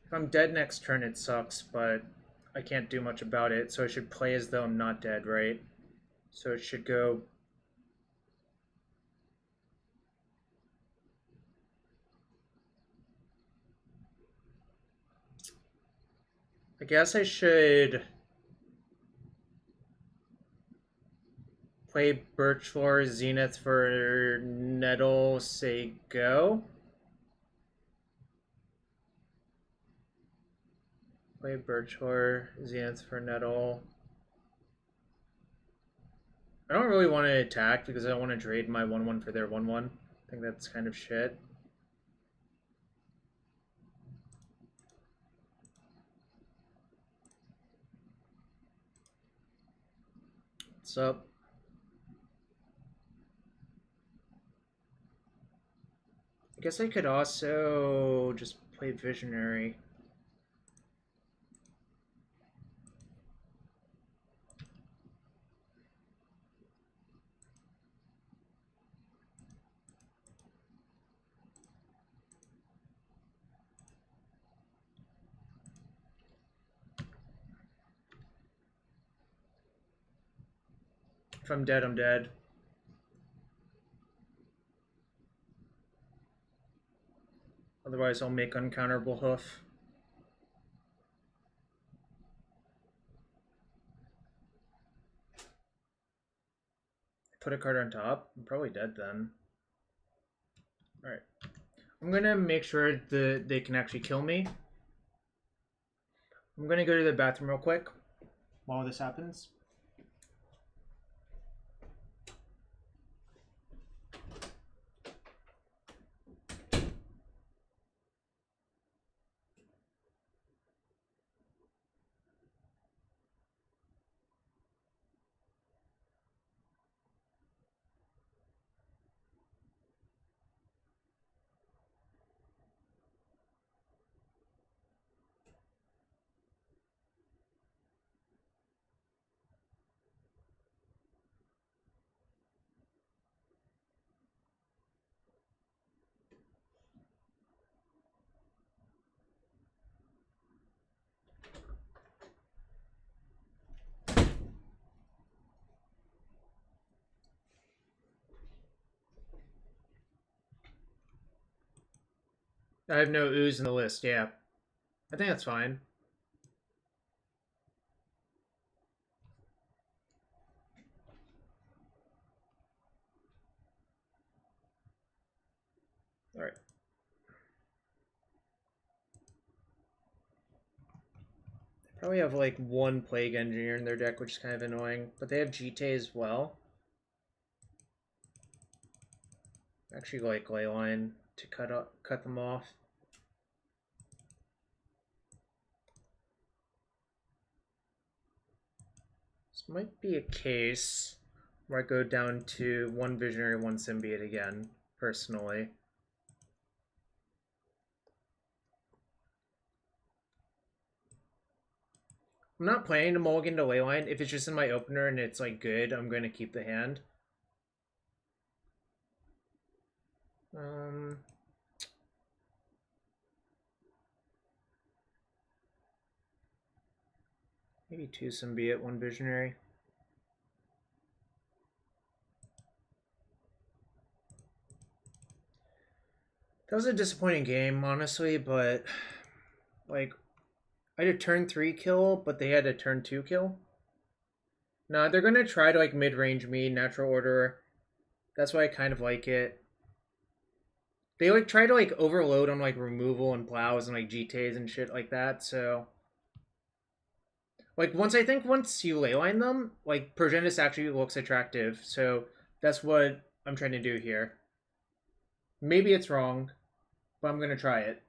If I'm dead next turn, it sucks, but I can't do much about it, so I should play as though I'm not dead, right? So it should go... I guess I should play Birchlore Zenith for Nettle, say go. Play Birchlore Zenith for Nettle. I don't really want to attack because I don't want to trade my 1-1 for their 1-1. I think that's kind of shit. What's up? I guess I could also just play Visionary. If I'm dead, I'm dead. Otherwise, I'll make uncounterable hoof. Put a card on top. I'm probably dead then. Alright. I'm gonna make sure they can actually kill me. I'm gonna go to the bathroom real quick while this happens. I have no ooze in the list, yeah. I think that's fine. Alright. They probably have like one Plague Engineer in their deck, which is kind of annoying. But they have GT as well. Actually like Leyline to cut them off. This might be a case where I go down to one Visionary, one Symbiote again, personally. I'm not planning to mulligan to Leyline. If it's just in my opener and it's like good, I'm going to keep the hand. Maybe two Symbiote, one Visionary. That was a disappointing game, honestly, but like I had a turn 3 kill, but they had a turn 2 kill. No, they're gonna try to like mid-range me, natural order. That's why I kind of like it. They like try to like overload on like removal and plows and like GTAs and shit like that, so like once you leyline them, like Progenitus actually looks attractive, so that's what I'm trying to do here. Maybe it's wrong, but I'm gonna try it.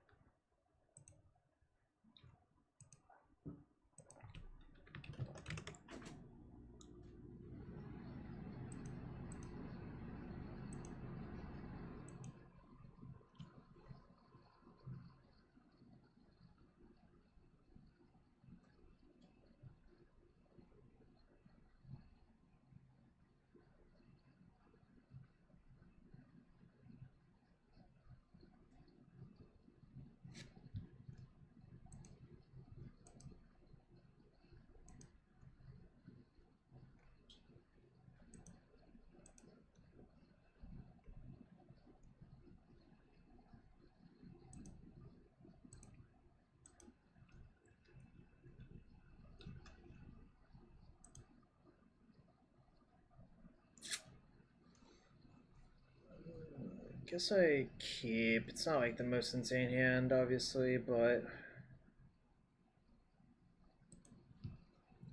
Guess I keep. It's not like the most insane hand, obviously, but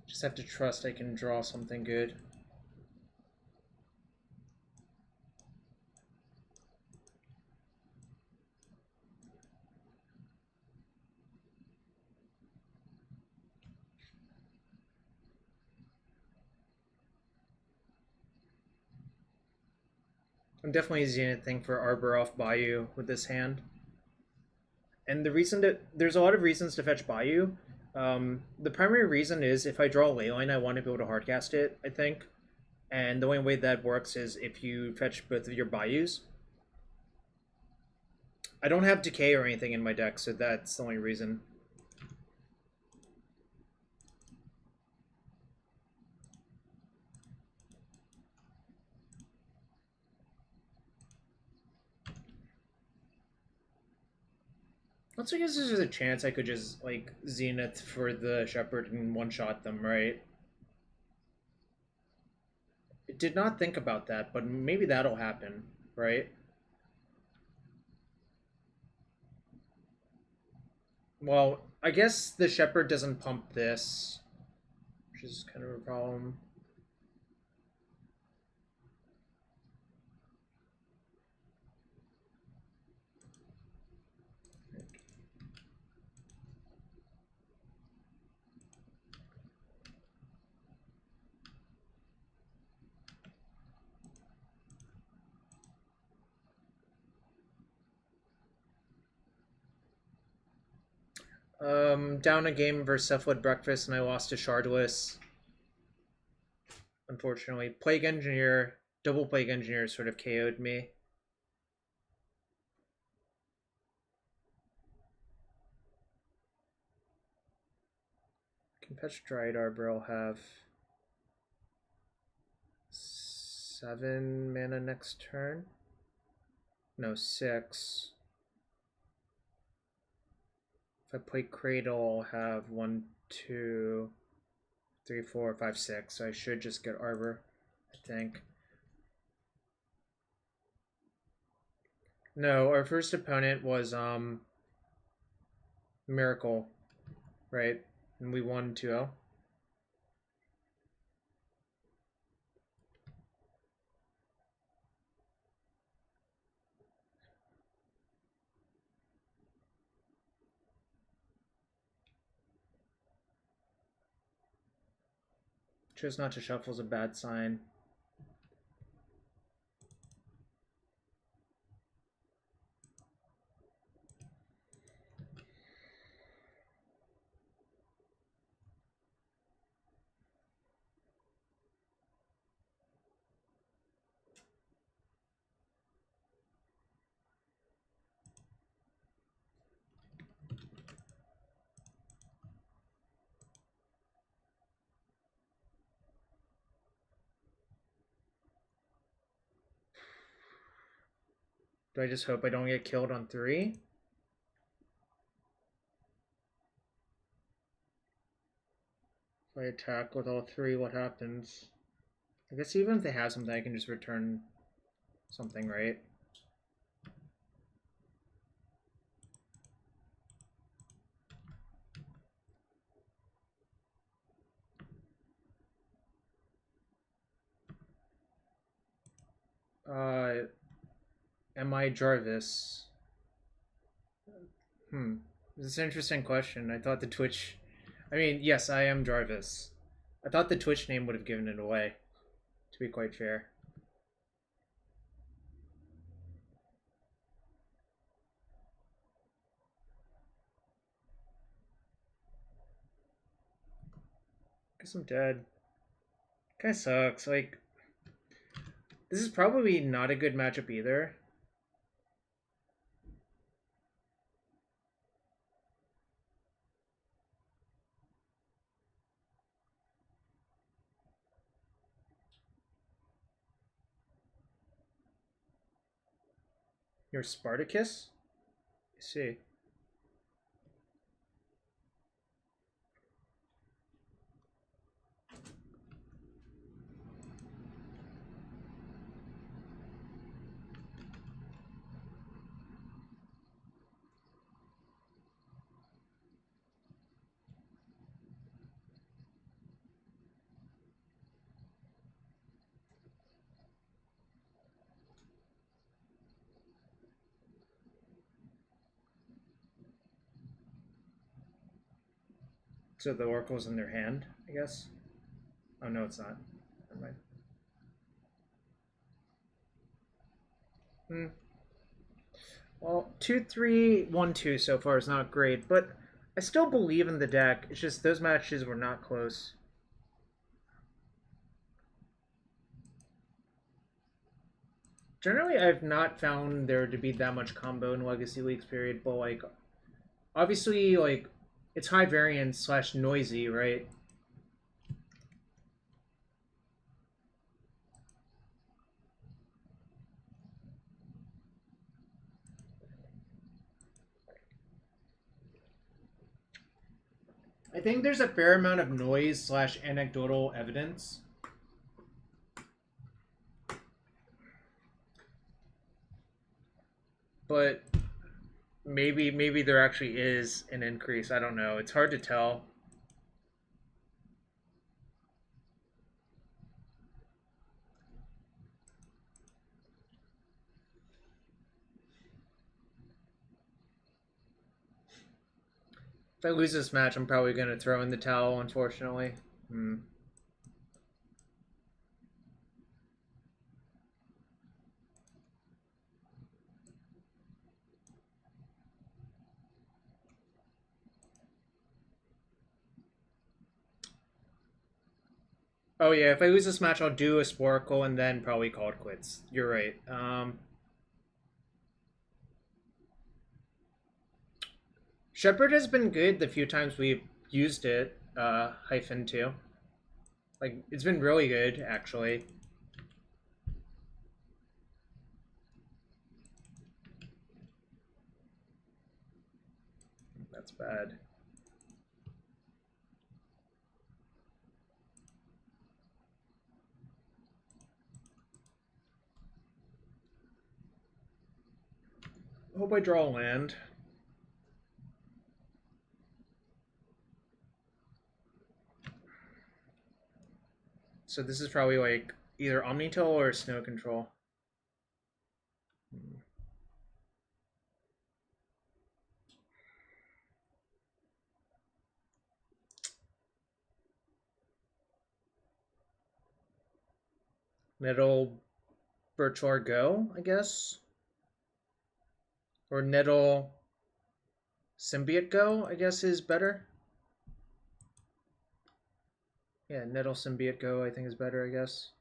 just have to trust I can draw something good. I'm definitely Zenith thing for Arbor off Bayou with this hand. And the reason that there's a lot of reasons to fetch Bayou. The primary reason is if I draw a Leyline, I want to be able to hardcast it, I think. And the only way that works is if you fetch both of your Bayous. I don't have Decay or anything in my deck, so that's the only reason. Also, I guess there's a chance I could just, like, Zenith for the Shepherd and one-shot them, right? I did not think about that, but maybe that'll happen, right? Well, I guess the Shepherd doesn't pump this, which is kind of a problem. Down a game versus Cephalid Breakfast, and I lost to Shardless. Unfortunately, Plague Engineer, double Plague Engineer sort of KO'd me. Can fetch Dryad Arbor. I'll have 7 mana next turn. No, 6. If I play Cradle, I'll have 1, 2, 3, 4, 5, 6. So I should just get Arbor, I think. No, our first opponent was Miracle, right? And we won 2-0. Chose not to shuffle is a bad sign. Do I just hope I don't get killed on 3? If I attack with all 3, what happens? I guess even if they have something, I can just return something, right? Am I Jarvis? This is an interesting question. I thought the Twitch... I mean, yes, I am Jarvis. I thought the Twitch name would have given it away, to be quite fair. Guess I'm dead. Kinda sucks. Like, this is probably not a good matchup either. You're Spartacus? I see. So the Oracle's in their hand, I guess? Oh, no, it's not. Never mind. Well, 2-3-1-2 so far is not great, but I still believe in the deck. It's just those matches were not close. Generally, I've not found there to be that much combo in Legacy Leagues, period, but, like, obviously, like, it's high variance slash noisy, right? I think there's a fair amount of noise slash anecdotal evidence. But maybe there actually is an increase. I don't know. It's hard to tell. If I lose this match, I'm probably going to throw in the towel, unfortunately. Oh yeah, if I lose this match, I'll do a Sporkle and then probably call it quits. You're right. Shepherd has been good the few times we've used it, -2. Like, it's been really good, actually. That's bad. I hope I draw a land. So this is probably like either Omnitail or Snow Control. Nettle Birchlore Go, I guess. Or Nettle Symbiote Go, I guess, is better. Yeah, Nettle Symbiote Go, I think, is better, I guess.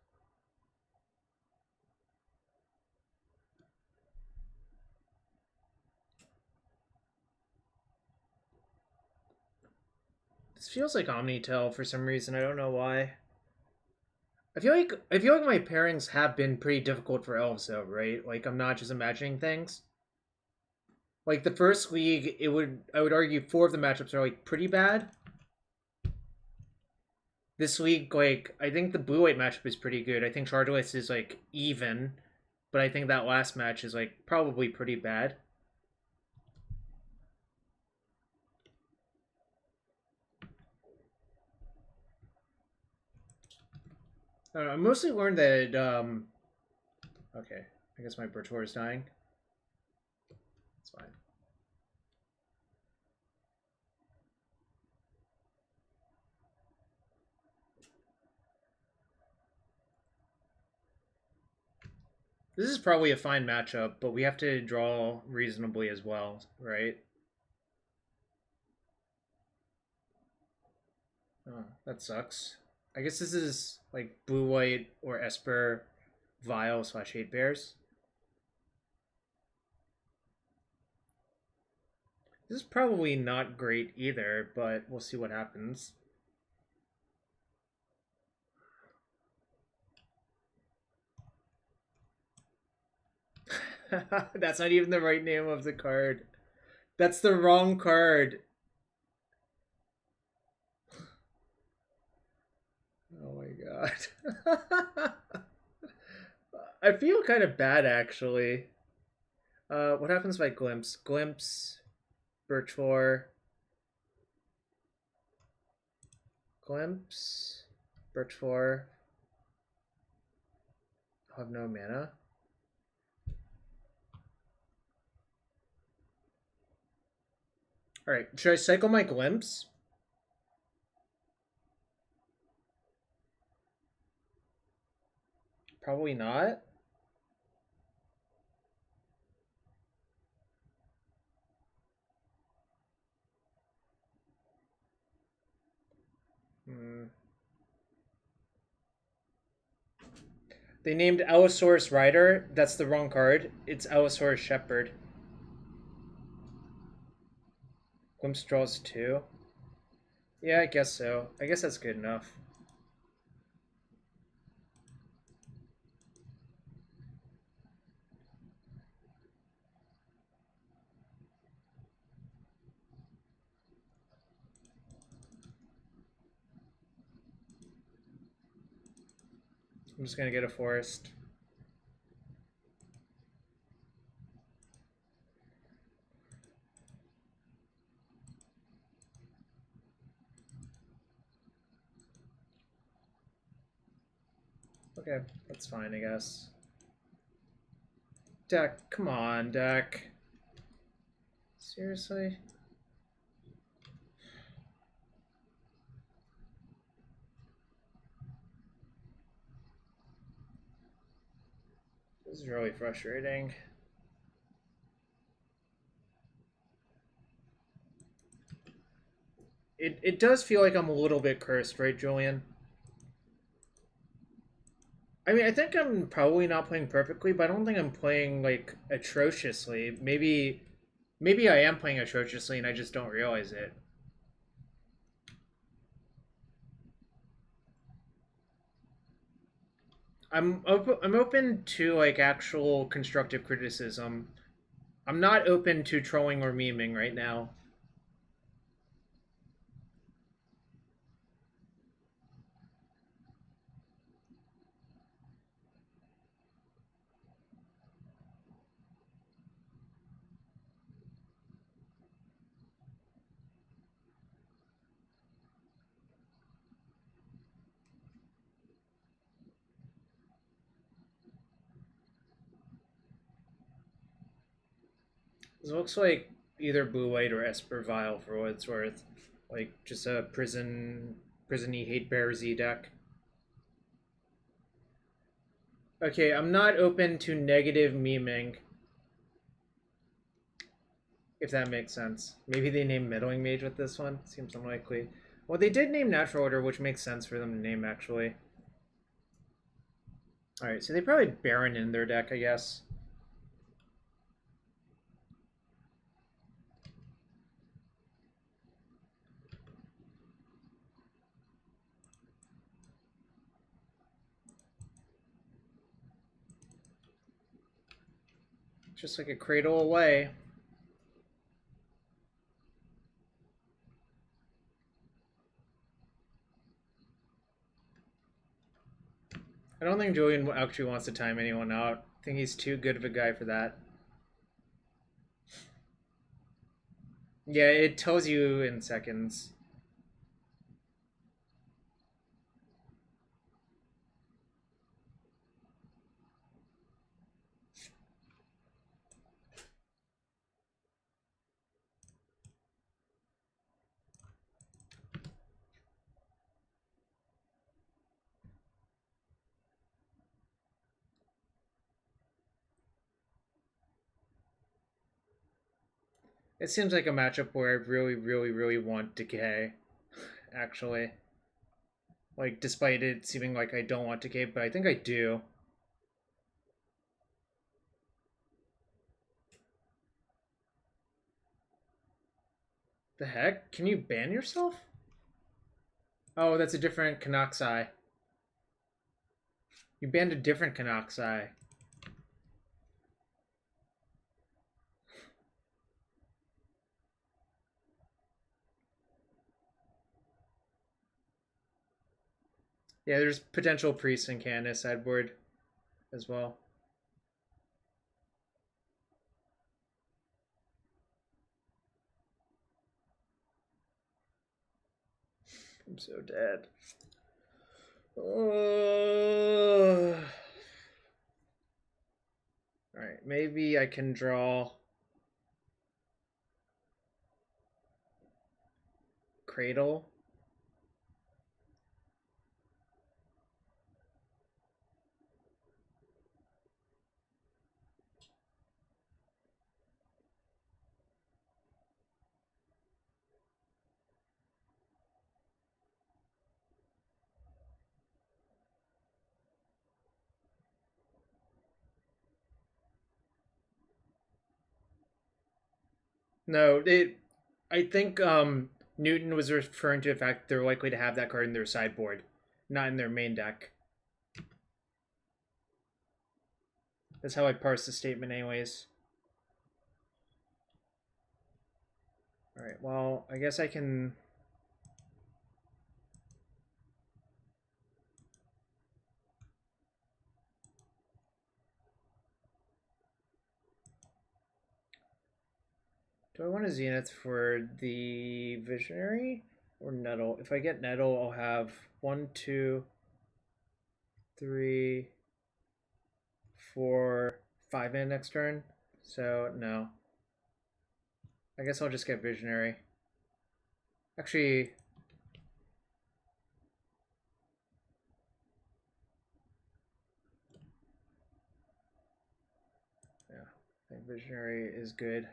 This feels like Omnitail for some reason. I don't know why. I feel like my pairings have been pretty difficult for Elves, though, right? Like, I'm not just imagining things. Like the first league, I would argue 4 of the matchups are like pretty bad. This league, like, I think the blue-white matchup is pretty good. I think Chardeless is like even, but I think that last match is like probably pretty bad. I don't know, I mostly learned that okay, I guess my Birchwood is dying. It's fine. This is probably a fine matchup, but we have to draw reasonably as well, right? Oh, that sucks. I guess this is like blue-white or Esper Vile / 8 Bears. This is probably not great either, but we'll see what happens. That's not even the right name of the card. That's the wrong card. Oh my god. I feel kind of bad, actually. What happens if I glimpse? Glimpse, Birchlore. Glimpse, Birchlore. I'll have no mana. Alright, should I cycle my glimpse? Probably not. They named Allosaurus Rider. That's the wrong card. It's Allosaurus Shepherd. Glimpse draws 2. Yeah, I guess so. I guess that's good enough. I'm just gonna get a forest. Okay, that's fine, I guess. Deck, come on, deck. Seriously? This is really frustrating. It does feel like I'm a little bit cursed, right, Julian? I mean, I think I'm probably not playing perfectly, but I don't think I'm playing, like, atrociously. Maybe I am playing atrociously and I just don't realize it. I'm open to, like, actual constructive criticism. I'm not open to trolling or memeing right now. This looks like either Blue White or Esper Vile for what it's worth. Like, just a prison-y hate bear Z deck. Okay, I'm not open to negative memeing. If that makes sense. Maybe they named Meddling Mage with this one. Seems unlikely. Well, they did name Natural Order, which makes sense for them to name, actually. Alright, so they probably Baron in their deck, I guess. Just like a Cradle away. I don't think Julian actually wants to time anyone out. I think he's too good of a guy for that. Yeah, it tells you in seconds. It seems like a matchup where I really want Decay, actually. Like, despite it seeming like I don't want Decay, but I think I do. The heck? Can you ban yourself? Oh, that's a different Kanaksai. You banned a different Kanaksai. Yeah, there's potential Priest and Candace sideboard as well. I'm so dead. Alright, maybe I can draw Cradle. No, I think Newton was referring to the fact they're likely to have that card in their sideboard, not in their main deck. That's how I parse the statement anyways. Alright, well, I guess I can... Do I want a Zenith for the Visionary or Nettle? If I get Nettle, I'll have 1, 2, 3, 4, 5 in next turn. So, no. I guess I'll just get Visionary. Actually... yeah, I think Visionary is good.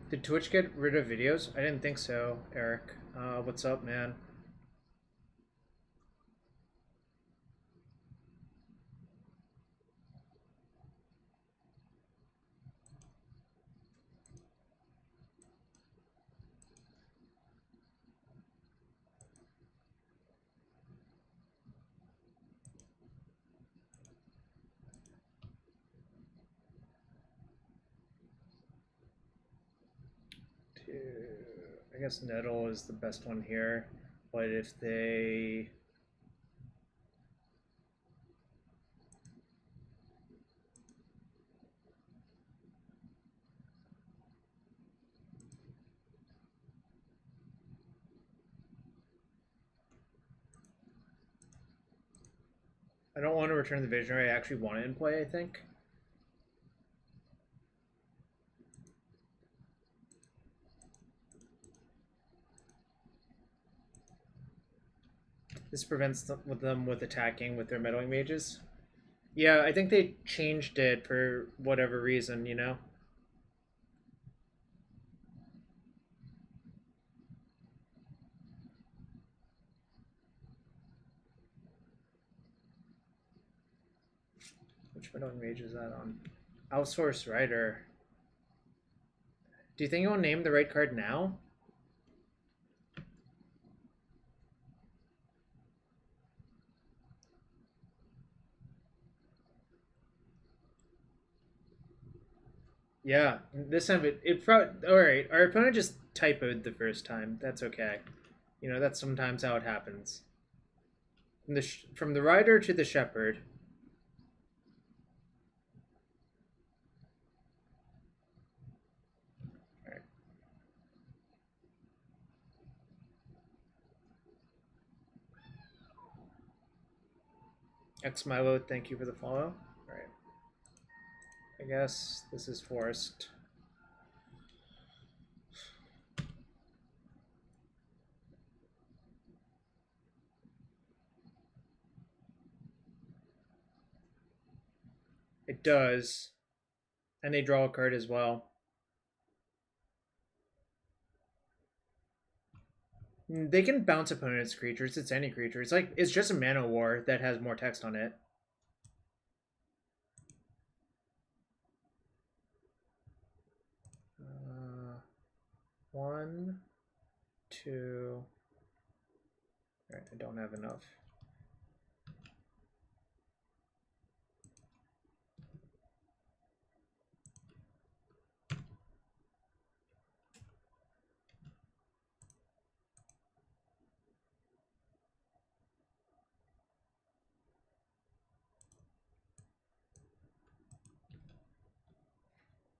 Did Twitch get rid of videos? I didn't think so, Eric. What's up, man? I guess Nettle is the best one here, but if they... I don't want to return the Visionary. I actually want it in play, I think. This prevents them with attacking with their meddling mages. Yeah, I think they changed it for whatever reason, you know? Which meddling mage is that on? Outsource Rider. Do you think you'll name the right card now? Yeah, this time it probably... Alright, our opponent just typoed the first time. That's okay. You know, that's sometimes how it happens. From the Rider to the Shepherd. Alright. X Milo, thank you for the follow. Alright. I guess this is forced. It does. And they draw a card as well. They can bounce opponents' creatures. It's any creature. It's just a Mana War that has more text on it. One, two. All right, I don't have enough.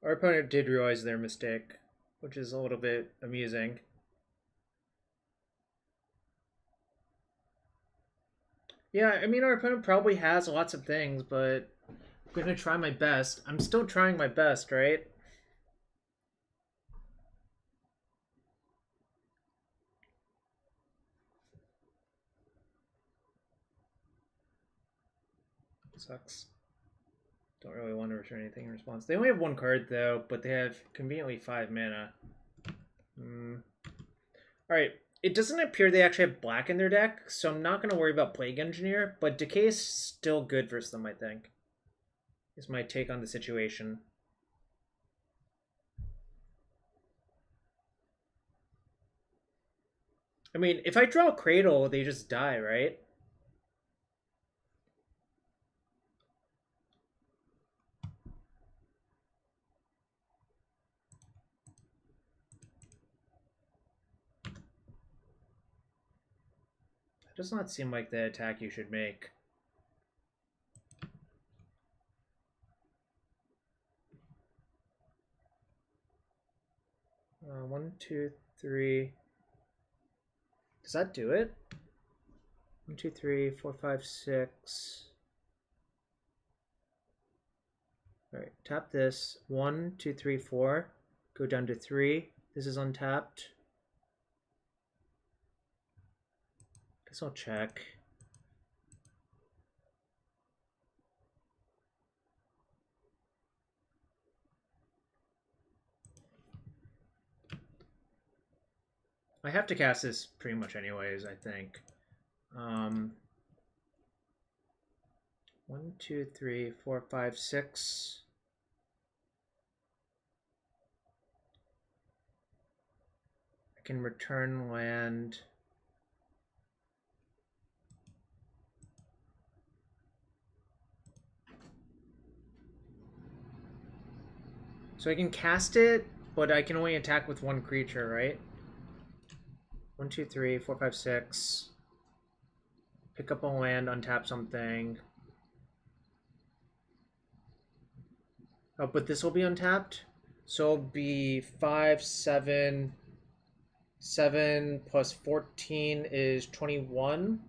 Our opponent did realize their mistake, which is a little bit amusing. Yeah, I mean, our opponent probably has lots of things, but I'm going to try my best. I'm still trying my best, right? Sucks. Don't really want to return anything in response. They only have one card, though, but they have conveniently 5 mana. Alright, it doesn't appear they actually have black in their deck, so I'm not going to worry about Plague Engineer, but Decay is still good versus them, I think. Is my take on the situation. I mean, if I draw Cradle, they just die, right? Does not seem like the attack you should make. One, two, three. Does that do it? 1, 2, 3, 4, 5, 6. All right, tap this. 1, 2, 3, 4. Go down to 3. This is untapped. Guess I'll check. I have to cast this pretty much anyways, I think. 1, 2, 3, 4, 5, 6. I can return land. So I can cast it, but I can only attack with one creature, right? 1, 2, 3, 4, 5, 6. Pick up a land, untap something. Oh, but this will be untapped. So it'll be 5, 7. 7 plus 14 is 21.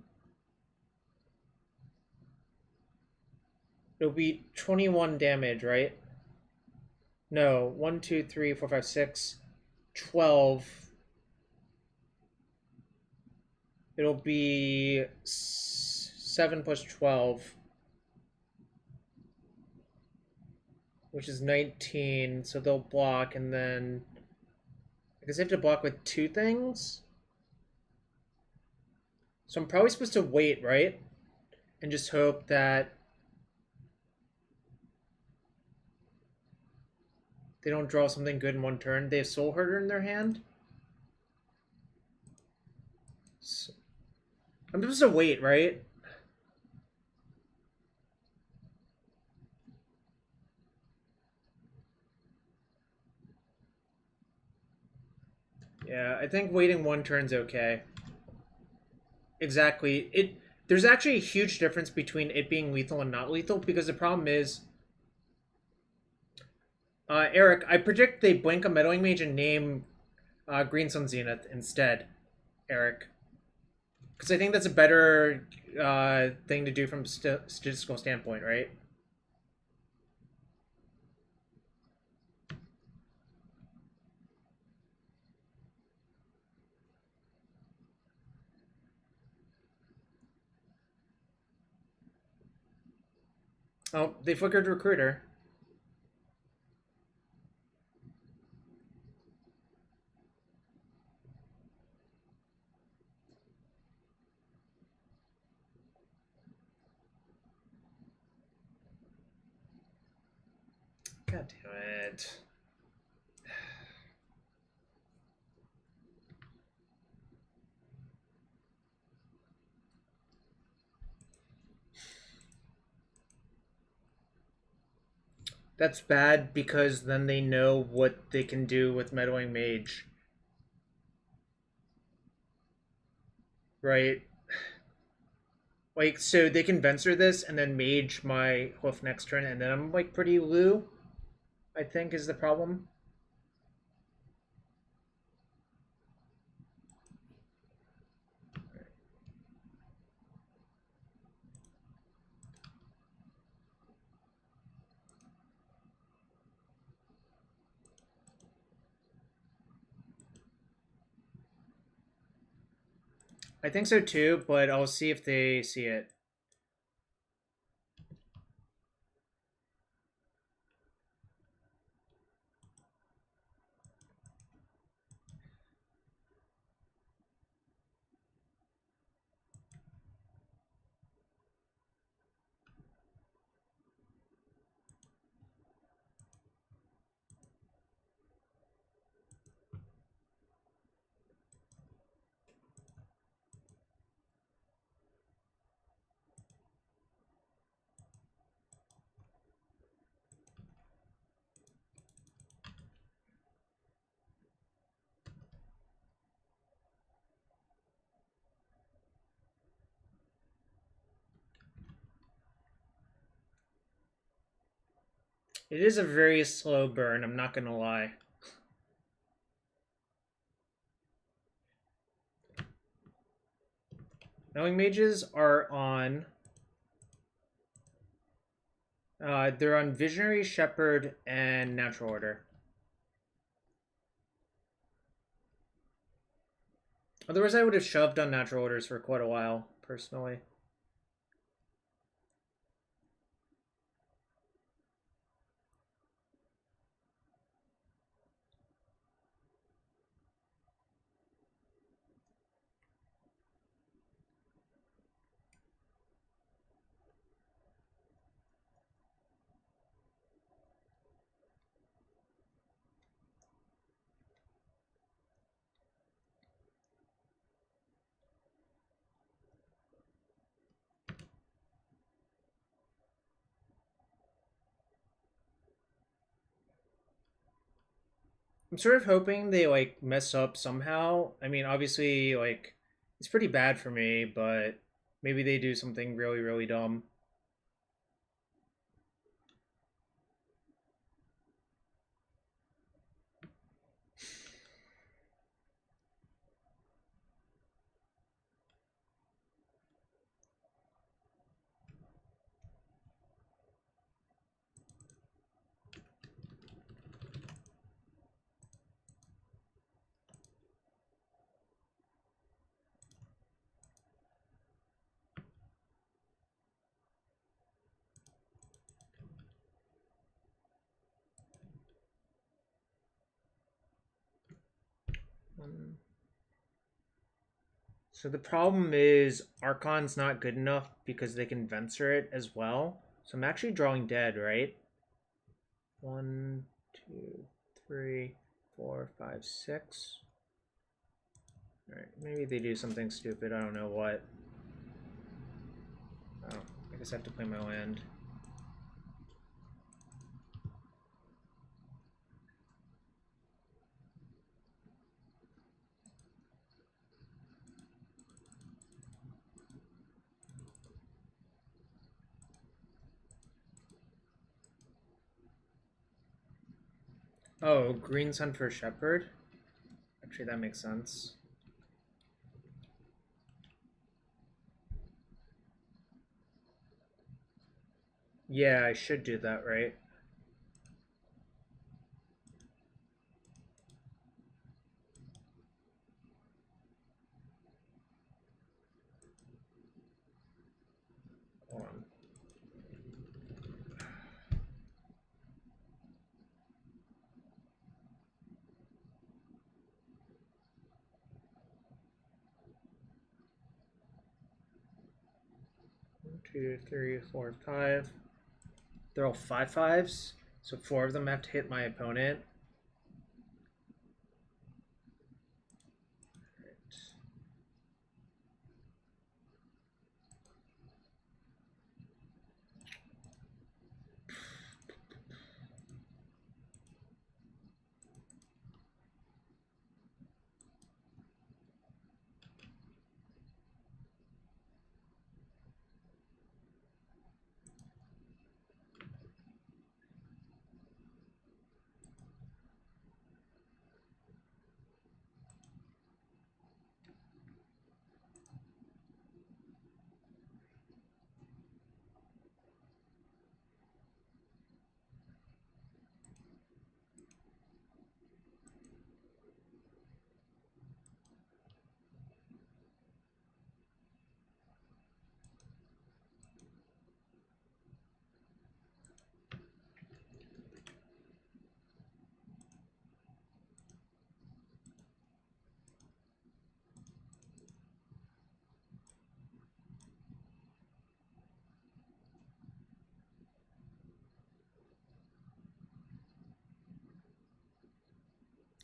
It'll be 21 damage, right? No, 1, 2, 3, 4, 5, 6, 12. It'll be 7 plus 12, which is 19. So they'll block, and then I guess I have to block with 2 things. So I'm probably supposed to wait, right? And just hope that they don't draw something good in one turn. They have Soul Herder in their hand. So I'm supposed to wait, right? Yeah, I think waiting 1 turn's okay. Exactly. There's actually a huge difference between it being lethal and not lethal, because the problem is, Eric, I predict they blink a Meddling Mage and name Green Sun Zenith instead, Eric. Because I think that's a better thing to do from a statistical standpoint, right? Oh, they flickered Recruiter. God damn it. That's bad, because then they know what they can do with Meddling Mage. Right? Like, so they can Venser this and then Mage my Hoof next turn, and then I'm, like, pretty loo, I think, is the problem. I think so too, but I'll see if they see it. It is a very slow burn, I'm not gonna lie. Knowing Mages are on... they're on Visionary, Shepherd, and Natural Order. Otherwise, I would have shoved on Natural Orders for quite a while, personally. I'm sort of hoping they, like, mess up somehow. I mean, obviously, like, it's pretty bad for me, but maybe they do something really, really dumb. So the problem is Archon's not good enough because they can Venser it as well. So I'm actually drawing dead, right? 1, 2, 3, 4, 5, 6. Alright, maybe they do something stupid, I don't know what. Oh, I guess I have to play my land. Oh, green sun for Shepherd? Actually, that makes sense. Yeah, I should do that, right? Hold on. One, 2, 3, 4, 5. They're all 5/5s, so 4 of them have to hit my opponent. Right.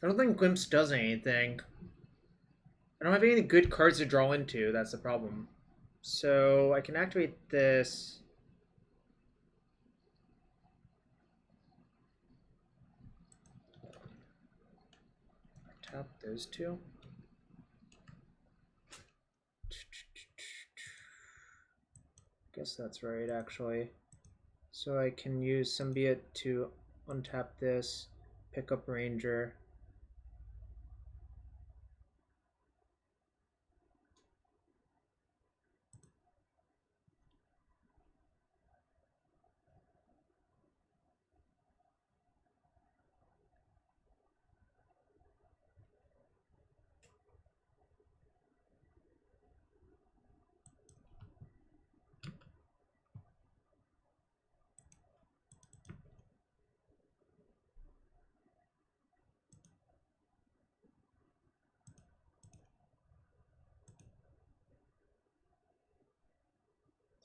'I don't think Glimpse does anything. I don't have any good cards to draw into, that's the problem. So I can activate this. Tap those two. Guess that's right, actually. So I can use Symbiote to untap this, pick up Ranger.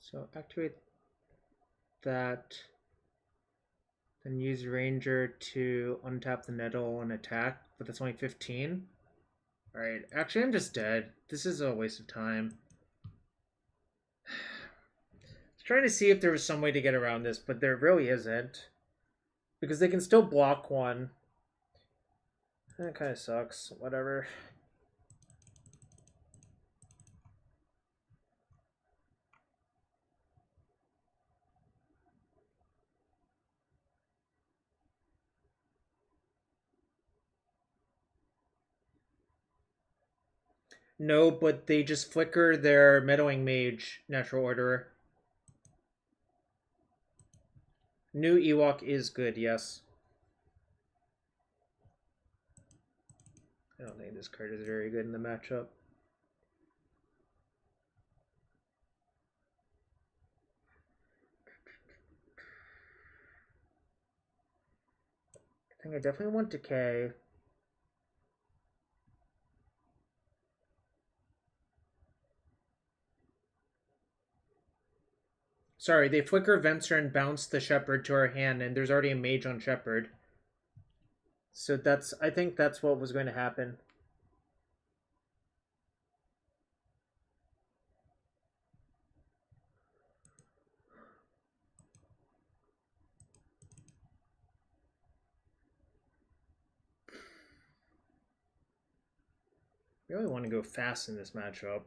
So activate that, then use Ranger to untap the Nettle and attack, but that's only 15. Alright, actually I'm just dead. This is a waste of time. I was trying to see if there was some way to get around this, but there really isn't. Because they can still block one. That kind of sucks. Whatever. No, but they just flicker their Meddling Mage Natural Orderer. New Ewok is good, yes. I don't think this card is very good in the matchup. I think I definitely want Decay. Sorry, they flicker Venser and bounce the Shepherd to our hand, and there's already a Mage on Shepherd. So that's, I think that's what was going to happen. I really want to go fast in this matchup.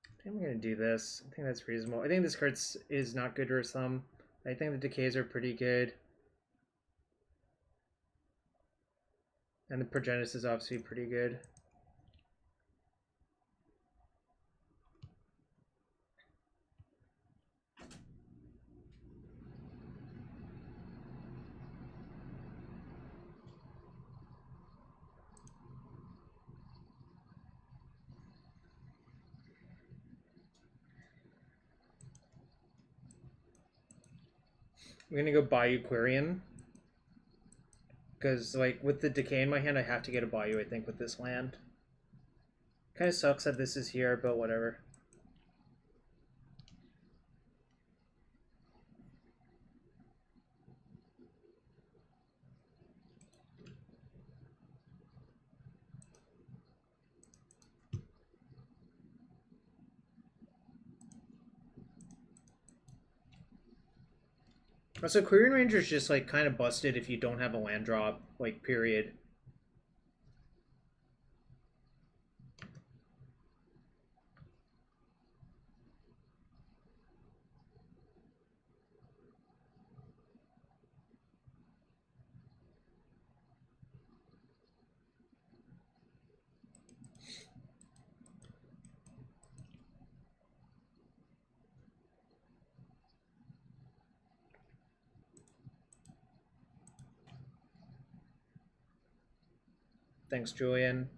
I think I'm going to do this. I think that's reasonable. I think this card is not good for some. I think the Decays are pretty good. And the Progenitus is obviously pretty good. I'm gonna go Bayou Quirion. Because, like, with the Decay in my hand, I have to get a Bayou, I think, with this land. Kind of sucks that this is here, but whatever. Also, Quirion Ranger is just, like, kind of busted if you don't have a land drop, like, period. Thanks, Julian.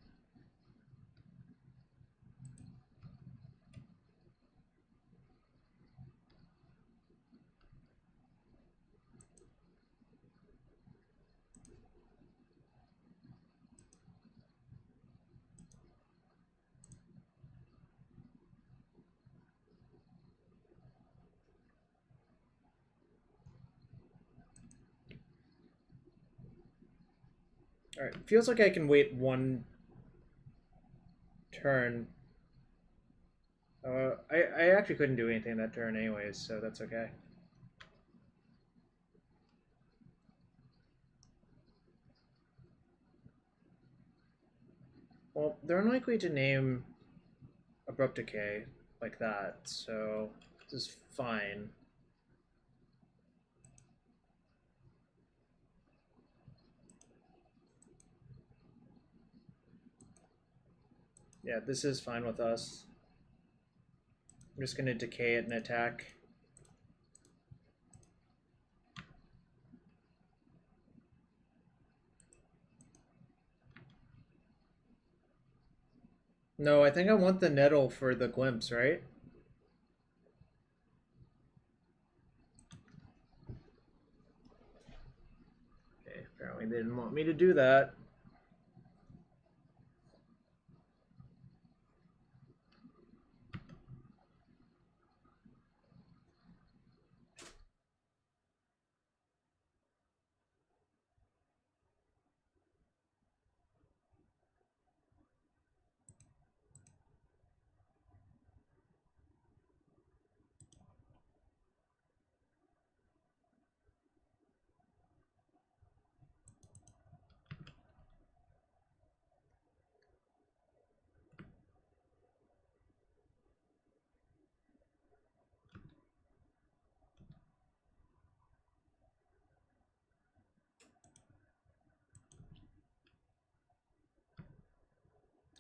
Alright, feels like I can wait one turn. I actually couldn't do anything that turn anyways, so that's okay. Well, they're unlikely to name Abrupt Decay like that, so this is fine. Yeah, this is fine with us. I'm just going to decay it and attack. No, I think I want the nettle for the glimpse, right? Okay, apparently they didn't want me to do that.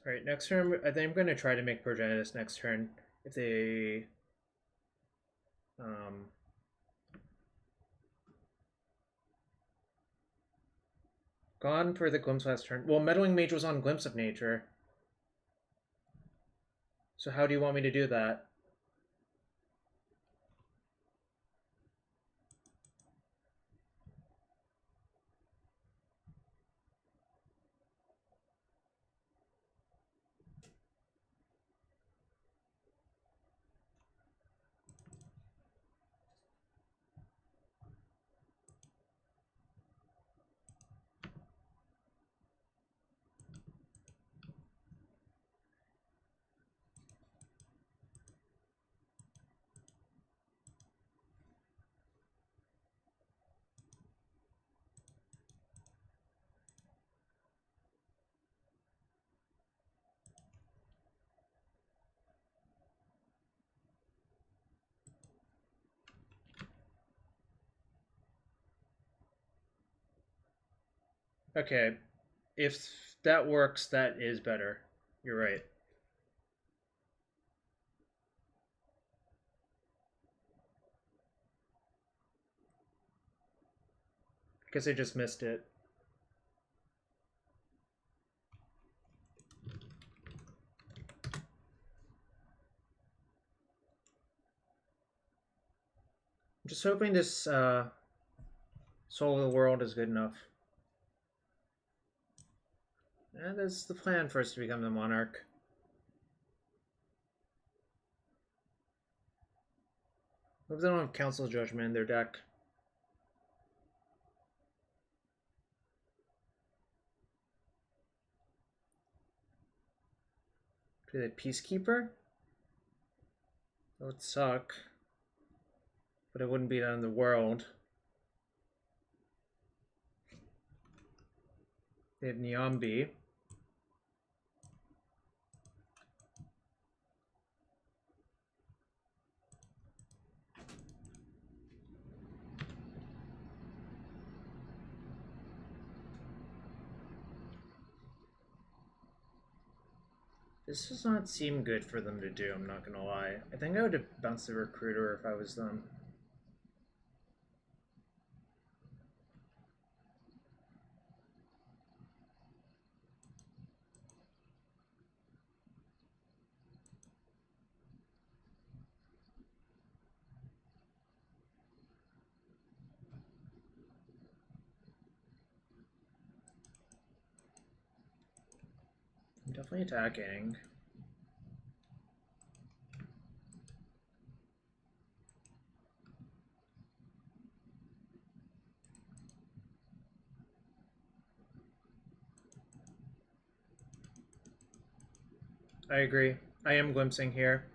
Alright, next turn, I think I'm going to try to make Progenitus next turn. If they... Gone for the Glimpse last turn. Well, Meddling Mage was on Glimpse of Nature. So how do you want me to do that? Okay, if that works, that is better. You're right. I guess I just missed it. I'm just hoping this Soul of the World is good enough. And that's the plan for us to become the Monarch. Hope they don't have Council Judgment in their deck. Do they Peacekeeper? That would suck. But it wouldn't be the end of the world. They have Niambi. This does not seem good for them to do, I'm not gonna lie. I think I would have bounced the Recruiter if I was them. I'm definitely attacking. I agree. I am glimpsing here.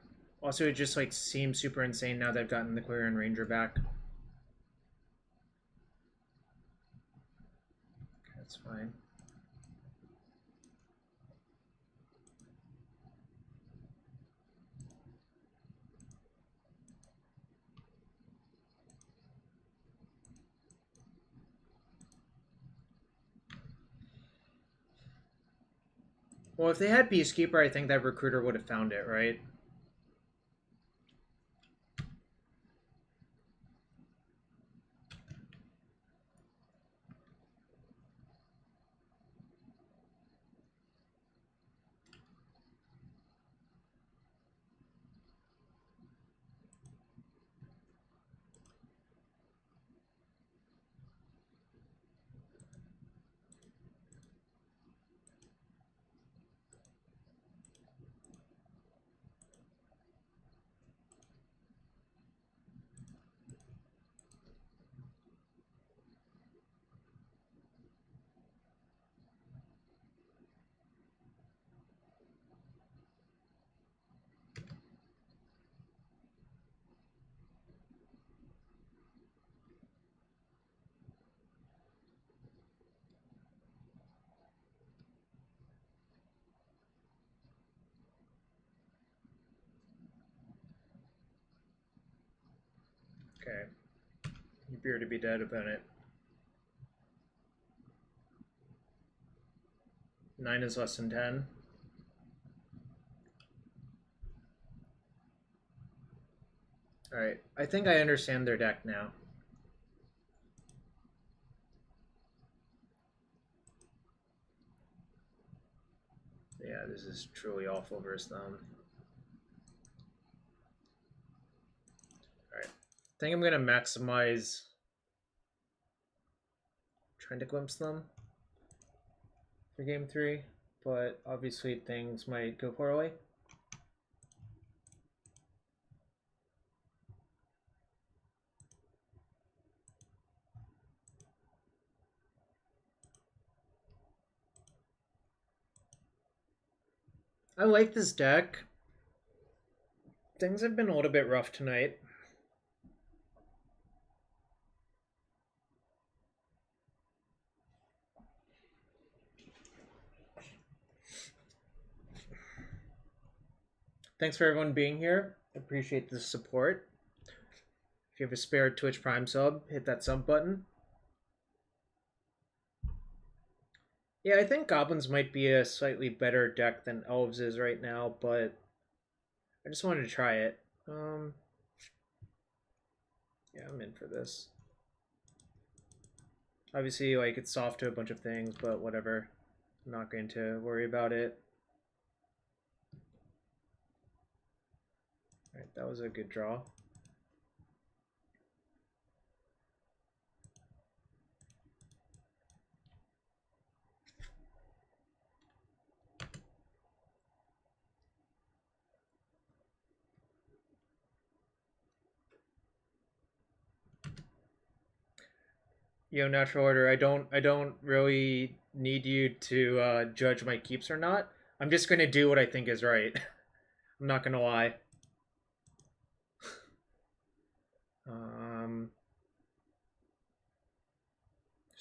Also, it just like seems super insane now that I've gotten the Quirion Ranger back. That's fine. Well, if they had Peacekeeper, I think that Recruiter would have found it, right? Okay. You appear to be dead, opponent. 9 is less than 10. Alright, I think I understand their deck now. Yeah, this is truly awful versus them. Alright, I think I'm going to maximize trying to glimpse them for game 3, but obviously things might go poorly. I like this deck. Things have been a little bit rough tonight. Thanks for everyone being here. Appreciate the support. If you have a spare Twitch Prime sub, hit that sub button. Yeah, I think Goblins might be a slightly better deck than Elves is right now, but I just wanted to try it. Yeah, I'm in for this. Obviously, like, it's soft to a bunch of things, but whatever. I'm not going to worry about it. Alright, that was a good draw. Yo, Natural Order, I don't really need you to judge my keeps or not. I'm just gonna do what I think is right. I'm not gonna lie.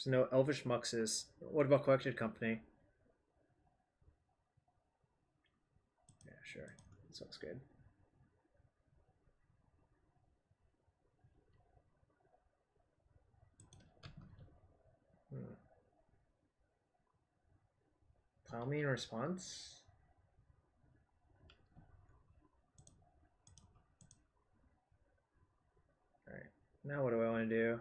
There's no Elvish Muxus. What about Collected Company? Yeah, sure. That sounds good. Plow me in response? Alright, now what do I want to do?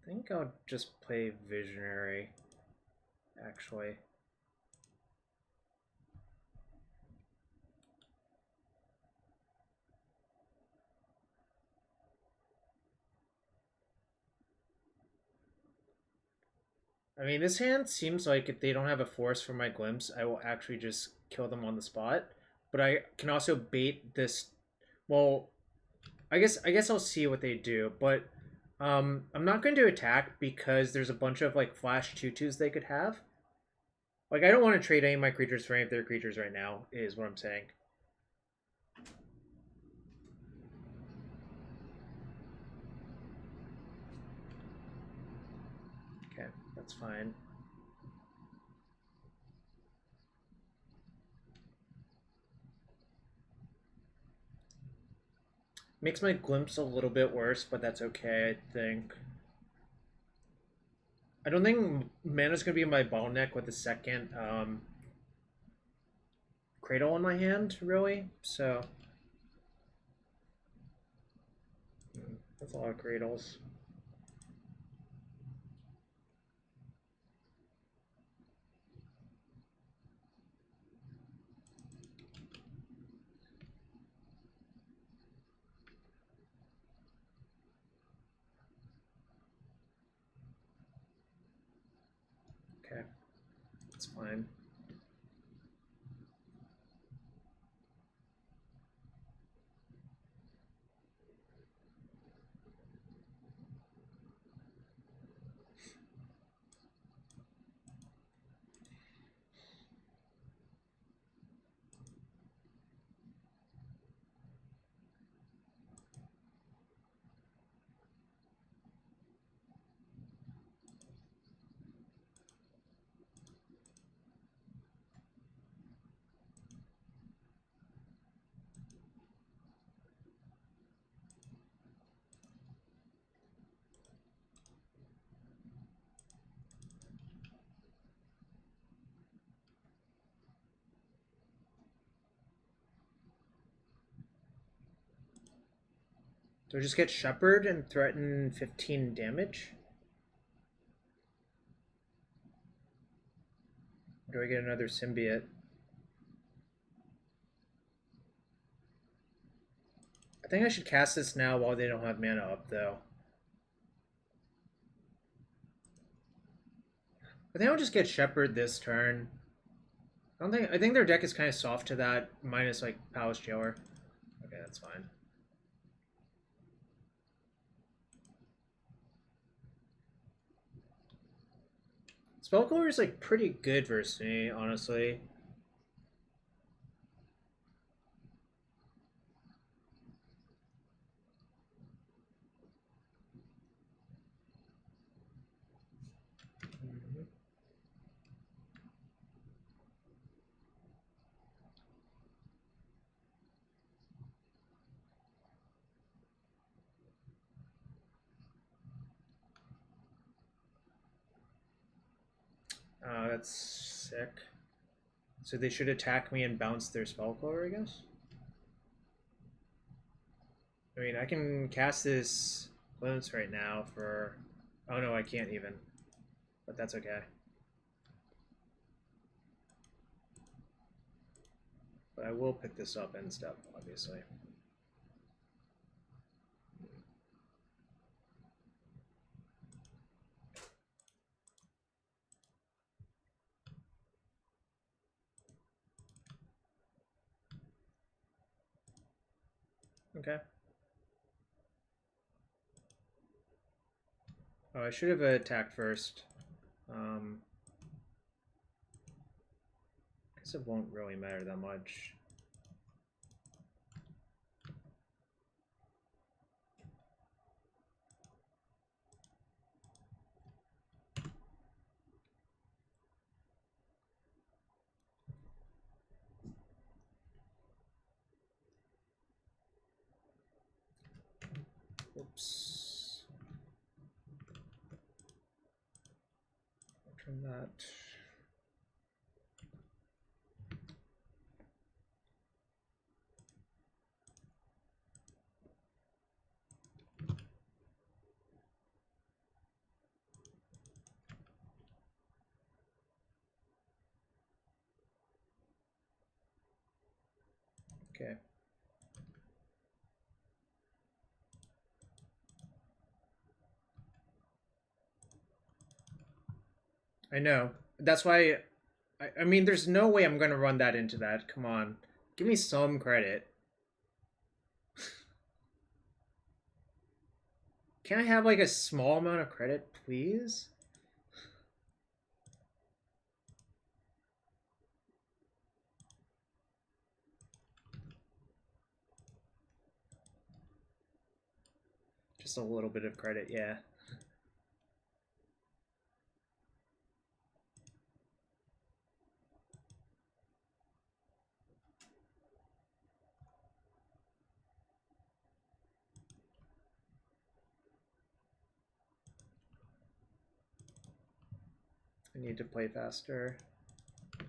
I think I'll just play Visionary, actually. I mean, this hand seems like if they don't have a force for my glimpse, I will actually just kill them on the spot. But I can also bait this. Well, I guess I'll see what they do. But I'm not going to attack because there's a bunch of like flash 2/2s they could have. Like, I don't want to trade any of my creatures for any of their creatures right now, is what I'm saying. Okay, that's fine. Makes my glimpse a little bit worse, but that's okay, I think. I don't think mana's gonna be my bottleneck with the second Cradle in my hand, really. So that's a lot of Cradles. Okay, that's fine. Do I just get Shepherd and threaten 15 damage? Or do I get another Symbiote? I think I should cast this now while they don't have mana up, though. I think I'll just get Shepherd this turn. I think their deck is kind of soft to that, minus like Palace Jailer. Okay, that's fine. Spellcaller is like pretty good versus me, honestly. That's sick. So they should attack me and bounce their Spellcaller, I guess? I mean, I can cast this Glimpse right now for... Oh no, I can't even. But that's okay. But I will pick this up and stuff, obviously. Okay. Oh, I should have attacked first. Guess it won't really matter that much. Oops. I'll turn that. Okay. I know. That's why... I mean, there's no way I'm going to run that into that. Come on. Give me some credit. Can I have, like, a small amount of credit, please? Just a little bit of credit, yeah. I need to play faster,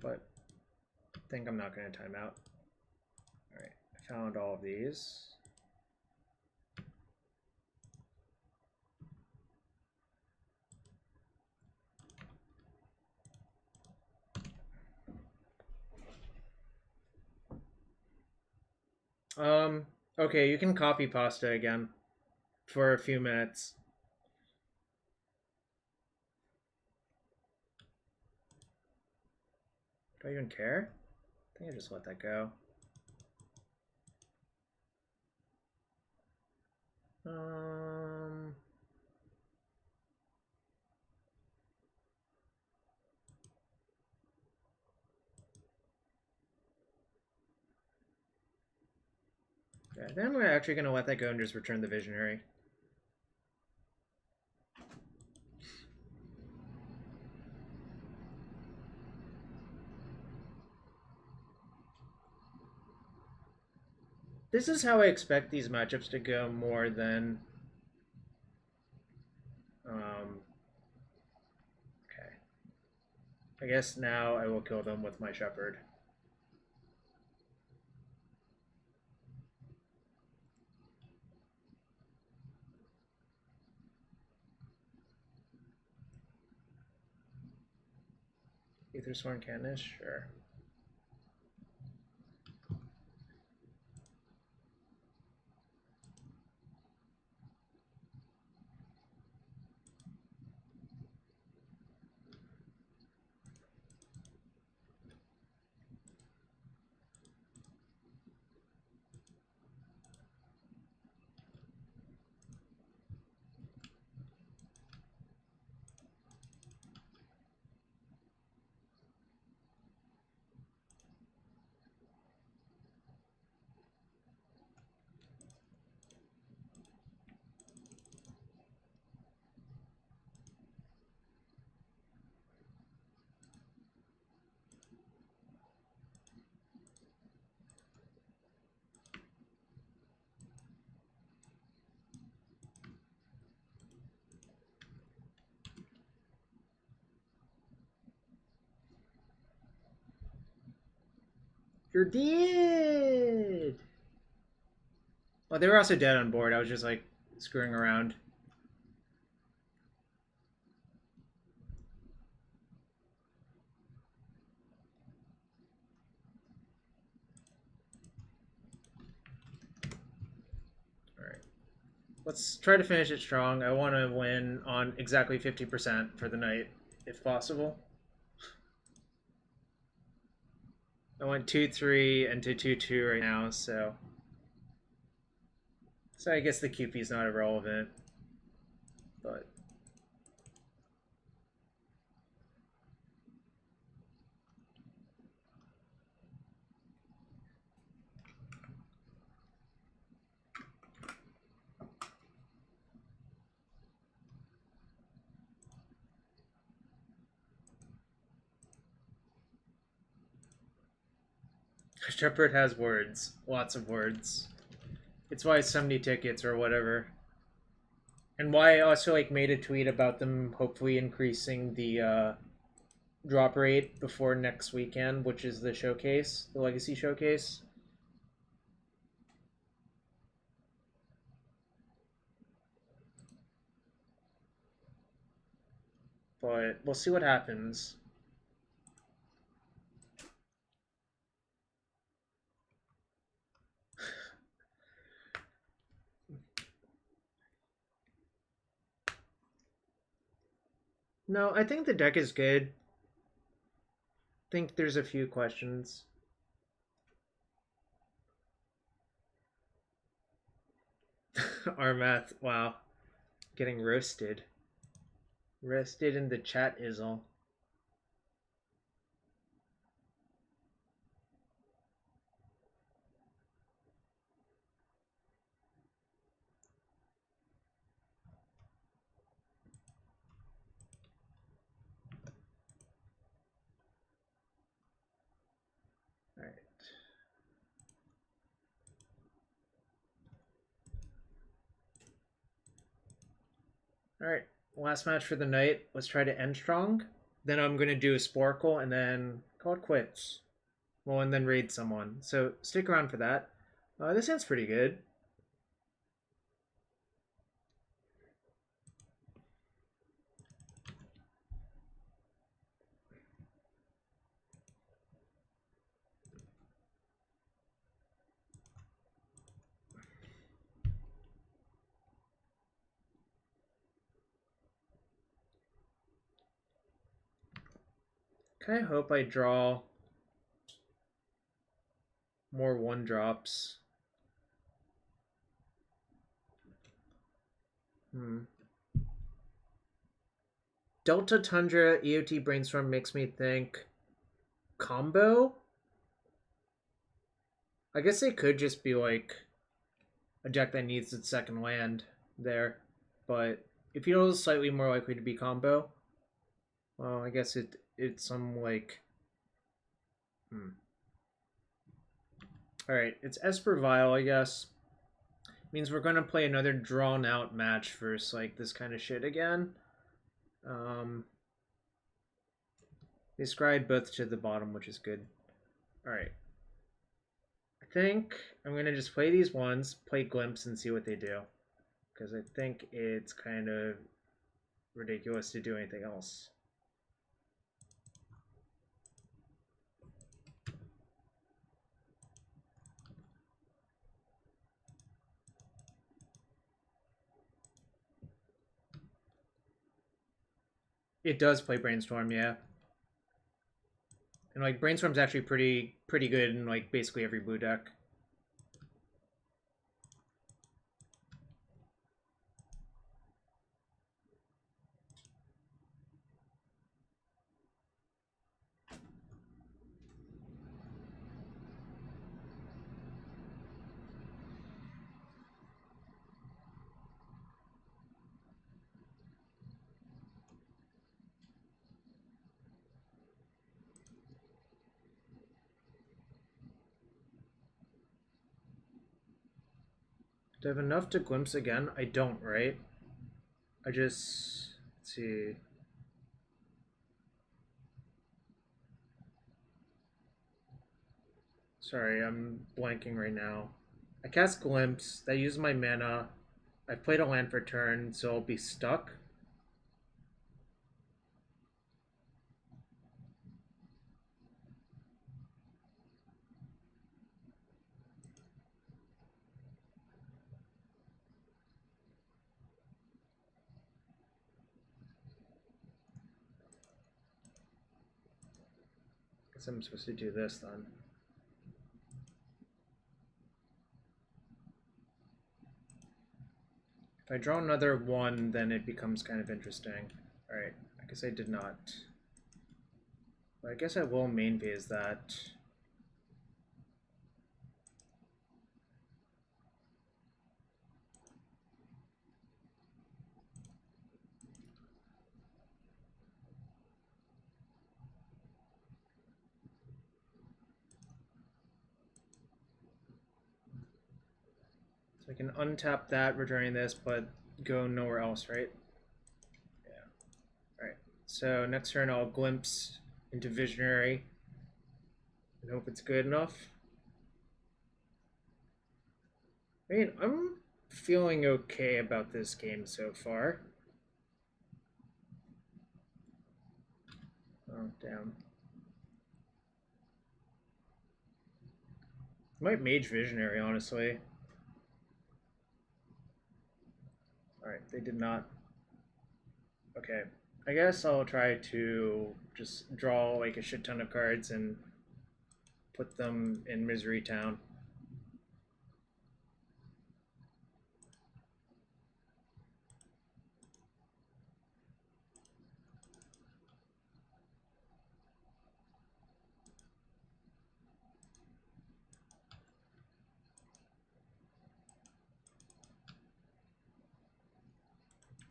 but I think I'm not going to time out. Alright, I found all of these. Okay, you can copy pasta again for a few minutes. Do I even care? I think I just let that go. Yeah, then we're actually going to let that go and just return the Visionary. This is how I expect these matchups to go more than... okay. I guess now I will kill them with my Shepherd. Aethersworn Canvas, sure. You're dead! Oh, they were also dead on board. I was just like screwing around. Alright. Let's try to finish it strong. I want to win on exactly 50% for the night, if possible. I went 2-3 and to 2-2 right now, so I guess the QP is not irrelevant, but Shepherd has words, lots of words. It's why so many tickets or whatever. And why I also like made a tweet about them hopefully increasing the drop rate before next weekend, which is the showcase, the Legacy Showcase. But we'll see what happens. No, I think the deck is good. I think there's a few questions. Armath, wow. Getting roasted. Roasted in the chat, Izzle. Alright, last match for the night. Let's try to end strong. then I'm going to do a Sporkle and then call it quits. Well, and then raid someone. So stick around for that. This hand's pretty good. Kind of hope I draw more 1-drops. Delta Tundra EOT Brainstorm makes me think combo? I guess it could just be like a deck that needs its second land there. But it feels slightly more likely to be combo. Well, I guess it's some like... Alright, it's Esper Vial, I guess. Means we're gonna play another drawn out match versus like this kind of shit again. They scried both to the bottom, which is good. Alright. I think I'm gonna just play these ones, play Glimpse, and see what they do. Because I think it's kind of ridiculous to do anything else. It does play Brainstorm, yeah. And like Brainstorm's actually pretty good in like basically every blue deck. Do I have enough to glimpse again? I don't, right? I just... Let's see... Sorry, I'm blanking right now. I cast Glimpse, that uses my mana. I played a land for turn, so I'll be stuck. Guess I'm supposed to do this then. If I draw another one, then it becomes kind of interesting. Alright, I guess I did not. But I guess I will main phase that. So I can untap that, returning this, but go nowhere else, right? Yeah. Alright, so next turn I'll glimpse into Visionary and hope it's good enough. I mean, I'm feeling okay about this game so far. Oh, damn. Might Mage Visionary, honestly. Alright, they did not. Okay. I guess I'll try to just draw like a shit ton of cards and put them in Misery Town.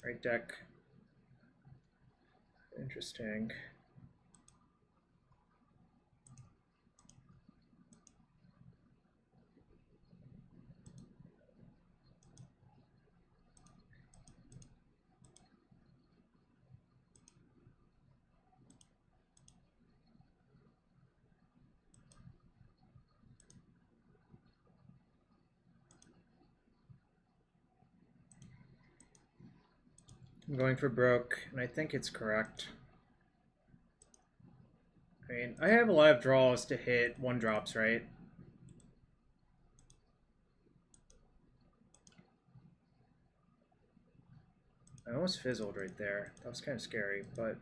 Right deck. Interesting. I'm going for broke, and I think it's correct. I mean, I have a lot of draws to hit 1-drops, right? I almost fizzled right there. That was kind of scary, but...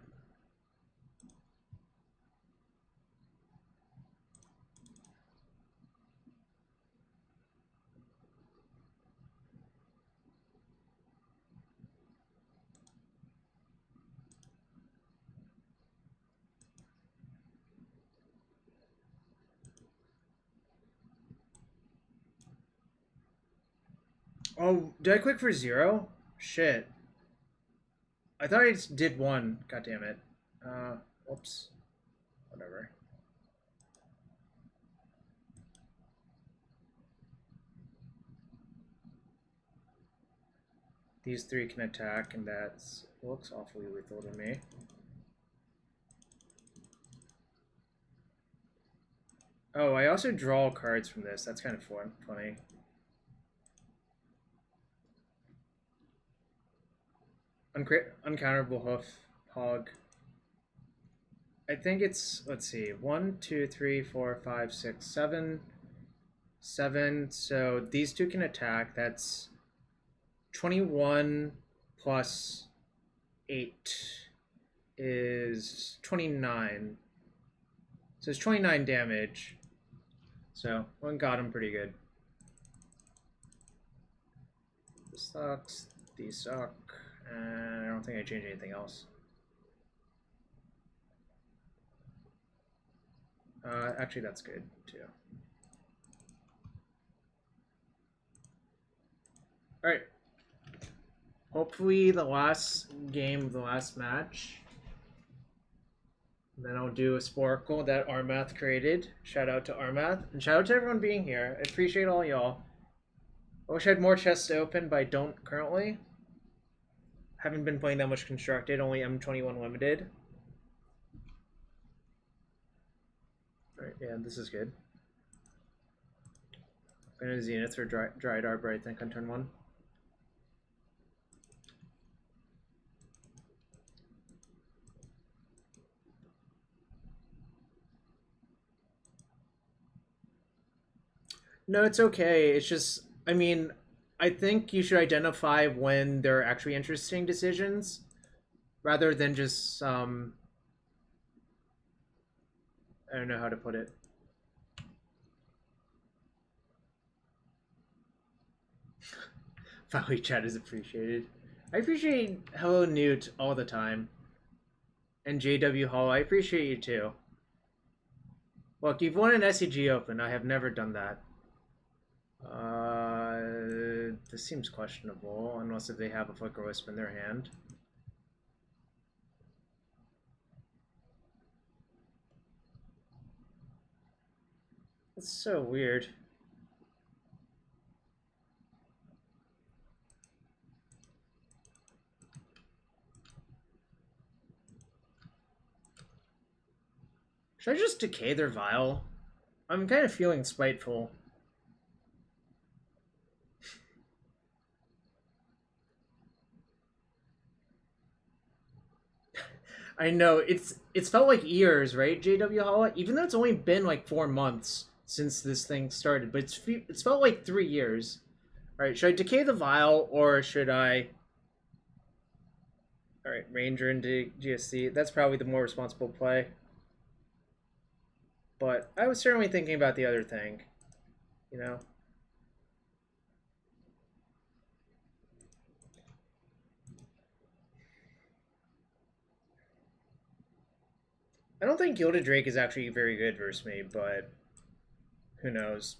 Oh, did I click for 0? Shit. I thought I just did 1. God damn it. Whoops. Whatever. These 3 can attack, and that looks awfully lethal to me. Oh, I also draw cards from this. That's kind of funny. Uncounterable Hoof Hog. I think it's, let's see, 1, 2, 3, 4, 5, 6, 7. 7. So these 2 can attack. That's 21 plus 8 is 29. So it's 29 damage. So one got him pretty good. This sucks. These suck. And I don't think I changed anything else. Actually, that's good too. All right. Hopefully, the last game of the last match. And then I'll do a Sporkle that Armath created. Shout out to Armath. And shout out to everyone being here. I appreciate all y'all. I wish I had more chests to open, but I don't currently. Haven't been playing that much Constructed, only M21 Limited. Alright, yeah, this is good. I'm going to Zenith for Dryad Arbor, I think, on turn 1. No, it's okay. It's just, I mean, I think you should identify when there are actually interesting decisions rather than just, I don't know how to put it. Finally, chat is appreciated. I appreciate Hello Newt all the time. And JW Hall, I appreciate you too. Look, you've won an SCG Open. I have never done that. This seems questionable, unless if they have a Flicker Wisp in their hand. That's so weird. Should I just decay their Vial? I'm kind of feeling spiteful. I know, it's felt like years, right, JW Hall? Even though it's only been like 4 months since this thing started, but it's felt like 3 years. Alright, should I decay the Vial, or should I... Alright, Ranger into GSC. That's probably the more responsible play. But I was certainly thinking about the other thing, you know? I don't think Gilded Drake is actually very good versus me, but who knows?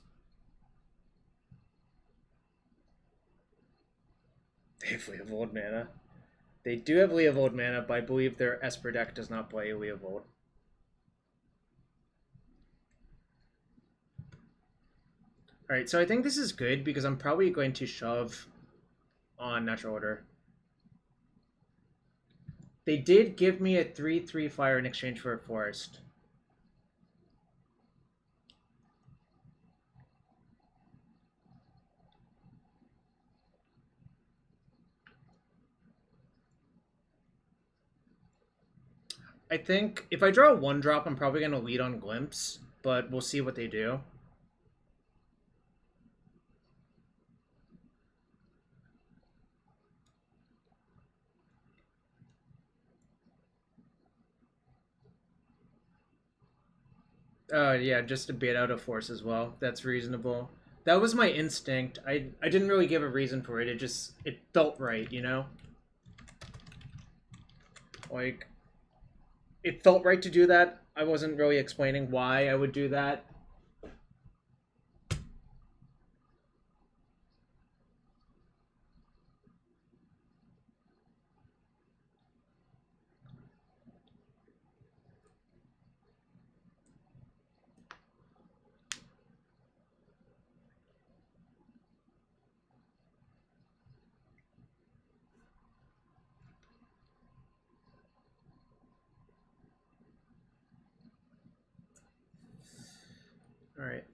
They have Leovold mana. They do have Leovold mana, but I believe their Esper deck does not play Leovold. Alright, so I think this is good because I'm probably going to shove on Natural Order. They did give me a 3/3 flyer in exchange for a forest. I think if I draw a 1-drop, I'm probably going to lead on Glimpse, but we'll see what they do. Yeah, just a bait out of force as well. That's reasonable. That was my instinct. I didn't really give a reason for it. It felt right, you know? Like, it felt right to do that. I wasn't really explaining why I would do that. Alright.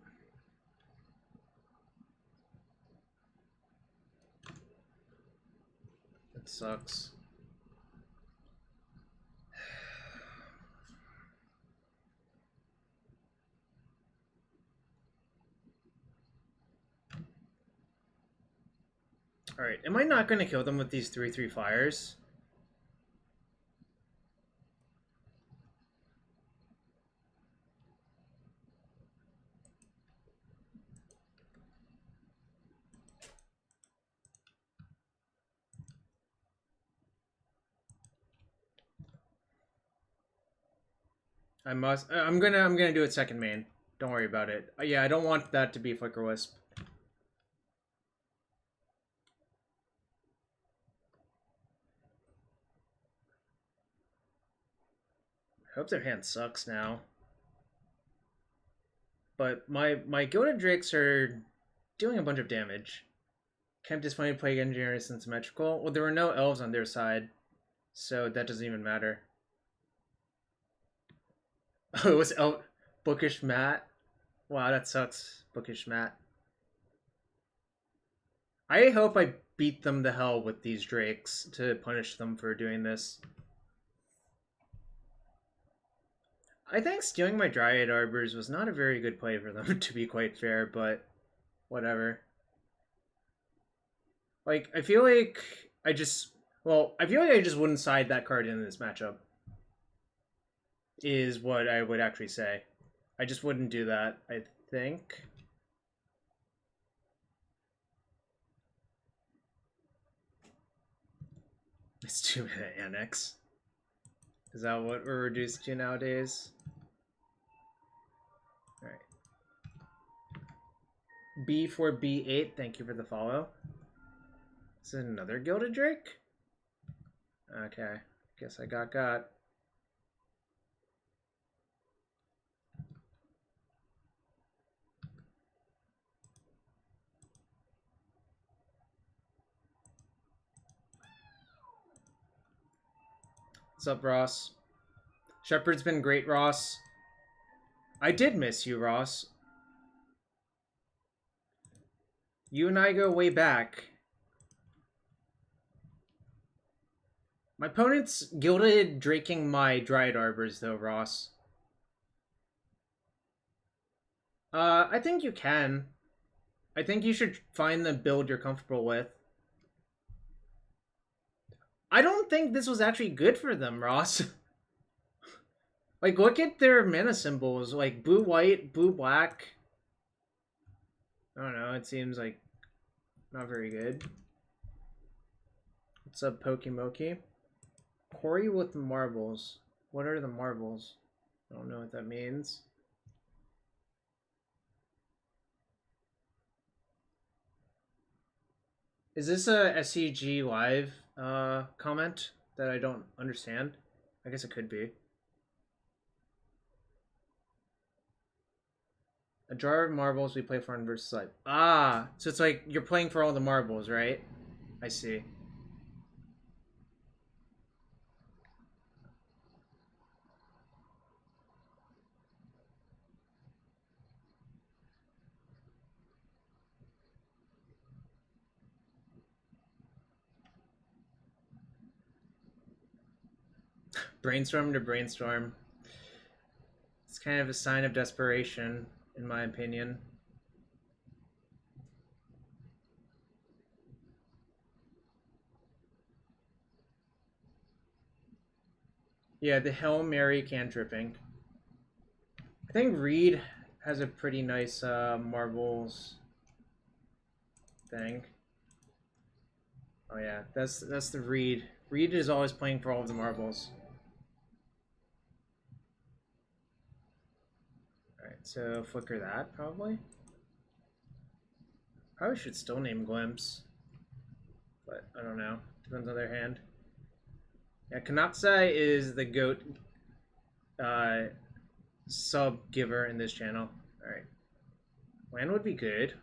It sucks. Alright, am I not going to kill them with these 3/3 fires? I'm gonna do it second main. Don't worry about it. Yeah, I don't want that to be Flicker Wisp. I hope their hand sucks now. But my Gilded Drakes are doing a bunch of damage. Can't disappoint Plague Engineer since symmetrical. Well, there were no elves on their side, so that doesn't even matter. Oh, it was Bookish Matt. Wow, that sucks, Bookish Matt. I hope I beat them to hell with these Drakes to punish them for doing this. I think stealing my Dryad Arbors was not a very good play for them, to be quite fair, but whatever. Like, I feel like I just wouldn't side that card in this matchup, is what I would actually say. I just wouldn't do that, I think. It's 2-minute Annex. Is that what we're reduced to nowadays? Alright. B for B8, thank you for the follow. Is it another Gilded Drake? Okay, guess I got. What's up, Ross? Shepherd's been great, Ross. I did miss you, Ross. You and I go way back. My opponent's Gilded Draking my Dryad Arbors, though, Ross. I think you can. I think you should find the build you're comfortable with. I don't think this was actually good for them, Ross. Like, look at their mana symbols. Like, blue white, blue black. I don't know, it seems like not very good. What's up, Pokimoki? Quarry with marbles. What are the marbles? I don't know what that means. Is this a SCG live comment that I don't understand? I guess it could be. A jar of marbles we play for on versus life. Ah, so it's like you're playing for all the marbles, right? I see. Brainstorm to brainstorm. It's kind of a sign of desperation, in my opinion. Yeah, the Hail Mary cantripping. I think Reed has a pretty nice marbles thing. Oh yeah, that's the Reed. Reed is always playing for all of the marbles. Alright, so flicker that probably. Probably should still name Glimpse. But I don't know. Depends on their hand. Yeah, Kanatsai is the GOAT sub giver in this channel. Alright. Land would be good.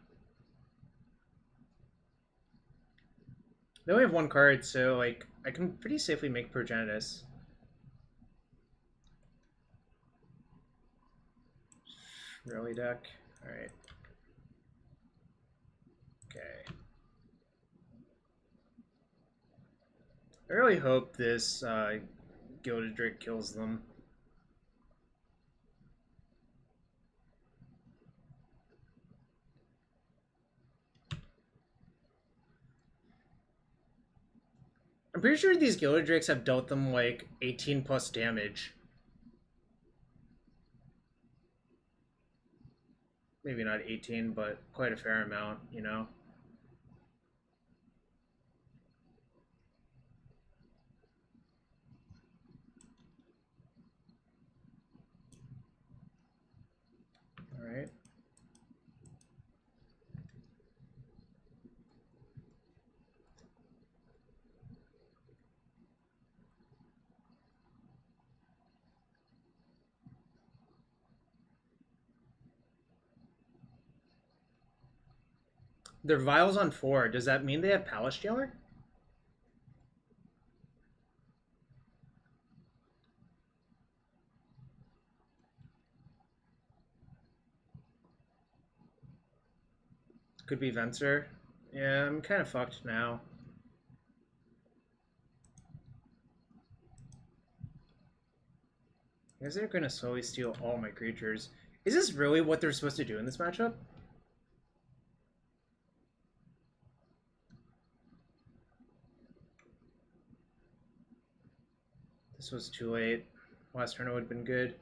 They only have one card, so like I can pretty safely make Progenitus. Really, deck? Alright. Okay. I really hope this Gilded Drake kills them. I'm pretty sure these Gilded Drakes have dealt them like 18 plus damage. Maybe not 18, but quite a fair amount, you know? Alright. Their Vials on 4. Does that mean they have Palace Jailer? Could be Venser. Yeah, I'm kind of fucked now. I guess they're gonna slowly steal all my creatures. Is this really what they're supposed to do in this matchup? This was too late. Last turn would have been good.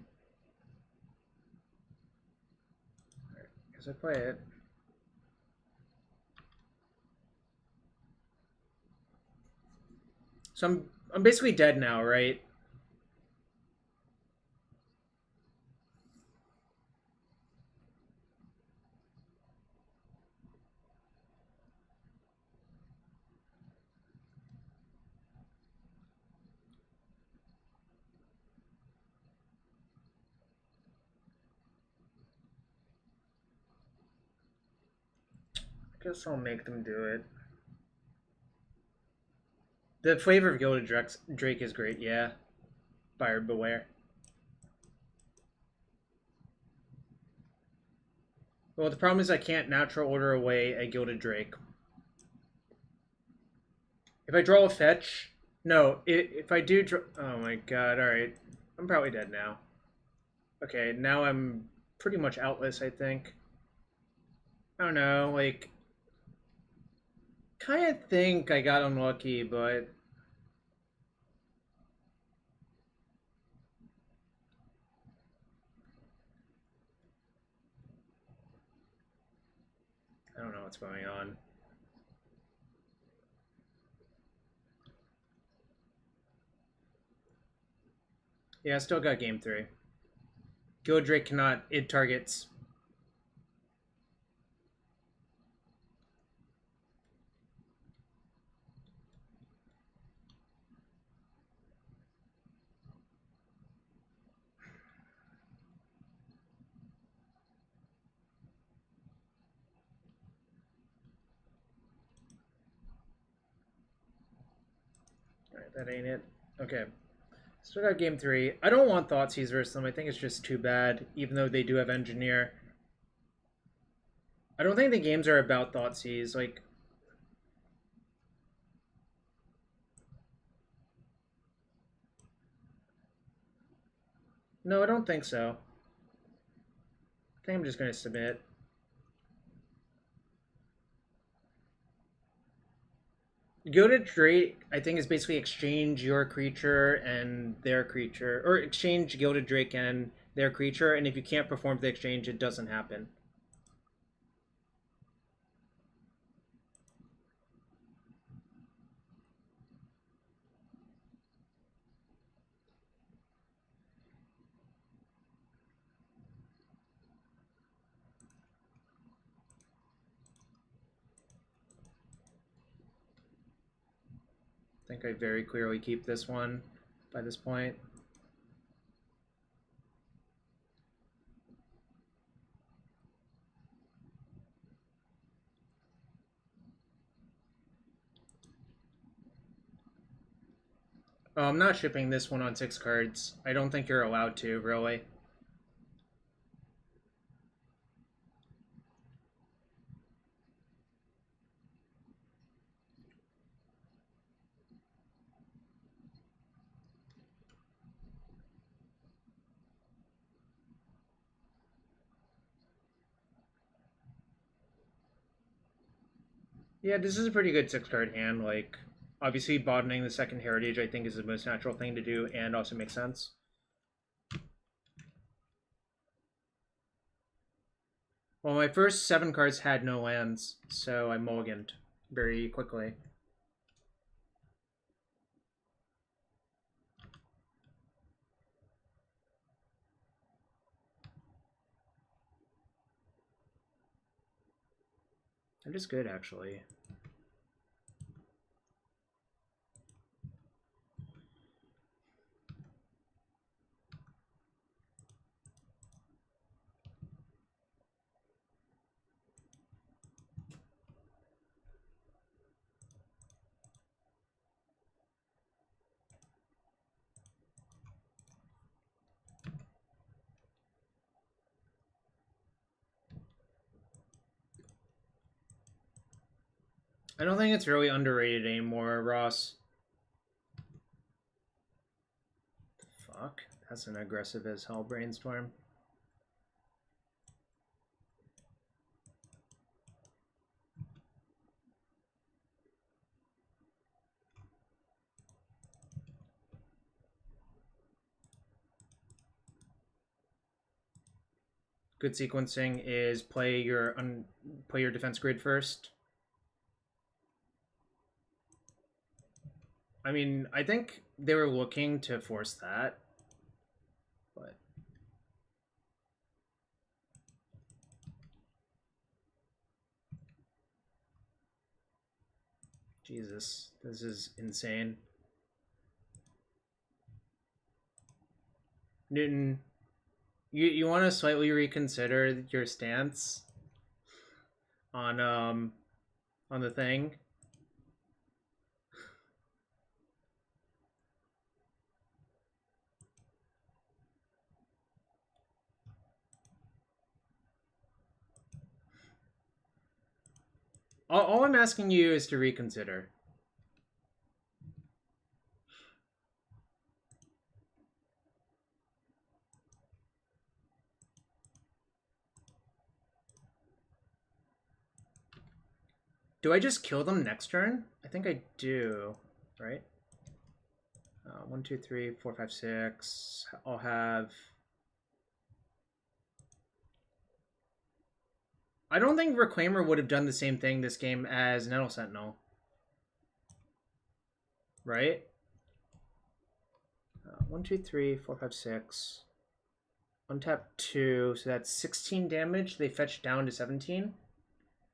Alright, guess I play it. So I'm basically dead now, right? I guess I'll make them do it. The flavor of Gilded Drake is great, yeah. Buyer beware. Well, the problem is I can't natural order away a Gilded Drake. If I draw a fetch... No, if I do draw... Oh my god, alright. I'm probably dead now. Okay, now I'm pretty much outless, I think. I don't know, like... Kind of think I got unlucky, but... I don't know what's going on. Yeah, I still got game 3. Gilded Drake cannot id targets. Alright, that ain't it. Okay. Still got game 3. I don't want Thoughtseize versus them. I think it's just too bad, even though they do have Engineer. I don't think the games are about Thoughtseize. Like, No, I don't think so. I think I'm just going to submit. Gilded Drake, I think, is basically exchange your creature and their creature, or exchange Gilded Drake and their creature, and if you can't perform the exchange, it doesn't happen. I think I very clearly keep this one by this point. Oh, I'm not shipping this one on 6 cards. I don't think you're allowed to, really. Yeah, this is a pretty good 6-card hand. Like, obviously, bottoming the second Heritage, I think, is the most natural thing to do, and also makes sense. Well, my first 7 cards had no lands, so I mulliganed very quickly. That is good, actually. I don't think it's really underrated anymore, Ross. Fuck. That's an aggressive as hell brainstorm. Good sequencing is play your defense grid first. I mean, I think they were looking to force that, but Jesus, this is insane. Newton, you want to slightly reconsider your stance on the thing? All I'm asking you is to reconsider. Do I just kill them next turn? I think I do, right? 1, 2, 3, 4, 5, 6. I'll have... I don't think Reclaimer would have done the same thing this game as Nettle Sentinel. Right? 1, 2, 3, 4, 5, 6. Untap 2, so that's 16 damage. They fetch down to 17.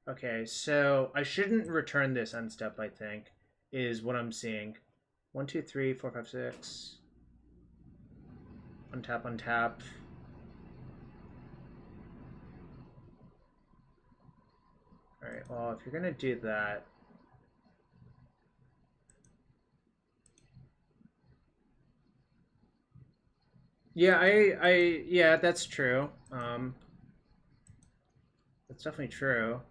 Okay, so I shouldn't return this end step, I think, is what I'm seeing. 1, 2, 3, 4, 5, 6. Untap, untap. Alright, well, if you're gonna do that... Yeah, yeah, that's true. That's definitely true.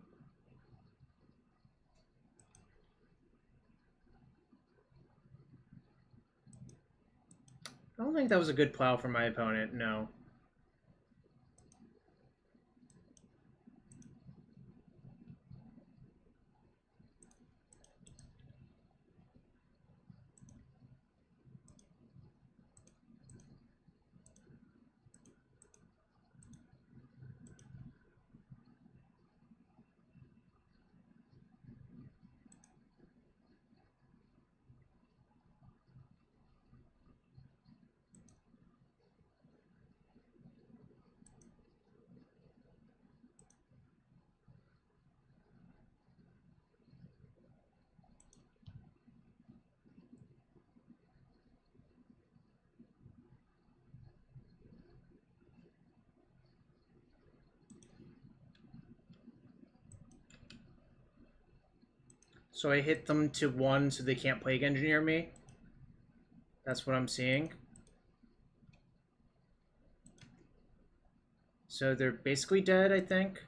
I don't think that was a good plow for my opponent, no. So I hit them to 1 so they can't Plague Engineer me. That's what I'm seeing. So they're basically dead, I think.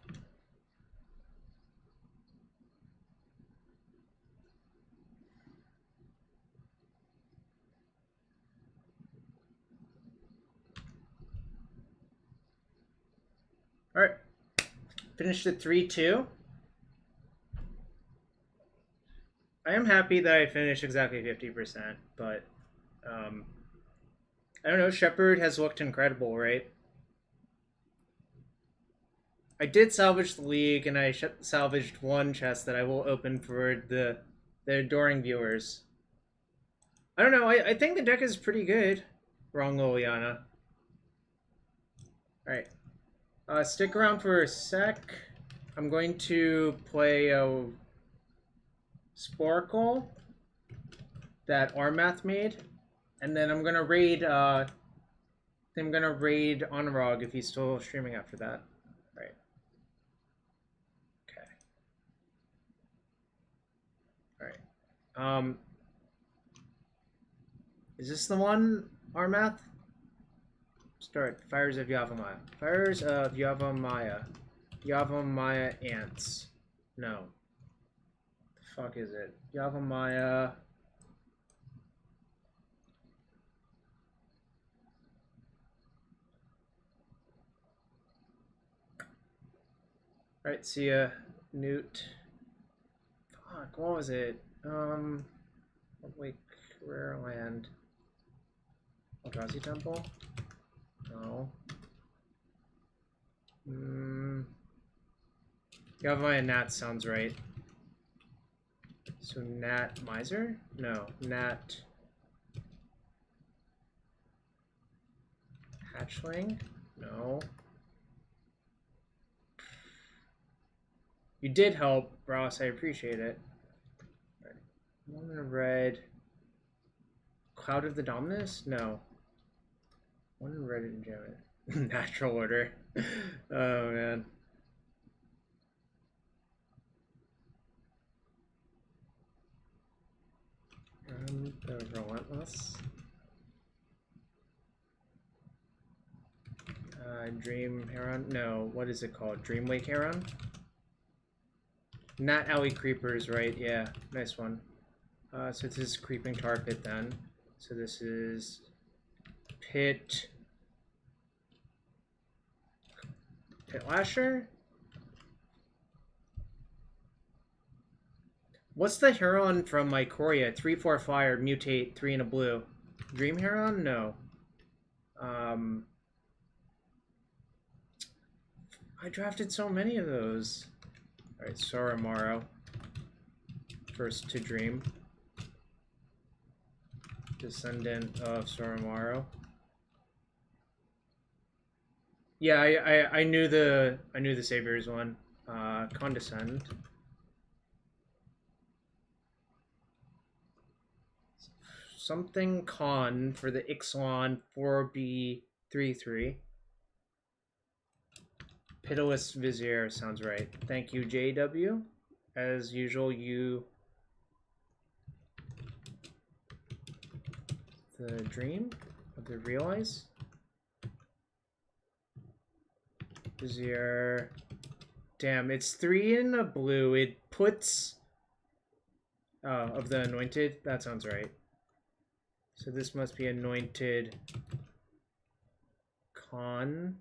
Alright. Finished at 3-2. I am happy that I finished exactly 50%, but I don't know, Shepherd has looked incredible, right? I did salvage the league, and I salvaged one chest that I will open for the adoring viewers. I don't know, I think the deck is pretty good. Wrong, Liliana. Alright. Stick around for a sec. I'm going to play a Sporkle that Armath made, and then I'm gonna raid Onrog if he's still streaming after that. Right. Okay. Alright. Is this the one, Armath? Start. Fires of Yavimaya. Fires of Yavimaya. Yavimaya ants. No. The fuck is it? Yavimaya. Right, see ya, Newt. Fuck, what was it? Wait, Rare Land. Eldrazi Temple? No. Yavimaya Nat sounds right. So Nat Miser? No, Nat Hatchling? No. You did help, Ross. I appreciate it. Right. One in a red. Cloud of the Dominus? No. One in red and gem. Natural order. Oh, man. The Relentless. Dream Heron? No, what is it called? Dreamwake Heron? Not Alley Creepers, right? Yeah, nice one. So this is Creeping Tar Pit then. So this is Pit Lasher? What's the Heron from Mycoria? 3/4 fire, mutate, 3 and a blue. Dream Heron? No. I drafted so many of those. Alright, Soromaro. First to Dream. Descendant of Soromaro. Yeah, I knew the Saviors one. Condescend. Something Con for the Ixalan 4B33. Pitiless Vizier sounds right. Thank you, JW. As usual, you... The Dream of the Realize. Vizier... Damn, it's 3 in a blue. It puts... of the Anointed? That sounds right. So this must be Anointed Con.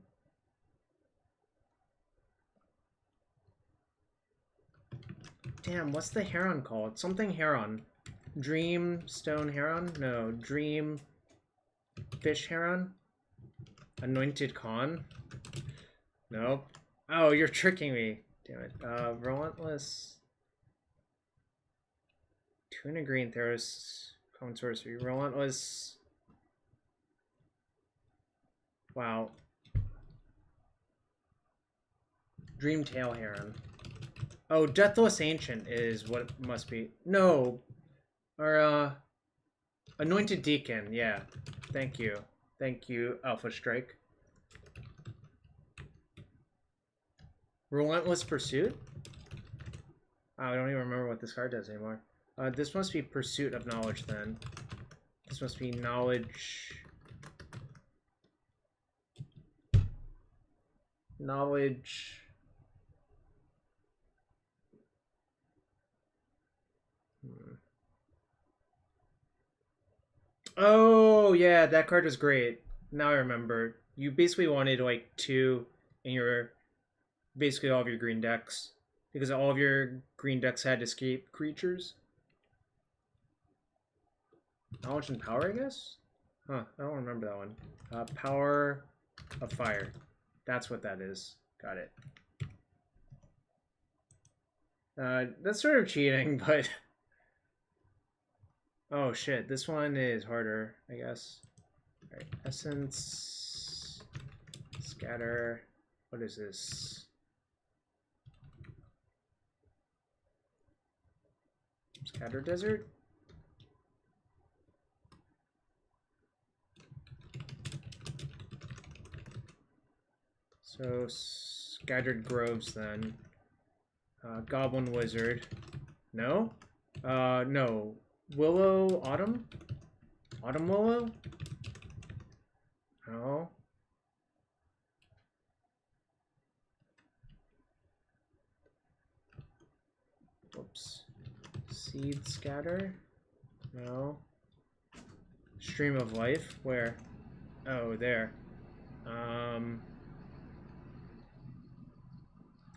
Damn, what's the Heron called? Something Heron. Dream Stone Heron? No, Dream Fish Heron? Anointed Con? Nope. Oh, you're tricking me. Damn it. Relentless. Tuna Green Theros. Common Sorcery. Relentless. Wow. Dreamtail Heron. Oh, Deathless Ancient is what it must be. No. Or, Anointed Deacon. Yeah. Thank you. Thank you, Alpha Strike. Relentless Pursuit? Oh, I don't even remember what this card does anymore. This must be Pursuit of Knowledge, then. This must be Knowledge... Knowledge... Oh, yeah, that card was great. Now I remember. You basically wanted, like, 2 in your... Basically all of your green decks. Because all of your green decks had escape creatures. Knowledge and Power, I guess? Huh, I don't remember that one. Power of Fire. That's what that is. Got it. That's sort of cheating, but... Oh shit, this one is harder, I guess. Alright, Essence... Scatter... What is this? Scatter Desert? So, Scattered Groves then. Goblin Wizard. No? No. Willow Autumn? Autumn Willow? No. Whoops. Seed Scatter? No. Stream of Life? Where? Oh, there.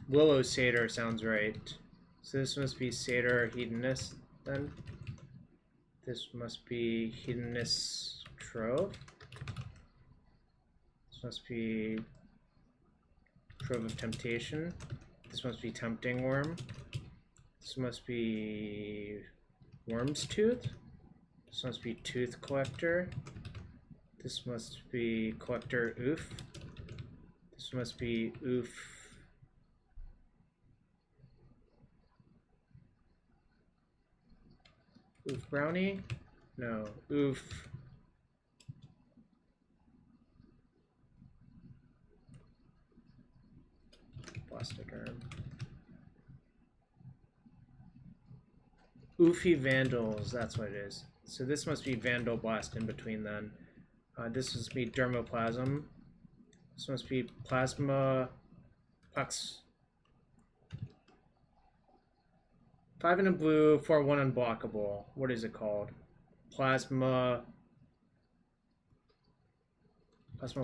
Willow Satyr sounds right. So this must be Satyr Hedonist, then? This must be Hedonist Trove. This must be Trove of Temptation. This must be Tempting Worm. This must be Worm's Tooth. This must be Tooth Collector. This must be Collector Oof. This must be Oof. Oof Brownie? No. Oof. Plastic Arm. Oofy Vandals, that's what it is. So this must be Vandal Blast in between then. This must be Dermoplasm. This must be Plasma... Plex. 5 in a blue, 4/1 unblockable. What is it called? Plasma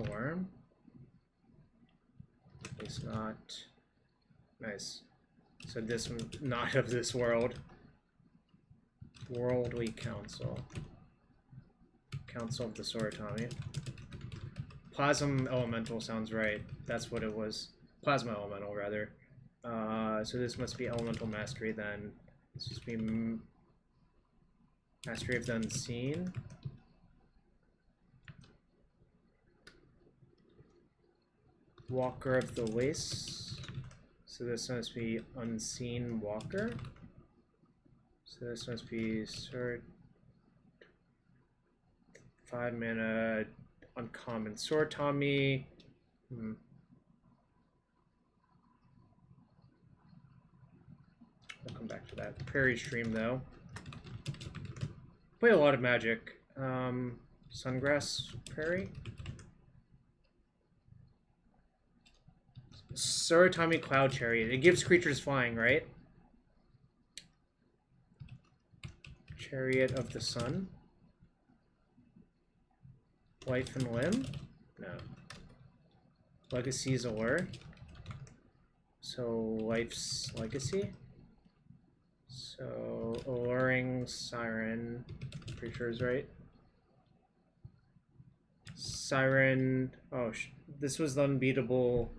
Worm? It's not. Nice. So this one, not of this world. Worldly Council. Council of the Soratami. Plasm Elemental sounds right. That's what it was. Plasma Elemental, rather. So this must be Elemental Mastery then. This must be Mastery of the Unseen. Walker of the Wastes. So this must be Unseen Walker. So this must be 5 mana uncommon Soratami. I'll come back to that. Prairie Stream, though. Play a lot of Magic. Sungrass Prairie. Soratami Cloud Chariot. It gives creatures flying, right? Chariot of the Sun. Life and Limb? No. Legacy's Allure. So Life's Legacy. So Alluring Siren, pretty sure is right. Siren, oh, this was the unbeatable.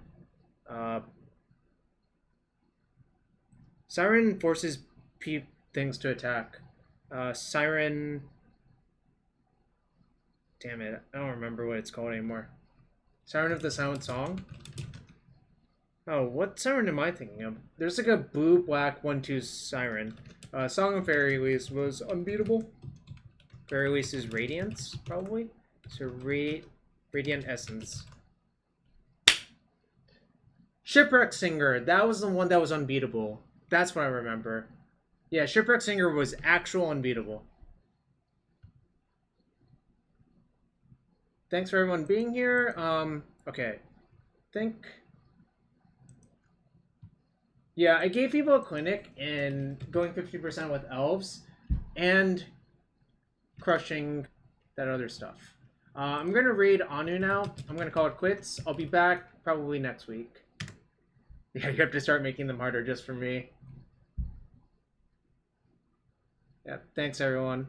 Siren forces things to attack. Siren, damn it, I don't remember what it's called anymore. Siren of the Silent Song? Oh, what siren am I thinking of? There's like a blue, black, 1/2 siren. Song of Fairy Release was unbeatable. Fairy Release is Radiance, probably. So Radiant Essence. Shipwreck Singer, that was the one that was unbeatable. That's what I remember. Yeah, Shipwreck Singer was actual unbeatable. Thanks for everyone being here. Okay. Yeah, I gave people a clinic in going 50% with elves and crushing that other stuff. I'm going to raid Anu now. I'm going to call it quits. I'll be back probably next week. Yeah, you have to start making them harder just for me. Yeah, thanks everyone.